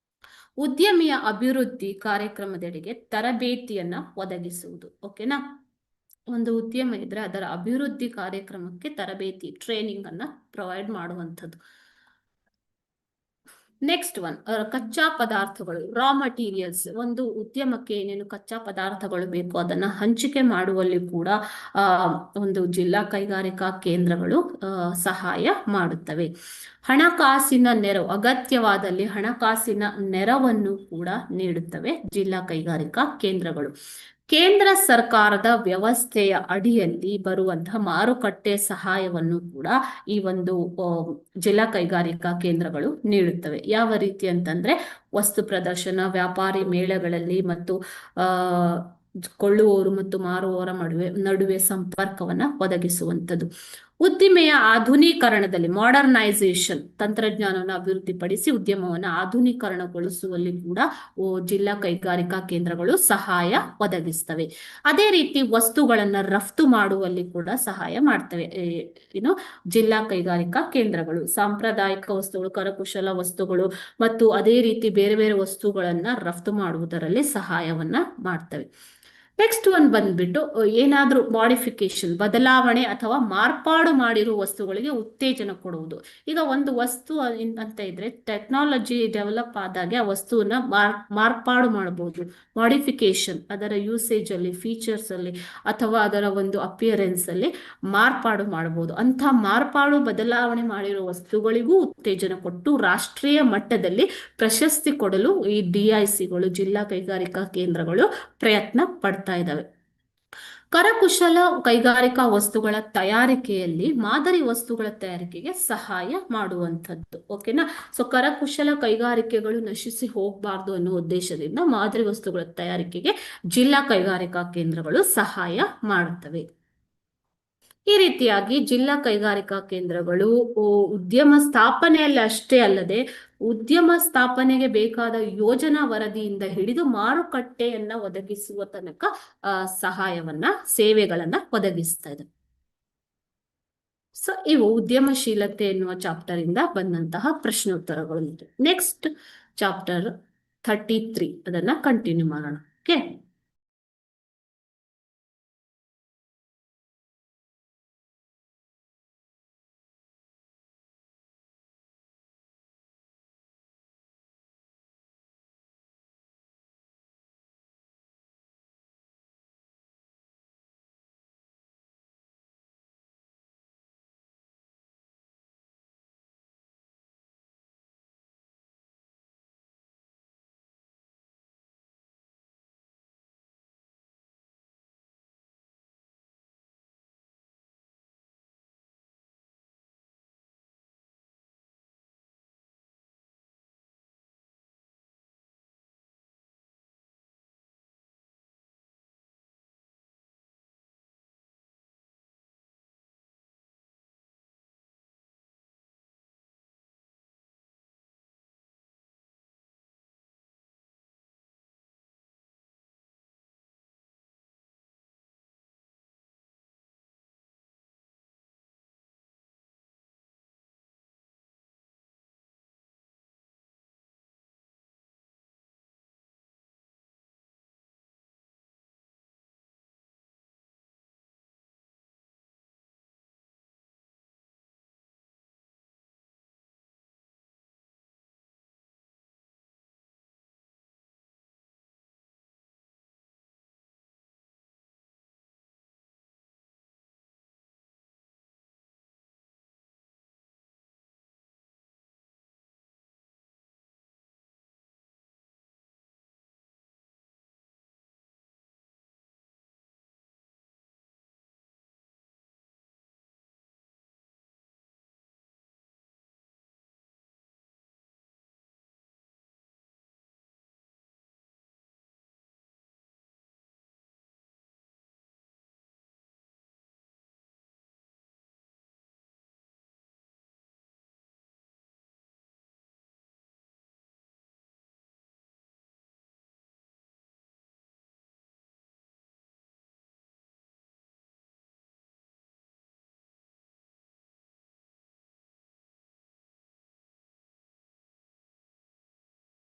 ಉದ್ಯಮಿಯ ಅಭಿವೃದ್ಧಿ ಕಾರ್ಯಕ್ರಮದೆಡೆಗೆ ತರಬೇತಿಯನ್ನ ಒದಗಿಸುವುದು. ಓಕೆನಾ? ಒಂದು ಉದ್ಯಮ ಇದ್ರೆ ಅದರ ಅಭಿವೃದ್ಧಿ ಕಾರ್ಯಕ್ರಮಕ್ಕೆ ತರಬೇತಿ, ಟ್ರೈನಿಂಗ್ ಅನ್ನ ಪ್ರೊವೈಡ್ ಮಾಡುವಂಥದ್ದು. ನೆಕ್ಸ್ಟ್ ಒನ್, ಕಚ್ಚಾ ಪದಾರ್ಥಗಳು, ರಾ ಮಟೀರಿಯಲ್ಸ್. ಒಂದು ಉದ್ಯಮಕ್ಕೆ ಏನೇನು ಕಚ್ಚಾ ಪದಾರ್ಥಗಳು ಬೇಕು ಅದನ್ನ ಹಂಚಿಕೆ ಮಾಡುವಲ್ಲಿ ಕೂಡ ಒಂದು ಜಿಲ್ಲಾ ಕೈಗಾರಿಕಾ ಕೇಂದ್ರಗಳು ಸಹಾಯ ಮಾಡುತ್ತವೆ. ಹಣಕಾಸಿನ ನೆರವು, ಅಗತ್ಯವಾದಲ್ಲಿ ಹಣಕಾಸಿನ ನೆರವನ್ನು ಕೂಡ ನೀಡುತ್ತವೆ ಜಿಲ್ಲಾ ಕೈಗಾರಿಕಾ ಕೇಂದ್ರಗಳು. ಕೇಂದ್ರ ಸರ್ಕಾರದ ವ್ಯವಸ್ಥೆಯ ಅಡಿಯಲ್ಲಿ ಬರುವಂತಹ ಮಾರುಕಟ್ಟೆ ಸಹಾಯವನ್ನು ಕೂಡ ಈ ಒಂದು ಜಿಲ್ಲಾ ಕೈಗಾರಿಕಾ ಕೇಂದ್ರಗಳು ನೀಡುತ್ತವೆ. ಯಾವ ರೀತಿ ಅಂತಂದ್ರೆ, ವಸ್ತು ಪ್ರದರ್ಶನ, ವ್ಯಾಪಾರಿ ಮೇಳಗಳಲ್ಲಿ ಮತ್ತು ಕೊಳ್ಳುವವರು ಮತ್ತು ಮಾರುವವರ ನಡುವೆ ಸಂಪರ್ಕವನ್ನ ಒದಗಿಸುವಂಥದ್ದು. ಉದ್ದಿಮೆಯ ಆಧುನೀಕರಣದಲ್ಲಿ, ಮಾಡರ್ನೈಸೇಷನ್, ತಂತ್ರಜ್ಞಾನವನ್ನು ಅಭಿವೃದ್ಧಿಪಡಿಸಿ ಉದ್ಯಮವನ್ನು ಆಧುನೀಕರಣಗೊಳಿಸುವಲ್ಲಿ ಕೂಡ ಜಿಲ್ಲಾ ಕೈಗಾರಿಕಾ ಕೇಂದ್ರಗಳು ಸಹಾಯ ಒದಗಿಸ್ತವೆ. ಅದೇ ರೀತಿ ವಸ್ತುಗಳನ್ನ ರಫ್ತು ಮಾಡುವಲ್ಲಿ ಕೂಡ ಸಹಾಯ ಮಾಡ್ತವೆ ಜಿಲ್ಲಾ ಕೈಗಾರಿಕಾ ಕೇಂದ್ರಗಳು. ಸಾಂಪ್ರದಾಯಿಕ ವಸ್ತುಗಳು, ಕರಕುಶಲ ವಸ್ತುಗಳು ಮತ್ತು ಅದೇ ರೀತಿ ಬೇರೆ ಬೇರೆ ವಸ್ತುಗಳನ್ನ ರಫ್ತು ಮಾಡುವುದರಲ್ಲಿ ಸಹಾಯವನ್ನ ಮಾಡ್ತವೆ. ನೆಕ್ಸ್ಟ್ ಒಂದು ಬಂದ್ಬಿಟ್ಟು, ಏನಾದ್ರೂ ಮಾಡಿಫಿಕೇಶನ್, ಬದಲಾವಣೆ ಅಥವಾ ಮಾರ್ಪಾಡು ಮಾಡಿರುವ ವಸ್ತುಗಳಿಗೆ ಉತ್ತೇಜನ ಕೊಡುವುದು. ಈಗ ಒಂದು ವಸ್ತು ಅಂತ ಇದ್ರೆ ಟೆಕ್ನಾಲಜಿ ಡೆವಲಪ್ ಆದಾಗೆ ಆ ವಸ್ತುವನ್ನ ಮಾರ್ಪಾಡು ಮಾಡಬಹುದು. ಮಾಡಿಫಿಕೇಶನ್, ಅದರ ಯೂಸೇಜ್ ಅಲ್ಲಿ, ಫೀಚರ್ಸ್ ಅಲ್ಲಿ ಅಥವಾ ಅದರ ಒಂದು ಅಪಿಯರೆನ್ಸ್ ಅಲ್ಲಿ ಮಾರ್ಪಾಡು ಮಾಡಬಹುದು. ಅಂತ ಮಾರ್ಪಾಡು ಬದಲಾವಣೆ ಮಾಡಿರುವ ವಸ್ತುಗಳಿಗೂ ಉತ್ತೇಜನ ಕೊಟ್ಟು ರಾಷ್ಟ್ರೀಯ ಮಟ್ಟದಲ್ಲಿ ಪ್ರಶಸ್ತಿ ಕೊಡಲು ಈ DICಗಳು, ಜಿಲ್ಲಾ ಕೈಗಾರಿಕಾ ಕೇಂದ್ರಗಳು ಪ್ರಯತ್ನ ಪಡ್ತಾ ಇದ್ದಾವೆ. ಕರಕುಶಲ ಕೈಗಾರಿಕಾ ವಸ್ತುಗಳ ತಯಾರಿಕೆಯಲ್ಲಿ ಮಾದರಿ ವಸ್ತುಗಳ ತಯಾರಿಕೆಗೆ ಸಹಾಯ ಮಾಡುವಂಥದ್ದು. ಓಕೆನಾ? ಸೊ ಕರಕುಶಲ ಕೈಗಾರಿಕೆಗಳು ನಶಿಸಿ ಹೋಗಬಾರ್ದು ಅನ್ನೋ ಉದ್ದೇಶದಿಂದ ಮಾದರಿ ವಸ್ತುಗಳ ತಯಾರಿಕೆಗೆ ಜಿಲ್ಲಾ ಕೈಗಾರಿಕಾ ಕೇಂದ್ರಗಳು ಸಹಾಯ ಮಾಡುತ್ತವೆ. ಈ ರೀತಿಯಾಗಿ ಜಿಲ್ಲಾ ಕೈಗಾರಿಕಾ ಕೇಂದ್ರಗಳು ಉದ್ಯಮ ಸ್ಥಾಪನೆಯಲ್ಲಿ ಅಷ್ಟೇ ಅಲ್ಲದೆ ಉದ್ಯಮ ಸ್ಥಾಪನೆಗೆ ಬೇಕಾದ ಯೋಜನಾ ವರದಿಯಿಂದ ಹಿಡಿದು ಮಾರುಕಟ್ಟೆಯನ್ನ ಒದಗಿಸುವ ತನಕ ಸಹಾಯವನ್ನ, ಸೇವೆಗಳನ್ನ ಒದಗಿಸ್ತಾ ಇದೆ. ಸೊ ಇವು ಉದ್ಯಮಶೀಲತೆ ಎನ್ನುವ ಚಾಪ್ಟರ್ ಇಂದ ಬಂದಂತಹ ಪ್ರಶ್ನೋತ್ತರಗಳು. ನೆಕ್ಸ್ಟ್ ಚಾಪ್ಟರ್ 33 ಅದನ್ನ ಕಂಟಿನ್ಯೂ ಮಾಡೋಣ. ಓಕೆ.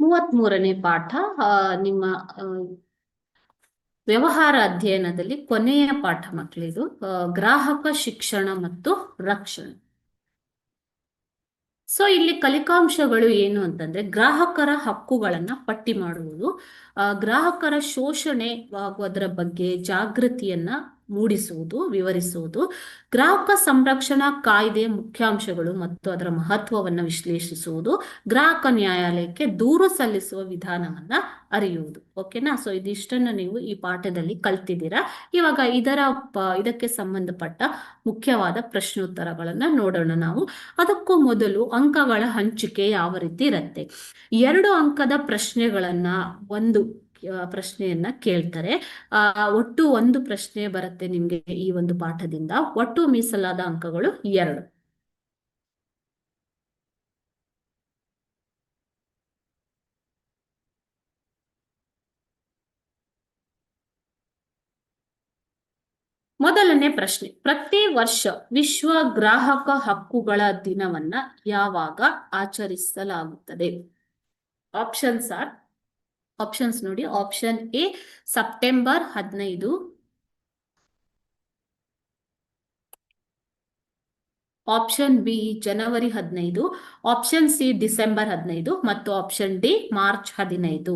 33ನೇ ಪಾಠ ನಿಮ್ಮ ಆ, ವ್ಯವಹಾರ ಅಧ್ಯಯನದಲ್ಲಿ ಕೊನೆಯ ಪಾಠ ಮಕ್ಕಳಿದು, ಗ್ರಾಹಕ ಶಿಕ್ಷಣ ಮತ್ತು ರಕ್ಷಣೆ. ಸೊ ಇಲ್ಲಿ ಕಲಿಕಾಂಶಗಳು ಏನು ಅಂತಂದ್ರೆ, ಗ್ರಾಹಕರ ಹಕ್ಕುಗಳನ್ನ ಪಟ್ಟಿ ಮಾಡುವುದು, ಗ್ರಾಹಕರ ಶೋಷಣೆ ಆಗುವುದರ ಬಗ್ಗೆ ಜಾಗೃತಿಯನ್ನ ಮೂಡಿಸುವುದು, ವಿವರಿಸುವುದು, ಗ್ರಾಹಕ ಸಂರಕ್ಷಣಾ ಕಾಯ್ದೆಯ ಮುಖ್ಯಾಂಶಗಳು ಮತ್ತು ಅದರ ಮಹತ್ವವನ್ನು ವಿಶ್ಲೇಷಿಸುವುದು, ಗ್ರಾಹಕ ನ್ಯಾಯಾಲಯಕ್ಕೆ ದೂರು ಸಲ್ಲಿಸುವ ವಿಧಾನವನ್ನ ಅರಿಯುವುದು. ಓಕೆನಾ? ಸೊ ಇದಿಷ್ಟನ್ನು ನೀವು ಈ ಪಾಠದಲ್ಲಿ ಕಲ್ತಿದ್ದೀರಾ. ಇವಾಗ ಇದಕ್ಕೆ ಸಂಬಂಧಪಟ್ಟ ಮುಖ್ಯವಾದ ಪ್ರಶ್ನೋತ್ತರಗಳನ್ನ ನೋಡೋಣ ನಾವು. ಅದಕ್ಕೂ ಮೊದಲು ಅಂಕಗಳ ಹಂಚಿಕೆ ಯಾವ ರೀತಿ ಇರುತ್ತೆ? 2 ಅಂಕದ ಪ್ರಶ್ನೆಗಳನ್ನ ಒಂದು ಪ್ರಶ್ನೆಯನ್ನ ಕೇಳ್ತಾರೆ. ಒಟ್ಟು 1 ಪ್ರಶ್ನೆ ಬರುತ್ತೆ ನಿಮ್ಗೆ ಈ ಒಂದು ಪಾಠದಿಂದ. ಒಟ್ಟು ಮೀಸಲಾದ ಅಂಕಗಳು 2. ಮೊದಲನೇ ಪ್ರಶ್ನೆ, ಪ್ರತಿ ವರ್ಷ ವಿಶ್ವ ಗ್ರಾಹಕ ಹಕ್ಕುಗಳ ದಿನವನ್ನ ಯಾವಾಗ ಆಚರಿಸಲಾಗುತ್ತದೆ? ಆಪ್ಷನ್ಸ್ ನೋಡಿ. Option A September 15, option B January 15, option C December 15 ಮತ್ತು ಆಪ್ಷನ್ ಡಿ ಮಾರ್ಚ್ 15.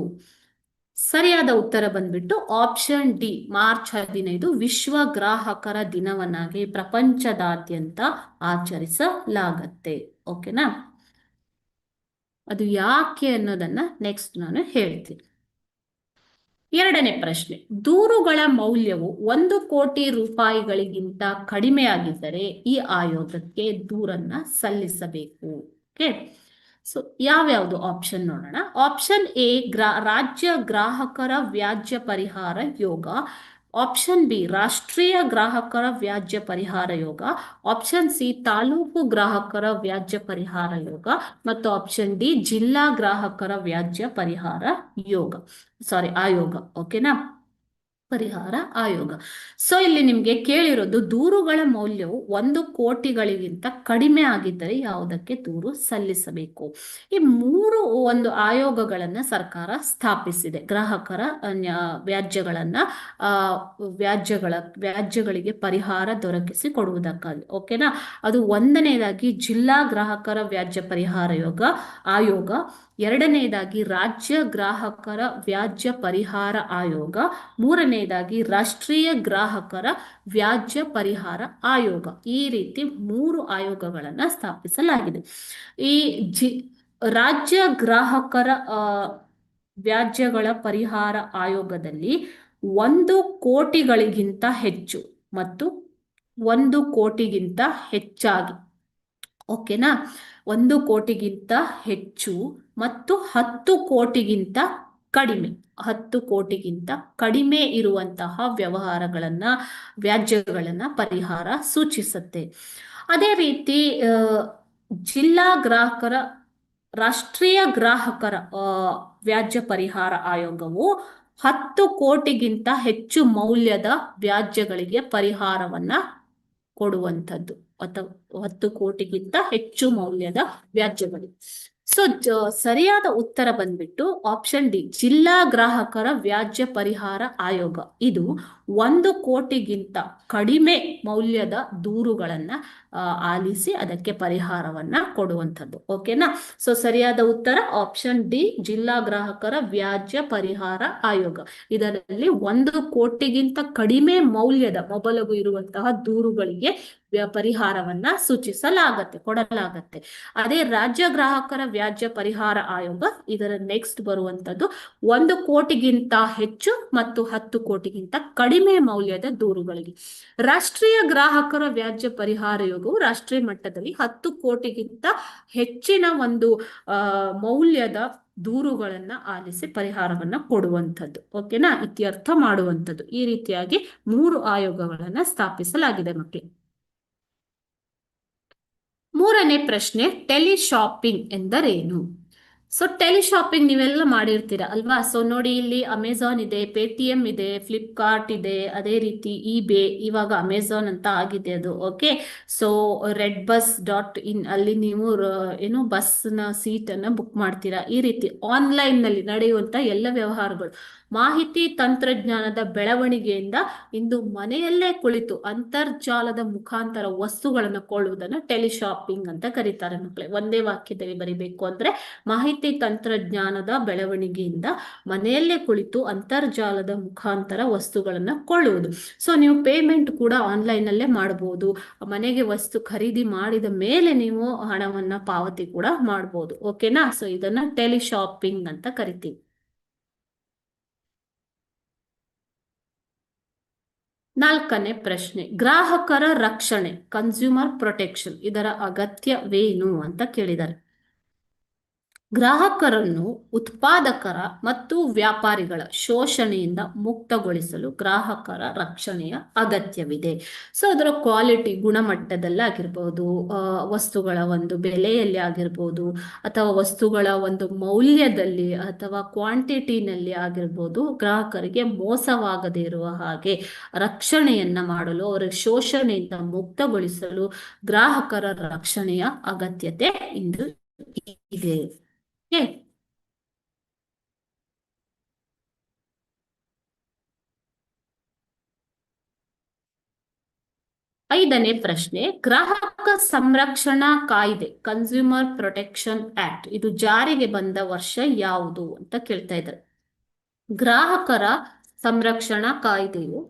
ಸರಿಯಾದ ಉತ್ತರ ಬಂದ್ಬಿಟ್ಟು ಆಪ್ಷನ್ ಡಿ ಮಾರ್ಚ್ 15 ವಿಶ್ವ ಗ್ರಾಹಕರ ದಿನವನ್ನಾಗಿ ಪ್ರಪಂಚದಾದ್ಯಂತ ಆಚರಿಸಲಾಗತ್ತೆ. ಓಕೆನಾ? ಅದು ಯಾಕೆ ಅನ್ನೋದನ್ನ ನೆಕ್ಸ್ಟ್ ನಾನು ಹೇಳ್ತೀನಿ. 2ನೇ ಪ್ರಶ್ನೆ, ದೂರುಗಳ ಮೌಲ್ಯವು 1 ಕೋಟಿ ರೂಪಾಯಿಗಳಿಗಿಂತ ಕಡಿಮೆಯಾಗಿದ್ದರೆ ಈ ಆಯೋಗಕ್ಕೆ ದೂರನ್ನ ಸಲ್ಲಿಸಬೇಕು. ಓಕೆ, ಸೊ ಯಾವ್ಯಾವುದು ಆಪ್ಷನ್ ನೋಡೋಣ. ಆಪ್ಷನ್ ಎ ರಾಜ್ಯ ಗ್ರಾಹಕರ ವ್ಯಾಜ್ಯ ಪರಿಹಾರ ಯೋಗ, ಆಪ್ಷನ್ ಬಿ ರಾಷ್ಟ್ರೀಯ ಗ್ರಾಹಕರ ವ್ಯಾಜ್ಯ ಪರಿಹಾರ ಯೋಗ, ಆಪ್ಷನ್ ಸಿ ತಾಲೂಕು ಗ್ರಾಹಕರ ವ್ಯಾಜ್ಯ ಪರಿಹಾರ ಯೋಗ ಮತ್ತು ಆಪ್ಷನ್ ಡಿ ಜಿಲ್ಲಾ ಗ್ರಾಹಕರ ವ್ಯಾಜ್ಯ ಪರಿಹಾರ ಆಯೋಗ. ಓಕೆನಾ? ಪರಿಹಾರ ಆಯೋಗ. ಸೊ ಇಲ್ಲಿ ನಿಮ್ಗೆ ಕೇಳಿರೋದು, ದೂರುಗಳ ಮೌಲ್ಯವು 1 ಕೋಟಿಗಳಿಗಿಂತ ಕಡಿಮೆ ಆಗಿದ್ದರೆ ಯಾವುದಕ್ಕೆ ದೂರು ಸಲ್ಲಿಸಬೇಕು. ಈ 3 ಒಂದು ಆಯೋಗಗಳನ್ನ ಸರ್ಕಾರ ಸ್ಥಾಪಿಸಿದೆ ಗ್ರಾಹಕರ ವ್ಯಾಜ್ಯಗಳನ್ನ ವ್ಯಾಜ್ಯಗಳಿಗೆ ಪರಿಹಾರ ದೊರಕಿಸಿ ಕೊಡುವುದಕ್ಕಾಗಿ. ಓಕೆನಾ? ಅದು 1ನೇದಾಗಿ ಜಿಲ್ಲಾ ಗ್ರಾಹಕರ ವ್ಯಾಜ್ಯ ಪರಿಹಾರ ಆಯೋಗ, 2ನೇದಾಗಿ ರಾಜ್ಯ ಗ್ರಾಹಕರ ವ್ಯಾಜ್ಯ ಪರಿಹಾರ ಆಯೋಗ, 3ನೇದಾಗಿ ರಾಷ್ಟ್ರೀಯ ಗ್ರಾಹಕರ ವ್ಯಾಜ್ಯ ಪರಿಹಾರ ಆಯೋಗ. ಈ ರೀತಿ 3 ಆಯೋಗಗಳನ್ನ ಸ್ಥಾಪಿಸಲಾಗಿದೆ. ಈ ರಾಜ್ಯ ಗ್ರಾಹಕರ ವ್ಯಾಜ್ಯಗಳ ಪರಿಹಾರ ಆಯೋಗದಲ್ಲಿ 1 ಕೋಟಿಗಳಿಗಿಂತ ಹೆಚ್ಚು ಮತ್ತು 1 ಕೋಟಿಗಿಂತ ಹೆಚ್ಚಾಗಿ, ಓಕೆನಾ, 1 ಕೋಟಿಗಿಂತ ಹೆಚ್ಚು ಮತ್ತು 10 ಕೋಟಿಗಿಂತ ಕಡಿಮೆ, 10 ಕೋಟಿಗಿಂತ ಕಡಿಮೆ ಇರುವಂತಹ ವ್ಯಾಜ್ಯಗಳನ್ನ ಪರಿಹಾರ ಸೂಚಿಸುತ್ತೆ. ಅದೇ ರೀತಿ ರಾಷ್ಟ್ರೀಯ ಗ್ರಾಹಕರ ವ್ಯಾಜ್ಯ ಪರಿಹಾರ ಆಯೋಗವು 10 ಕೋಟಿಗಿಂತ ಹೆಚ್ಚು ಮೌಲ್ಯದ ವ್ಯಾಜ್ಯಗಳಿಗೆ ಪರಿಹಾರವನ್ನ ಕೊಡುವಂಥದ್ದು, ಅಥವಾ 10 ಕೋಟಿಗಿಂತ ಹೆಚ್ಚು ಮೌಲ್ಯದ ವ್ಯಾಜ್ಯಗಳು. ಸೊ ಸರಿಯಾದ ಉತ್ತರ ಬಂದ್ಬಿಟ್ಟು ಆಪ್ಷನ್ ಡಿ ಜಿಲ್ಲಾ ಗ್ರಾಹಕರ ವ್ಯಾಜ್ಯ ಪರಿಹಾರ ಆಯೋಗ. ಇದು 1 ಕೋಟಿಗಿಂತ ಕಡಿಮೆ ಮೌಲ್ಯದ ದೂರುಗಳನ್ನ ಆಲಿಸಿ ಅದಕ್ಕೆ ಪರಿಹಾರವನ್ನ ಕೊಡುವಂಥದ್ದು. ಓಕೆನಾ? ಸೊ ಸರಿಯಾದ ಉತ್ತರ ಆಪ್ಷನ್ ಡಿ ಜಿಲ್ಲಾ ಗ್ರಾಹಕರ ವ್ಯಾಜ್ಯ ಪರಿಹಾರ ಆಯೋಗ. ಇದರಲ್ಲಿ 1 ಕೋಟಿಗಿಂತ ಕಡಿಮೆ ಮೌಲ್ಯದ ಮೊಬಲಗು ಇರುವಂತಹ ದೂರುಗಳಿಗೆ ಪರಿಹಾರವನ್ನ ಕೊಡಲಾಗತ್ತೆ. ಅದೇ ರಾಜ್ಯ ಗ್ರಾಹಕರ ವ್ಯಾಜ್ಯ ಪರಿಹಾರ ಆಯೋಗ, ಇದರ ನೆಕ್ಸ್ಟ್ ಬರುವಂತದ್ದು 1 ಕೋಟಿಗಿಂತ ಹೆಚ್ಚು ಮತ್ತು 10 ಕೋಟಿಗಿಂತ ಕಡಿಮೆ ಮೌಲ್ಯದ ದೂರುಗಳಿಗೆ. ರಾಷ್ಟ್ರೀಯ ಗ್ರಾಹಕರ ವ್ಯಾಜ್ಯ ಪರಿಹಾರ ಯೋಗವು ರಾಷ್ಟ್ರೀಯ ಮಟ್ಟದಲ್ಲಿ 10 ಕೋಟಿಗಿಂತ ಹೆಚ್ಚಿನ ಒಂದು ಮೌಲ್ಯದ ದೂರುಗಳನ್ನ ಆಲಿಸಿ ಪರಿಹಾರವನ್ನ ಕೊಡುವಂಥದ್ದು. ಓಕೆನಾ? ಇತ್ಯರ್ಥ ಮಾಡುವಂಥದ್ದು. ಈ ರೀತಿಯಾಗಿ 3 ಆಯೋಗಗಳನ್ನ ಸ್ಥಾಪಿಸಲಾಗಿದೆ ಮಕ್ಕಳು. 3ನೇ ಪ್ರಶ್ನೆ, ಟೆಲಿಶಾಪಿಂಗ್ ಎಂದರೇನು? ಸೊ ಟೆಲಿಶಾಪಿಂಗ್ ನೀವೆಲ್ಲ ಮಾಡಿರ್ತೀರಾ ಅಲ್ವಾ? ಸೊ ನೋಡಿ, ಇಲ್ಲಿ ಅಮೆಝಾನ್ ಇದೆ, ಪೇಟಿಎಂ ಇದೆ, ಫ್ಲಿಪ್ಕಾರ್ಟ್ ಇದೆ, ಅದೇ ರೀತಿ ಇಬೇ, ಇವಾಗ ಅಮೆಝಾನ್ ಅಂತ ಆಗಿದೆ ಅದು. Okay, so red bus dot in ಅಲ್ಲಿ ನೀವು ಏನು ಬಸ್ನ ಸೀಟನ್ನು ಬುಕ್ ಮಾಡ್ತೀರಾ. ಈ ರೀತಿ ಆನ್ಲೈನ್ನಲ್ಲಿ ನಡೆಯುವಂಥ ಎಲ್ಲ ವ್ಯವಹಾರಗಳು, ಮಾಹಿತಿ ತಂತ್ರಜ್ಞಾನದ ಬೆಳವಣಿಗೆಯಿಂದ ಇಂದು ಮನೆಯಲ್ಲೇ ಕುಳಿತು ಅಂತರ್ಜಾಲದ ಮುಖಾಂತರ ವಸ್ತುಗಳನ್ನು ಕೊಳ್ಳುವುದನ್ನು ಟೆಲಿಶಾಪಿಂಗ್ ಅಂತ ಕರೀತಾರೆ ಮಕ್ಕಳೇ. ಒಂದೇ ವಾಕ್ಯದಲ್ಲಿ ಬರಿಬೇಕು ಅಂದ್ರೆ, ಮಾಹಿತಿ ತಂತ್ರಜ್ಞಾನದ ಬೆಳವಣಿಗೆಯಿಂದ ಮನೆಯಲ್ಲೇ ಕುಳಿತು ಅಂತರ್ಜಾಲದ ಮುಖಾಂತರ ವಸ್ತುಗಳನ್ನು ಕೊಳ್ಳುವುದು. ಸೊ ನೀವು ಪೇಮೆಂಟ್ ಕೂಡ ಆನ್ಲೈನ್ ಅಲ್ಲೇ ಮಾಡಬಹುದು. ಮನೆಗೆ ವಸ್ತು ಖರೀದಿ ಮಾಡಿದ ಮೇಲೆ ನೀವು ಹಣವನ್ನ ಪಾವತಿ ಕೂಡ ಮಾಡಬಹುದು. ಓಕೆನಾ? ಸೊ ಇದನ್ನ ಟೆಲಿಶಾಪಿಂಗ್ ಅಂತ ಕರಿತೀವಿ. 4ನೇ ಪ್ರಶ್ನೆ, ಗ್ರಾಹಕರ ರಕ್ಷಣೆ, ಕನ್ಸ್ಯೂಮರ್ ಪ್ರೊಟೆಕ್ಷನ್, ಇದರ ಅಗತ್ಯವೇನು ಅಂತ ಕೇಳಿದ್ದಾರೆ. ಗ್ರಾಹಕರನ್ನು ಉತ್ಪಾದಕರ ಮತ್ತು ವ್ಯಾಪಾರಿಗಳ ಶೋಷಣೆಯಿಂದ ಮುಕ್ತಗೊಳಿಸಲು ಗ್ರಾಹಕರ ರಕ್ಷಣೆಯ ಅಗತ್ಯವಿದೆ. ಸೊ ಅದರ ಕ್ವಾಲಿಟಿ, ಗುಣಮಟ್ಟದಲ್ಲಿ ಆಗಿರ್ಬೋದು, ವಸ್ತುಗಳ ಒಂದು ಬೆಲೆಯಲ್ಲಿ ಆಗಿರ್ಬೋದು, ಅಥವಾ ವಸ್ತುಗಳ ಒಂದು ಮೌಲ್ಯದಲ್ಲಿ ಅಥವಾ ಕ್ವಾಂಟಿಟಿನಲ್ಲಿ ಆಗಿರ್ಬೋದು, ಗ್ರಾಹಕರಿಗೆ ಮೋಸವಾಗದೇ ಇರುವ ಹಾಗೆ ರಕ್ಷಣೆಯನ್ನ ಮಾಡಲು, ಅವರ ಶೋಷಣೆಯಿಂದ ಮುಕ್ತಗೊಳಿಸಲು ಗ್ರಾಹಕರ ರಕ್ಷಣೆಯ ಅಗತ್ಯತೆ ಇಂದು ಇದೆ. ಓಕೆ. 5ನೇ ಪ್ರಶ್ನೆ, ಗ್ರಾಹಕ ಸಂರಕ್ಷಣಾ ಕಾಯ್ದೆ, ಕನ್ಸ್ಯೂಮರ್ ಪ್ರೊಟೆಕ್ಷನ್ ಆಕ್ಟ್, ಇದು ಜಾರಿಗೆ ಬಂದ ವರ್ಷ ಯಾವುದು ಅಂತ ಕೇಳ್ತಾ ಇದ್ದಾರೆ. ಗ್ರಾಹಕರ ಸಂರಕ್ಷಣಾ ಕಾಯ್ದೆಯು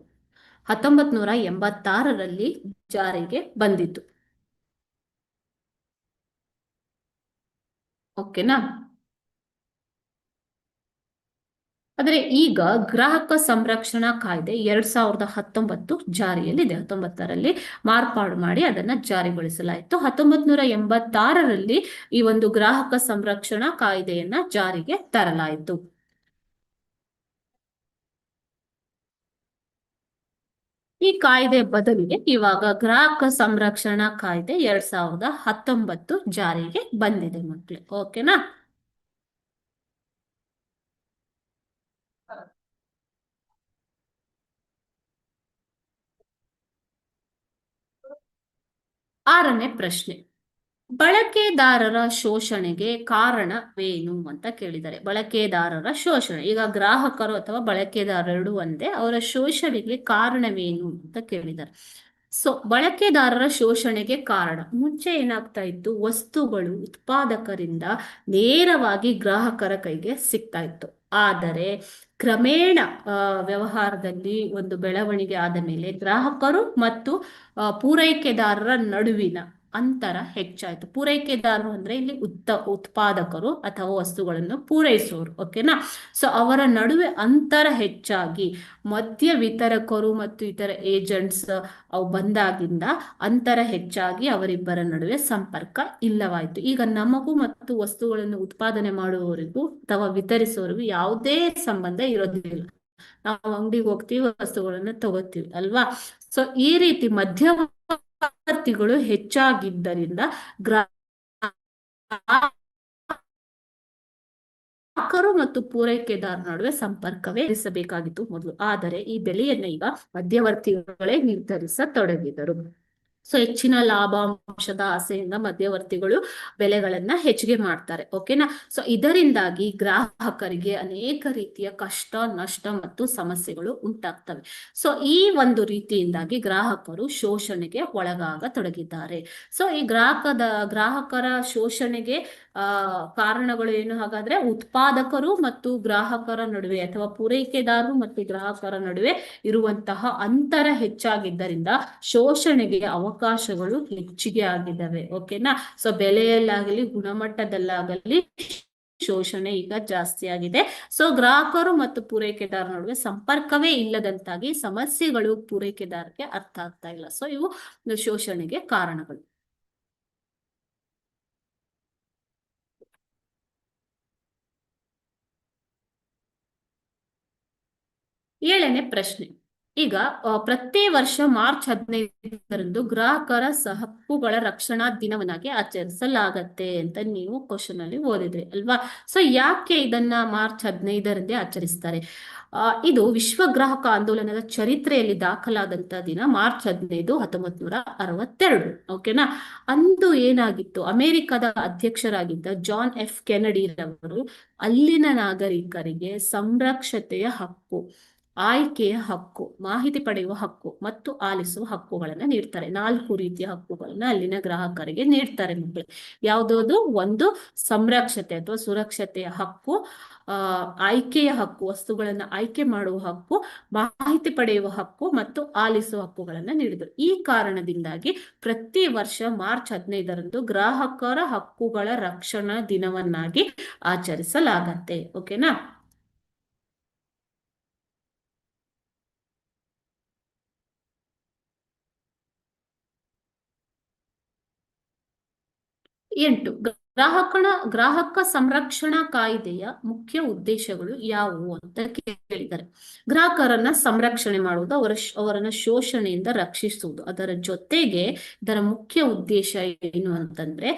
1986ರಲ್ಲಿ ಜಾರಿಗೆ ಬಂದಿತ್ತು. ಓಕೆನಾ? ಆದರೆ ಈಗ ಗ್ರಾಹಕ ಸಂರಕ್ಷಣಾ ಕಾಯ್ದೆ 2019 ಜಾರಿಯಲ್ಲಿದೆ. 19ರಲ್ಲಿ ಮಾರ್ಪಾಡು ಮಾಡಿ ಅದನ್ನ ಜಾರಿಗೊಳಿಸಲಾಯಿತು. 1986ರಲ್ಲಿ ಈ ಒಂದು ಗ್ರಾಹಕ ಸಂರಕ್ಷಣಾ ಕಾಯ್ದೆಯನ್ನ ಜಾರಿಗೆ ತರಲಾಯಿತು. ಈ ಕಾಯ್ದೆ ಬದಲಿಗೆ ಇವಾಗ ಗ್ರಾಹಕ ಸಂರಕ್ಷಣಾ ಕಾಯ್ದೆ 2019 ಜಾರಿಗೆ ಬಂದಿದೆ ಮಕ್ಕಳೇ. ಓಕೆನಾ? 6ನೇ ಪ್ರಶ್ನೆ, ಬಳಕೆದಾರರ ಶೋಷಣೆಗೆ ಕಾರಣವೇನು ಅಂತ ಕೇಳಿದ್ದಾರೆ. ಬಳಕೆದಾರರ ಶೋಷಣೆ, ಈಗ ಗ್ರಾಹಕರು ಅಥವಾ ಬಳಕೆದಾರರು ಒಂದೇ, ಅವರ ಶೋಷಣೆಗೆ ಕಾರಣವೇನು ಅಂತ ಕೇಳಿದ್ದಾರೆ. ಸೊ ಬಳಕೆದಾರರ ಶೋಷಣೆಗೆ ಕಾರಣ, ಮುಂಚೆ ಏನಾಗ್ತಾ ಇತ್ತು, ವಸ್ತುಗಳು ಉತ್ಪಾದಕರಿಂದ ನೇರವಾಗಿ ಗ್ರಾಹಕರ ಕೈಗೆ ಸಿಗ್ತಾ ಇತ್ತು. ಆದರೆ ಕ್ರಮೇಣ ವ್ಯವಹಾರದಲ್ಲಿ ಒಂದು ಬೆಳವಣಿಗೆ ಆದ ಮೇಲೆ ಗ್ರಾಹಕರು ಮತ್ತು ಪೂರೈಕೆದಾರರ ನಡುವಿನ ಅಂತರ ಹೆಚ್ಚಾಯಿತು. ಪೂರೈಕೆದಾರರು ಅಂದ್ರೆ ಇಲ್ಲಿ ಉತ್ಪಾದಕರು ಅಥವಾ ವಸ್ತುಗಳನ್ನು ಪೂರೈಸುವವರು. ಓಕೆನಾ? ಸೊ ಅವರ ನಡುವೆ ಅಂತರ ಹೆಚ್ಚಾಗಿ ಮಧ್ಯ ವಿತರಕರು ಮತ್ತು ಇತರ ಏಜೆಂಟ್ಸ್ ಅವು ಬಂದಾಗಿಂದ ಅಂತರ ಹೆಚ್ಚಾಗಿ ಅವರಿಬ್ಬರ ನಡುವೆ ಸಂಪರ್ಕ ಇಲ್ಲವಾಯಿತು. ಈಗ ನಮಗೂ ಮತ್ತು ವಸ್ತುಗಳನ್ನು ಉತ್ಪಾದನೆ ಮಾಡುವವರಿಗೂ ಅಥವಾ ವಿತರಿಸುವವರಿಗೂ ಯಾವುದೇ ಸಂಬಂಧ ಇರೋದಿಲ್ಲ. ನಾವು ಅಂಗಡಿಗೆ ಹೋಗ್ತೀವಿ, ವಸ್ತುಗಳನ್ನು ತಗೋತೀವಿ ಅಲ್ವಾ? ಸೊ ಈ ರೀತಿ ಮಧ್ಯವರ್ತಿಗಳು ಹೆಚ್ಚಾಗಿದ್ದರಿಂದ ಗ್ರಾಹಕರು ಮತ್ತು ಪೂರೈಕೆದಾರ ನಡುವೆ ಸಂಪರ್ಕವೇ ಇರಿಸಬೇಕಾಗಿತ್ತು ಮೊದಲು. ಆದರೆ ಈ ಬೆಲೆಯನ್ನ ಈಗ ಮಧ್ಯವರ್ತಿಗಳೇ ನಿರ್ಧರಿಸತೊಡಗಿದರು. ಸೊ ಹೆಚ್ಚಿನ ಲಾಭಾಂಶದ ಆಸೆಯಿಂದ ಮಧ್ಯವರ್ತಿಗಳು ಬೆಲೆಗಳನ್ನ ಹೆಚ್ಚಿಗೆ ಮಾಡ್ತಾರೆ. ಓಕೆನಾ? ಸೊ ಇದರಿಂದಾಗಿ ಗ್ರಾಹಕರಿಗೆ ಅನೇಕ ರೀತಿಯ ಕಷ್ಟ, ನಷ್ಟ ಮತ್ತು ಸಮಸ್ಯೆಗಳು ಉಂಟಾಗ್ತವೆ. ಸೊ ಈ ಒಂದು ರೀತಿಯಿಂದಾಗಿ ಗ್ರಾಹಕರು ಶೋಷಣೆಗೆ ಒಳಗಾಗತೊಡಗಿದ್ದಾರೆ. ಸೊ ಈ ಗ್ರಾಹಕರ ಶೋಷಣೆಗೆ ಕಾರಣಗಳು ಏನು ಹಾಗಾದ್ರೆ, ಉತ್ಪಾದಕರು ಮತ್ತು ಗ್ರಾಹಕರ ನಡುವೆ ಅಥವಾ ಪೂರೈಕೆದಾರರು ಮತ್ತು ಗ್ರಾಹಕರ ನಡುವೆ ಇರುವಂತಹ ಅಂತರ ಹೆಚ್ಚಾಗಿದ್ದರಿಂದ ಶೋಷಣೆಗೆ ಅವಕಾಶಗಳು ಹೆಚ್ಚಿಗೆ ಆಗಿದ್ದಾವೆ. ಓಕೆನಾ? ಸೊ ಬೆಲೆಯಲ್ಲಾಗಲಿ ಗುಣಮಟ್ಟದಲ್ಲಾಗಲಿ ಶೋಷಣೆ ಈಗ ಜಾಸ್ತಿ ಆಗಿದೆ. ಸೊ ಗ್ರಾಹಕರು ಮತ್ತು ಪೂರೈಕೆದಾರ ನಡುವೆ ಸಂಪರ್ಕವೇ ಇಲ್ಲದಂತಾಗಿ ಸಮಸ್ಯೆಗಳು ಪೂರೈಕೆದಾರರಿಗೆ ಅರ್ಥ ಆಗ್ತಾ ಇಲ್ಲ. ಸೊ ಇವು ಶೋಷಣೆಗೆ ಕಾರಣಗಳು. 7ನೇ ಪ್ರಶ್ನೆ, ಈಗ ಪ್ರತಿ ವರ್ಷ ಮಾರ್ಚ್ 15ರಂದು ಗ್ರಾಹಕರ ಹಕ್ಕುಗಳ ರಕ್ಷಣಾ ದಿನವನ್ನಾಗಿ ಆಚರಿಸಲಾಗತ್ತೆ ಅಂತ ನೀವು ಕ್ವಶನ್ ಅಲ್ಲಿ ಓದಿದ್ರಿ ಅಲ್ವಾ. ಸೊ ಯಾಕೆ ಇದನ್ನ ಮಾರ್ಚ್ 15ರಂದೇ ಆಚರಿಸ್ತಾರೆ? ಇದು ವಿಶ್ವ ಗ್ರಾಹಕ ಆಂದೋಲನದ ಚರಿತ್ರೆಯಲ್ಲಿ ದಾಖಲಾದಂತ ದಿನ ಮಾರ್ಚ್ 15, 1962. ಓಕೆನಾ. ಅಂದು ಏನಾಗಿತ್ತು, ಅಮೆರಿಕದ ಅಧ್ಯಕ್ಷರಾಗಿದ್ದ ಜಾನ್ ಎಫ್ ಕೆನಡಿ ರವರು ಅಲ್ಲಿನ ನಾಗರಿಕರಿಗೆ ಸಂರಕ್ಷತೆಯ ಹಕ್ಕು, ಆಯ್ಕೆಯ ಹಕ್ಕು, ಮಾಹಿತಿ ಪಡೆಯುವ ಹಕ್ಕು ಮತ್ತು ಆಲಿಸುವ ಹಕ್ಕುಗಳನ್ನ ನೀಡ್ತಾರೆ. 4 ರೀತಿಯ ಹಕ್ಕುಗಳನ್ನ ಅಲ್ಲಿನ ಗ್ರಾಹಕರಿಗೆ ನೀಡ್ತಾರೆ ಮಕ್ಕಳು. ಯಾವುದಾದ್ರು ಒಂದು ಸಂರಕ್ಷತೆ ಅಥವಾ ಸುರಕ್ಷತೆಯ ಹಕ್ಕು, ಆಯ್ಕೆಯ ಹಕ್ಕು, ವಸ್ತುಗಳನ್ನ ಆಯ್ಕೆ ಮಾಡುವ ಹಕ್ಕು, ಮಾಹಿತಿ ಪಡೆಯುವ ಹಕ್ಕು ಮತ್ತು ಆಲಿಸುವ ಹಕ್ಕುಗಳನ್ನ ನೀಡಿದರು. ಈ ಕಾರಣದಿಂದಾಗಿ ಪ್ರತಿ ವರ್ಷ ಮಾರ್ಚ್ 15ರಂದು ಗ್ರಾಹಕರ ಹಕ್ಕುಗಳ ರಕ್ಷಣಾ ದಿನವನ್ನಾಗಿ ಆಚರಿಸಲಾಗತ್ತೆ. ಓಕೆನಾ. 8. ಗ್ರಾಹಕ ಸಂರಕ್ಷಣಾ ಕಾಯ್ದೆಯ ಮುಖ್ಯ ಉದ್ದೇಶಗಳು ಯಾವುವು ಅಂತ ಕೇಳಿದ್ದಾರೆ. ಗ್ರಾಹಕರನ್ನ ಸಂರಕ್ಷಣೆ ಮಾಡುವುದು, ಅವರನ್ನ ಶೋಷಣೆಯಿಂದ ರಕ್ಷಿಸುವುದು. ಅದರ ಜೊತೆಗೆ ಇದರ ಮುಖ್ಯ ಉದ್ದೇಶ ಏನು ಅಂತಂದ್ರೆ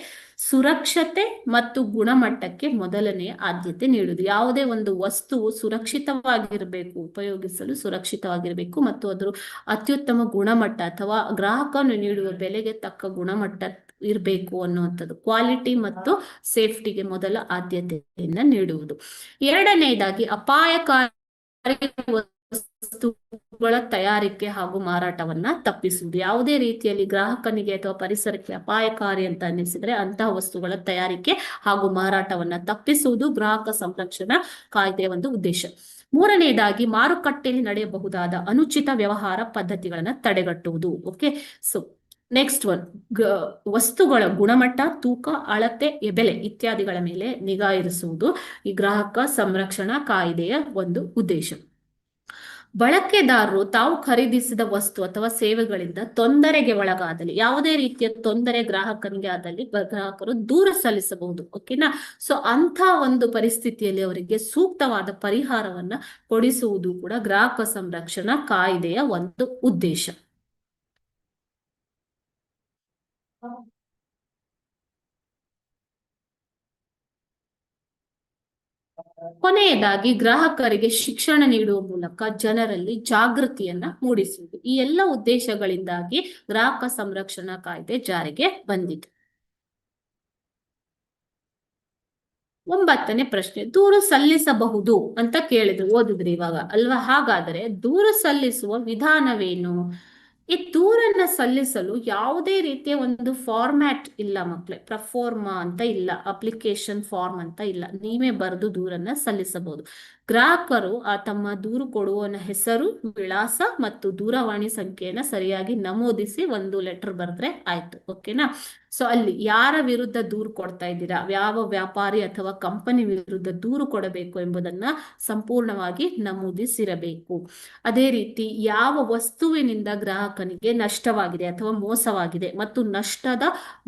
ಸುರಕ್ಷತೆ ಮತ್ತು ಗುಣಮಟ್ಟಕ್ಕೆ ಮೊದಲನೆಯ ಆದ್ಯತೆ ನೀಡುವುದು. ಯಾವುದೇ ಒಂದು ವಸ್ತುವು ಸುರಕ್ಷಿತವಾಗಿರಬೇಕು, ಉಪಯೋಗಿಸಲು ಸುರಕ್ಷಿತವಾಗಿರಬೇಕು ಮತ್ತು ಅದರ ಅತ್ಯುತ್ತಮ ಗುಣಮಟ್ಟ ಅಥವಾ ಗ್ರಾಹಕನು ನೀಡುವ ಬೆಲೆಗೆ ತಕ್ಕ ಗುಣಮಟ್ಟ ಇರಬೇಕು ಅನ್ನುವಂಥದ್ದು. ಕ್ವಾಲಿಟಿ ಮತ್ತು ಸೇಫ್ಟಿಗೆ ಮೊದಲ ಆದ್ಯತೆಯನ್ನ ನೀಡುವುದು. ಎರಡನೇದಾಗಿ ಅಪಾಯಕಾರಿ ವಸ್ತುಗಳ ತಯಾರಿಕೆ ಹಾಗೂ ಮಾರಾಟವನ್ನ ತಪ್ಪಿಸುವುದು. ಯಾವುದೇ ರೀತಿಯಲ್ಲಿ ಗ್ರಾಹಕನಿಗೆ ಅಥವಾ ಪರಿಸರಕ್ಕೆ ಅಪಾಯಕಾರಿ ಅಂತ ಅನ್ನಿಸಿದ್ರೆ ಅಂತಹ ವಸ್ತುಗಳ ತಯಾರಿಕೆ ಹಾಗೂ ಮಾರಾಟವನ್ನ ತಪ್ಪಿಸುವುದು ಗ್ರಾಹಕ ಸಂರಕ್ಷಣಾ ಕಾಯ್ದೆಯ ಒಂದು ಉದ್ದೇಶ. ಮೂರನೇದಾಗಿ ಮಾರುಕಟ್ಟೆಯಲ್ಲಿ ನಡೆಯಬಹುದಾದ ಅನುಚಿತ ವ್ಯವಹಾರ ಪದ್ಧತಿಗಳನ್ನ ತಡೆಗಟ್ಟುವುದು. ಓಕೆ. ಸೊ ನೆಕ್ಸ್ಟ್ ಒನ್, ವಸ್ತುಗಳ ಗುಣಮಟ್ಟ, ತೂಕ, ಅಳತೆ, ಬೆಲೆ ಇತ್ಯಾದಿಗಳ ಮೇಲೆ ನಿಗಾ ಇರಿಸುವುದು ಈ ಗ್ರಾಹಕ ಸಂರಕ್ಷಣಾ ಕಾಯ್ದೆಯ ಒಂದು ಉದ್ದೇಶ. ಬಳಕೆದಾರರು ತಾವು ಖರೀದಿಸಿದ ವಸ್ತು ಅಥವಾ ಸೇವೆಗಳಿಂದ ತೊಂದರೆಗೆ ಒಳಗಾದಲ್ಲಿ, ಯಾವುದೇ ರೀತಿಯ ತೊಂದರೆ ಗ್ರಾಹಕನಿಗೆ ಆದಲ್ಲಿ ಗ್ರಾಹಕರು ದೂರು ಸಲ್ಲಿಸಬಹುದು. ಓಕೆನಾ. ಸೊ ಅಂತ ಒಂದು ಪರಿಸ್ಥಿತಿಯಲ್ಲಿ ಅವರಿಗೆ ಸೂಕ್ತವಾದ ಪರಿಹಾರವನ್ನ ಕೊಡಿಸುವುದು ಕೂಡ ಗ್ರಾಹಕ ಸಂರಕ್ಷಣಾ ಕಾಯ್ದೆಯ ಒಂದು ಉದ್ದೇಶ. ಕೊನೆಯದಾಗಿ ಗ್ರಾಹಕರಿಗೆ ಶಿಕ್ಷಣ ನೀಡುವ ಮೂಲಕ ಜನರಲ್ಲಿ ಜಾಗೃತಿಯನ್ನ ಮೂಡಿಸುವುದು. ಈ ಎಲ್ಲ ಉದ್ದೇಶಗಳಿಂದಾಗಿ ಗ್ರಾಹಕ ಸಂರಕ್ಷಣಾ ಕಾಯ್ದೆ ಜಾರಿಗೆ ಬಂದಿದೆ. 9ನೇ ಪ್ರಶ್ನೆ, ದೂರು ಸಲ್ಲಿಸಬಹುದು ಅಂತ ಕೇಳಿದ್ರು, ಓದಿದ್ರಿ ಇವಾಗ ಅಲ್ವಾ. ಹಾಗಾದರೆ ದೂರು ಸಲ್ಲಿಸುವ ವಿಧಾನವೇನು? ಈ ದೂರನ್ನ ಸಲ್ಲಿಸಲು ಯಾವುದೇ ರೀತಿಯ ಒಂದು ಫಾರ್ಮ್ಯಾಟ್ ಇಲ್ಲ ಮಕ್ಕಳೇ. ಪ್ರಫೋರ್ಮಾ ಅಂತ ಇಲ್ಲ, ಅಪ್ಲಿಕೇಶನ್ ಫಾರ್ಮ್ ಅಂತ ಇಲ್ಲ. ನೀವೇ ಬರೆದು ದೂರನ್ನ ಸಲ್ಲಿಸಬಹುದು. ಗ್ರಾಹಕರು ತಮ್ಮ ದೂರು ಕೊಡುವವನ ಹೆಸರು, ವಿಳಾಸ ಮತ್ತು ದೂರವಾಣಿ ಸಂಖ್ಯೆಯನ್ನ ಸರಿಯಾಗಿ ನಮೂದಿಸಿ ಒಂದು ಲೆಟರ್ ಬರೆದ್ರೆ ಆಯ್ತು. ಓಕೆನಾ. ಸೊ ಅಲ್ಲಿ ಯಾರ ವಿರುದ್ಧ ದೂರು ಕೊಡ್ತಾ ಇದ್ದೀರಾ, ಯಾವ ವ್ಯಾಪಾರಿ ಅಥವಾ ಕಂಪನಿ ವಿರುದ್ಧ ದೂರು ಕೊಡಬೇಕು ಎಂಬುದನ್ನ ಸಂಪೂರ್ಣವಾಗಿ ನಮೂದಿಸಿರಬೇಕು. ಅದೇ ರೀತಿ ಯಾವ ವಸ್ತುವಿನಿಂದ ಗ್ರಾಹಕನಿಗೆ ನಷ್ಟವಾಗಿದೆ ಅಥವಾ ಮೋಸವಾಗಿದೆ ಮತ್ತು ನಷ್ಟದ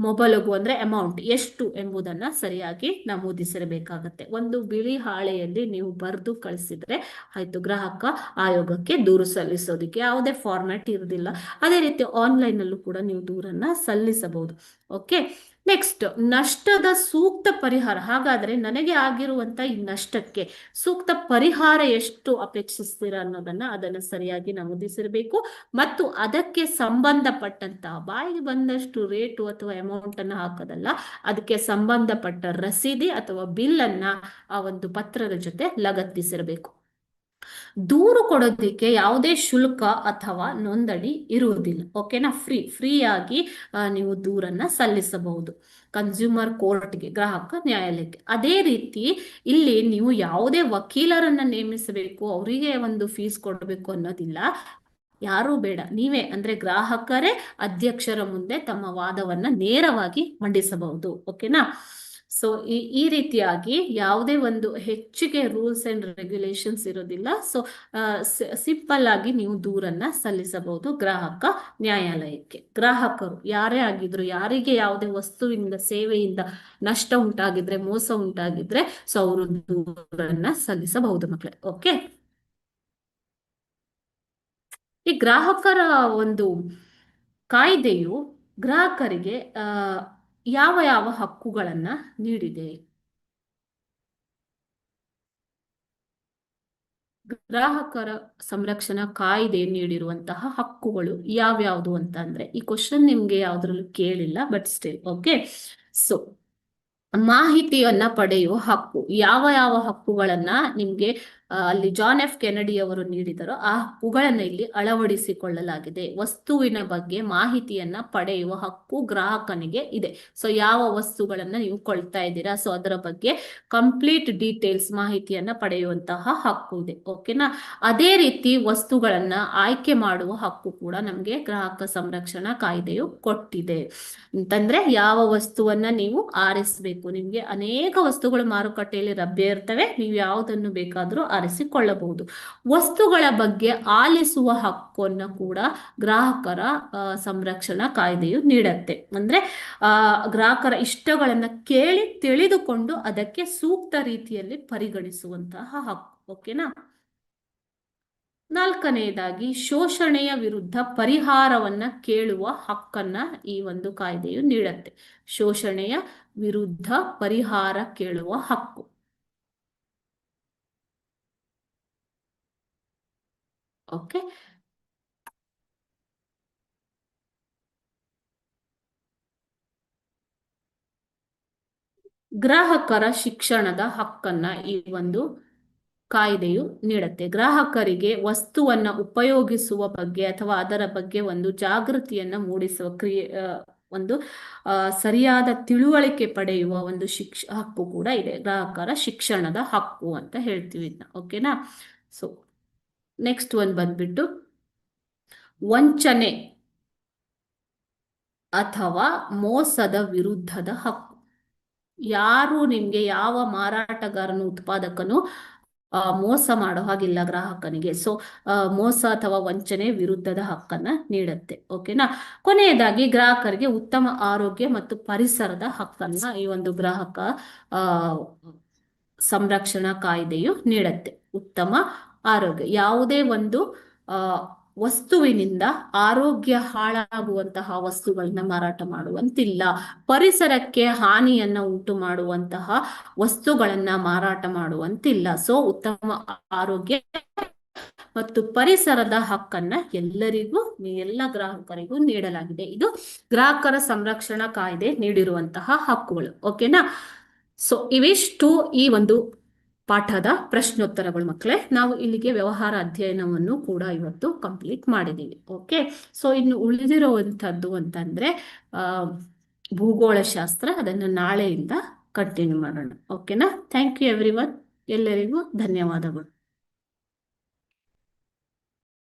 ಮೊಬಲಗು ಅಂದ್ರೆ ಅಮೌಂಟ್ ಎಷ್ಟು ಎಂಬುದನ್ನ ಸರಿಯಾಗಿ ನಮೂದಿಸಿರಬೇಕಾಗತ್ತೆ. ಒಂದು ಬಿಳಿ ಹಾಳೆಯಲ್ಲಿ ನೀವು ಬರೆದು ಕಳಿಸಿದ್ರೆ ಆಯ್ತು, ಗ್ರಾಹಕ ಆಯೋಗಕ್ಕೆ ದೂರು ಸಲ್ಲಿಸೋದಕ್ಕೆ ಯಾವುದೇ ಫಾರ್ಮ್ಯಾಟ್ ಇರುವುದಿಲ್ಲ. ಅದೇ ರೀತಿ ಆನ್ಲೈನ್ ಅಲ್ಲೂ ಕೂಡ ನೀವು ದೂರನ್ನ ಸಲ್ಲಿಸಬಹುದು. ಓಕೆ. ನೆಕ್ಸ್ಟ್, ನಷ್ಟದ ಸೂಕ್ತ ಪರಿಹಾರ. ಹಾಗಾದ್ರೆ ನನಗೆ ಆಗಿರುವಂತ ಈ ನಷ್ಟಕ್ಕೆ ಸೂಕ್ತ ಪರಿಹಾರ ಎಷ್ಟು ಅಪೇಕ್ಷಿಸ್ತೀರಾ ಅನ್ನೋದನ್ನ ಅದನ್ನ ಸರಿಯಾಗಿ ನಮೂದಿಸಿರಬೇಕು. ಮತ್ತು ಅದಕ್ಕೆ ಸಂಬಂಧಪಟ್ಟಂತ ಬಾಯಿಗೆ ಬಂದಷ್ಟು ರೇಟು ಅಥವಾ ಅಮೌಂಟ್ ಅನ್ನ ಹಾಕೋದಲ್ಲ, ಅದಕ್ಕೆ ಸಂಬಂಧಪಟ್ಟ ರಸೀದಿ ಅಥವಾ ಬಿಲ್ ಅನ್ನ ಆ ಒಂದು ಪತ್ರದ ಜೊತೆ ಲಗತ್ತಿಸಿರಬೇಕು. ದೂರು ಕೊಡೋದಕ್ಕೆ ಯಾವುದೇ ಶುಲ್ಕ ಅಥವಾ ನೋಂದಣಿ ಇರುವುದಿಲ್ಲ. ಓಕೆನಾ. ಫ್ರೀಯಾಗಿ ನೀವು ದೂರನ್ನ ಸಲ್ಲಿಸಬಹುದು ಕನ್ಸ್ಯೂಮರ್ ಕೋರ್ಟ್ಗೆ, ಗ್ರಾಹಕ ನ್ಯಾಯಾಲಯಕ್ಕೆ. ಅದೇ ರೀತಿ ಇಲ್ಲಿ ನೀವು ಯಾವುದೇ ವಕೀಲರನ್ನ ನೇಮಿಸಬೇಕು, ಅವರಿಗೆ ಒಂದು ಫೀಸ್ ಕೊಡಬೇಕು ಅನ್ನೋದಿಲ್ಲ. ಯಾರೂ ಬೇಡ, ನೀವೇ ಅಂದ್ರೆ ಗ್ರಾಹಕರೇ ಅಧ್ಯಕ್ಷರ ಮುಂದೆ ತಮ್ಮ ವಾದವನ್ನ ನೇರವಾಗಿ ಮಂಡಿಸಬಹುದು. ಓಕೆನಾ. ಸೊ ಈ ರೀತಿಯಾಗಿ ಯಾವುದೇ ಒಂದು ಹೆಚ್ಚಿಗೆ ರೂಲ್ಸ್ ಅಂಡ್ ರೆಗ್ಯುಲೇಷನ್ಸ್ ಇರೋದಿಲ್ಲ. ಸೊ ಸಿಂಪಲ್ ಆಗಿ ನೀವು ದೂರನ್ನ ಸಲ್ಲಿಸಬಹುದು ಗ್ರಾಹಕ ನ್ಯಾಯಾಲಯಕ್ಕೆ. ಗ್ರಾಹಕರು ಯಾರೇ ಆಗಿದ್ರು, ಯಾರಿಗೆ ಯಾವುದೇ ವಸ್ತುವಿನಿಂದ ಸೇವೆಯಿಂದ ನಷ್ಟ ಉಂಟಾಗಿದ್ರೆ, ಮೋಸ ಉಂಟಾಗಿದ್ರೆ, ಸೊ ಅವರು ದೂರನ್ನ ಸಲ್ಲಿಸಬಹುದು ಮಕ್ಕಳೇ. ಓಕೆ. ಈ ಗ್ರಾಹಕರ ಒಂದು ಕಾಯ್ದೆಯು ಗ್ರಾಹಕರಿಗೆ ಯಾವ ಯಾವ ಹಕ್ಕುಗಳನ್ನ ನೀಡಿದೆ? ಗ್ರಾಹಕರ ಸಂರಕ್ಷಣಾ ಕಾಯ್ದೆ ನೀಡಿರುವಂತಹ ಹಕ್ಕುಗಳು ಯಾವ್ಯಾವುದು ಅಂತ ಅಂದ್ರೆ, ಈ ಕ್ವಶನ್ ನಿಮ್ಗೆ ಯಾವ್ದ್ರಲ್ಲೂ ಕೇಳಿಲ್ಲ, ಬಟ್ ಸ್ಟಿಲ್ ಓಕೆ. ಸೊ ಮಾಹಿತಿಯನ್ನ ಪಡೆಯುವ ಹಕ್ಕು, ಯಾವ ಯಾವ ಹಕ್ಕುಗಳನ್ನ ನಿಮ್ಗೆ ಅಲ್ಲಿ ಜಾನ್ ಎಫ್ ಕೆನಡಿ ಅವರು ನೀಡಿದರೋ ಆ ಹಕ್ಕುಗಳನ್ನ ಇಲ್ಲಿ ಅಳವಡಿಸಿಕೊಳ್ಳಲಾಗಿದೆ. ವಸ್ತುವಿನ ಬಗ್ಗೆ ಮಾಹಿತಿಯನ್ನ ಪಡೆಯುವ ಹಕ್ಕು ಗ್ರಾಹಕನಿಗೆ ಇದೆ. ಸೊ ಯಾವ ವಸ್ತುಗಳನ್ನ ನೀವು ಕೊಳ್ತಾ ಇದ್ದೀರಾ, ಸೊ ಅದರ ಬಗ್ಗೆ ಕಂಪ್ಲೀಟ್ ಡೀಟೇಲ್ಸ್ ಮಾಹಿತಿಯನ್ನ ಪಡೆಯುವಂತಹ ಹಕ್ಕು ಇದೆ. ಓಕೆನಾ? ಅದೇ ರೀತಿ ವಸ್ತುಗಳನ್ನ ಆಯ್ಕೆ ಮಾಡುವ ಹಕ್ಕು ಕೂಡ ನಮ್ಗೆ ಗ್ರಾಹಕ ಸಂರಕ್ಷಣಾ ಕಾಯ್ದೆಯು ಕೊಟ್ಟಿದೆ. ಅಂತಂದ್ರೆ ಯಾವ ವಸ್ತುವನ್ನ ನೀವು ಆರಿಸಬೇಕು, ನಿಮ್ಗೆ ಅನೇಕ ವಸ್ತುಗಳು ಮಾರುಕಟ್ಟೆಯಲ್ಲಿ ಲಭ್ಯ ಇರ್ತವೆ, ನೀವು ಯಾವುದನ್ನು ಬೇಕಾದರೂ ಆರಿಸಿಕೊಳ್ಳಬಹುದು. ವಸ್ತುಗಳ ಬಗ್ಗೆ ಆಲಿಸುವ ಹಕ್ಕನ್ನು ಕೂಡ ಗ್ರಾಹಕರ ಸಂರಕ್ಷಣಾ ಕಾಯ್ದೆಯು ನೀಡತ್ತೆ. ಅಂದ್ರೆ ಗ್ರಾಹಕರ ಇಷ್ಟಗಳನ್ನ ಕೇಳಿ ತಿಳಿದುಕೊಂಡು ಅದಕ್ಕೆ ಸೂಕ್ತ ರೀತಿಯಲ್ಲಿ ಪರಿಗಣಿಸುವಂತಹ ಹಕ್ಕು. ಓಕೆನಾ? ನಾಲ್ಕನೆಯದಾಗಿ ಶೋಷಣೆಯ ವಿರುದ್ಧ ಪರಿಹಾರವನ್ನ ಕೇಳುವ ಹಕ್ಕನ್ನ ಈ ಒಂದು ಕಾಯ್ದೆಯು ನೀಡುತ್ತೆ. ಶೋಷಣೆಯ ವಿರುದ್ಧ ಪರಿಹಾರ ಕೇಳುವ ಹಕ್ಕು. ಓಕೆ. ಗ್ರಾಹಕರ ಶಿಕ್ಷಣದ ಹಕ್ಕನ್ನ ಈ ಒಂದು ಕಾಯ್ದೆಯು ನೀಡುತ್ತೆ. ಗ್ರಾಹಕರಿಗೆ ವಸ್ತುವನ್ನ ಉಪಯೋಗಿಸುವ ಬಗ್ಗೆ ಅಥವಾ ಅದರ ಬಗ್ಗೆ ಒಂದು ಜಾಗೃತಿಯನ್ನ ಮೂಡಿಸುವ ಒಂದು ಸರಿಯಾದ ತಿಳುವಳಿಕೆ ಪಡೆಯುವ ಒಂದು ಹಕ್ಕು ಕೂಡ ಇದೆ. ಗ್ರಾಹಕರ ಶಿಕ್ಷಣದ ಹಕ್ಕು ಅಂತ ಹೇಳ್ತೀವಿ ಇದನ್ನ. ಓಕೆನಾ? ಸೊ ನೆಕ್ಸ್ಟ್ ಒಂದು ಬಂದ್ಬಿಟ್ಟು ವಂಚನೆ ಅಥವಾ ಮೋಸದ ವಿರುದ್ಧದ ಹಕ್ಕು. ಯಾರು ನಿಮ್ಗೆ ಯಾವ ಮಾರಾಟಗಾರನು ಉತ್ಪಾದಕನು ಮೋಸ ಮಾಡೋ ಹಾಗಿಲ್ಲ ಗ್ರಾಹಕನಿಗೆ. ಸೊ ಮೋಸ ಅಥವಾ ವಂಚನೆ ವಿರುದ್ಧದ ಹಕ್ಕನ್ನ ನೀಡುತ್ತೆ. ಓಕೆನಾ? ಕೊನೆಯದಾಗಿ ಗ್ರಾಹಕರಿಗೆ ಉತ್ತಮ ಆರೋಗ್ಯ ಮತ್ತು ಪರಿಸರದ ಹಕ್ಕನ್ನ ಈ ಒಂದು ಗ್ರಾಹಕ ಆ ಸಂರಕ್ಷಣಾ ಕಾಯ್ದೆಯು ನೀಡುತ್ತೆ. ಉತ್ತಮ ಆರೋಗ್ಯ, ಯಾವುದೇ ಒಂದು ವಸ್ತುವಿನಿಂದ ಆರೋಗ್ಯ ಹಾಳಾಗುವಂತಹ ವಸ್ತುಗಳನ್ನ ಮಾರಾಟ ಮಾಡುವಂತಿಲ್ಲ. ಪರಿಸರಕ್ಕೆ ಹಾನಿಯನ್ನ ಉಂಟು ಮಾಡುವಂತಹ ವಸ್ತುಗಳನ್ನ ಮಾರಾಟ ಮಾಡುವಂತಿಲ್ಲ. ಸೊ ಉತ್ತಮ ಆರೋಗ್ಯ ಮತ್ತು ಪರಿಸರದ ಹಕ್ಕನ್ನ ಎಲ್ಲರಿಗೂ, ಎಲ್ಲ ಗ್ರಾಹಕರಿಗೂ ನೀಡಲಾಗಿದೆ. ಇದು ಗ್ರಾಹಕರ ಸಂರಕ್ಷಣಾ ಕಾಯ್ದೆ ನೀಡಿರುವಂತಹ ಹಕ್ಕುಗಳು. ಓಕೆನಾ? ಸೊ ಇವಿಷ್ಟು ಈ ಒಂದು ಪಾಠದ ಪ್ರಶ್ನೋತ್ತರಗಳು ಮಕ್ಕಳೇ. ನಾವು ಇಲ್ಲಿಗೆ ವ್ಯವಹಾರ ಅಧ್ಯಯನವನ್ನು ಕೂಡ ಇವತ್ತು ಕಂಪ್ಲೀಟ್ ಮಾಡಿದ್ದೀವಿ. ಓಕೆ. ಸೊ ಇನ್ನು ಉಳಿದಿರುವಂಥದ್ದು ಅಂತಂದ್ರೆ ಭೂಗೋಳಶಾಸ್ತ್ರ, ಅದನ್ನು ನಾಳೆಯಿಂದ ಕಂಟಿನ್ಯೂ ಮಾಡೋಣ. ಓಕೆನಾ? Thank you everyone. ಎಲ್ಲರಿಗೂ ಧನ್ಯವಾದಗಳು.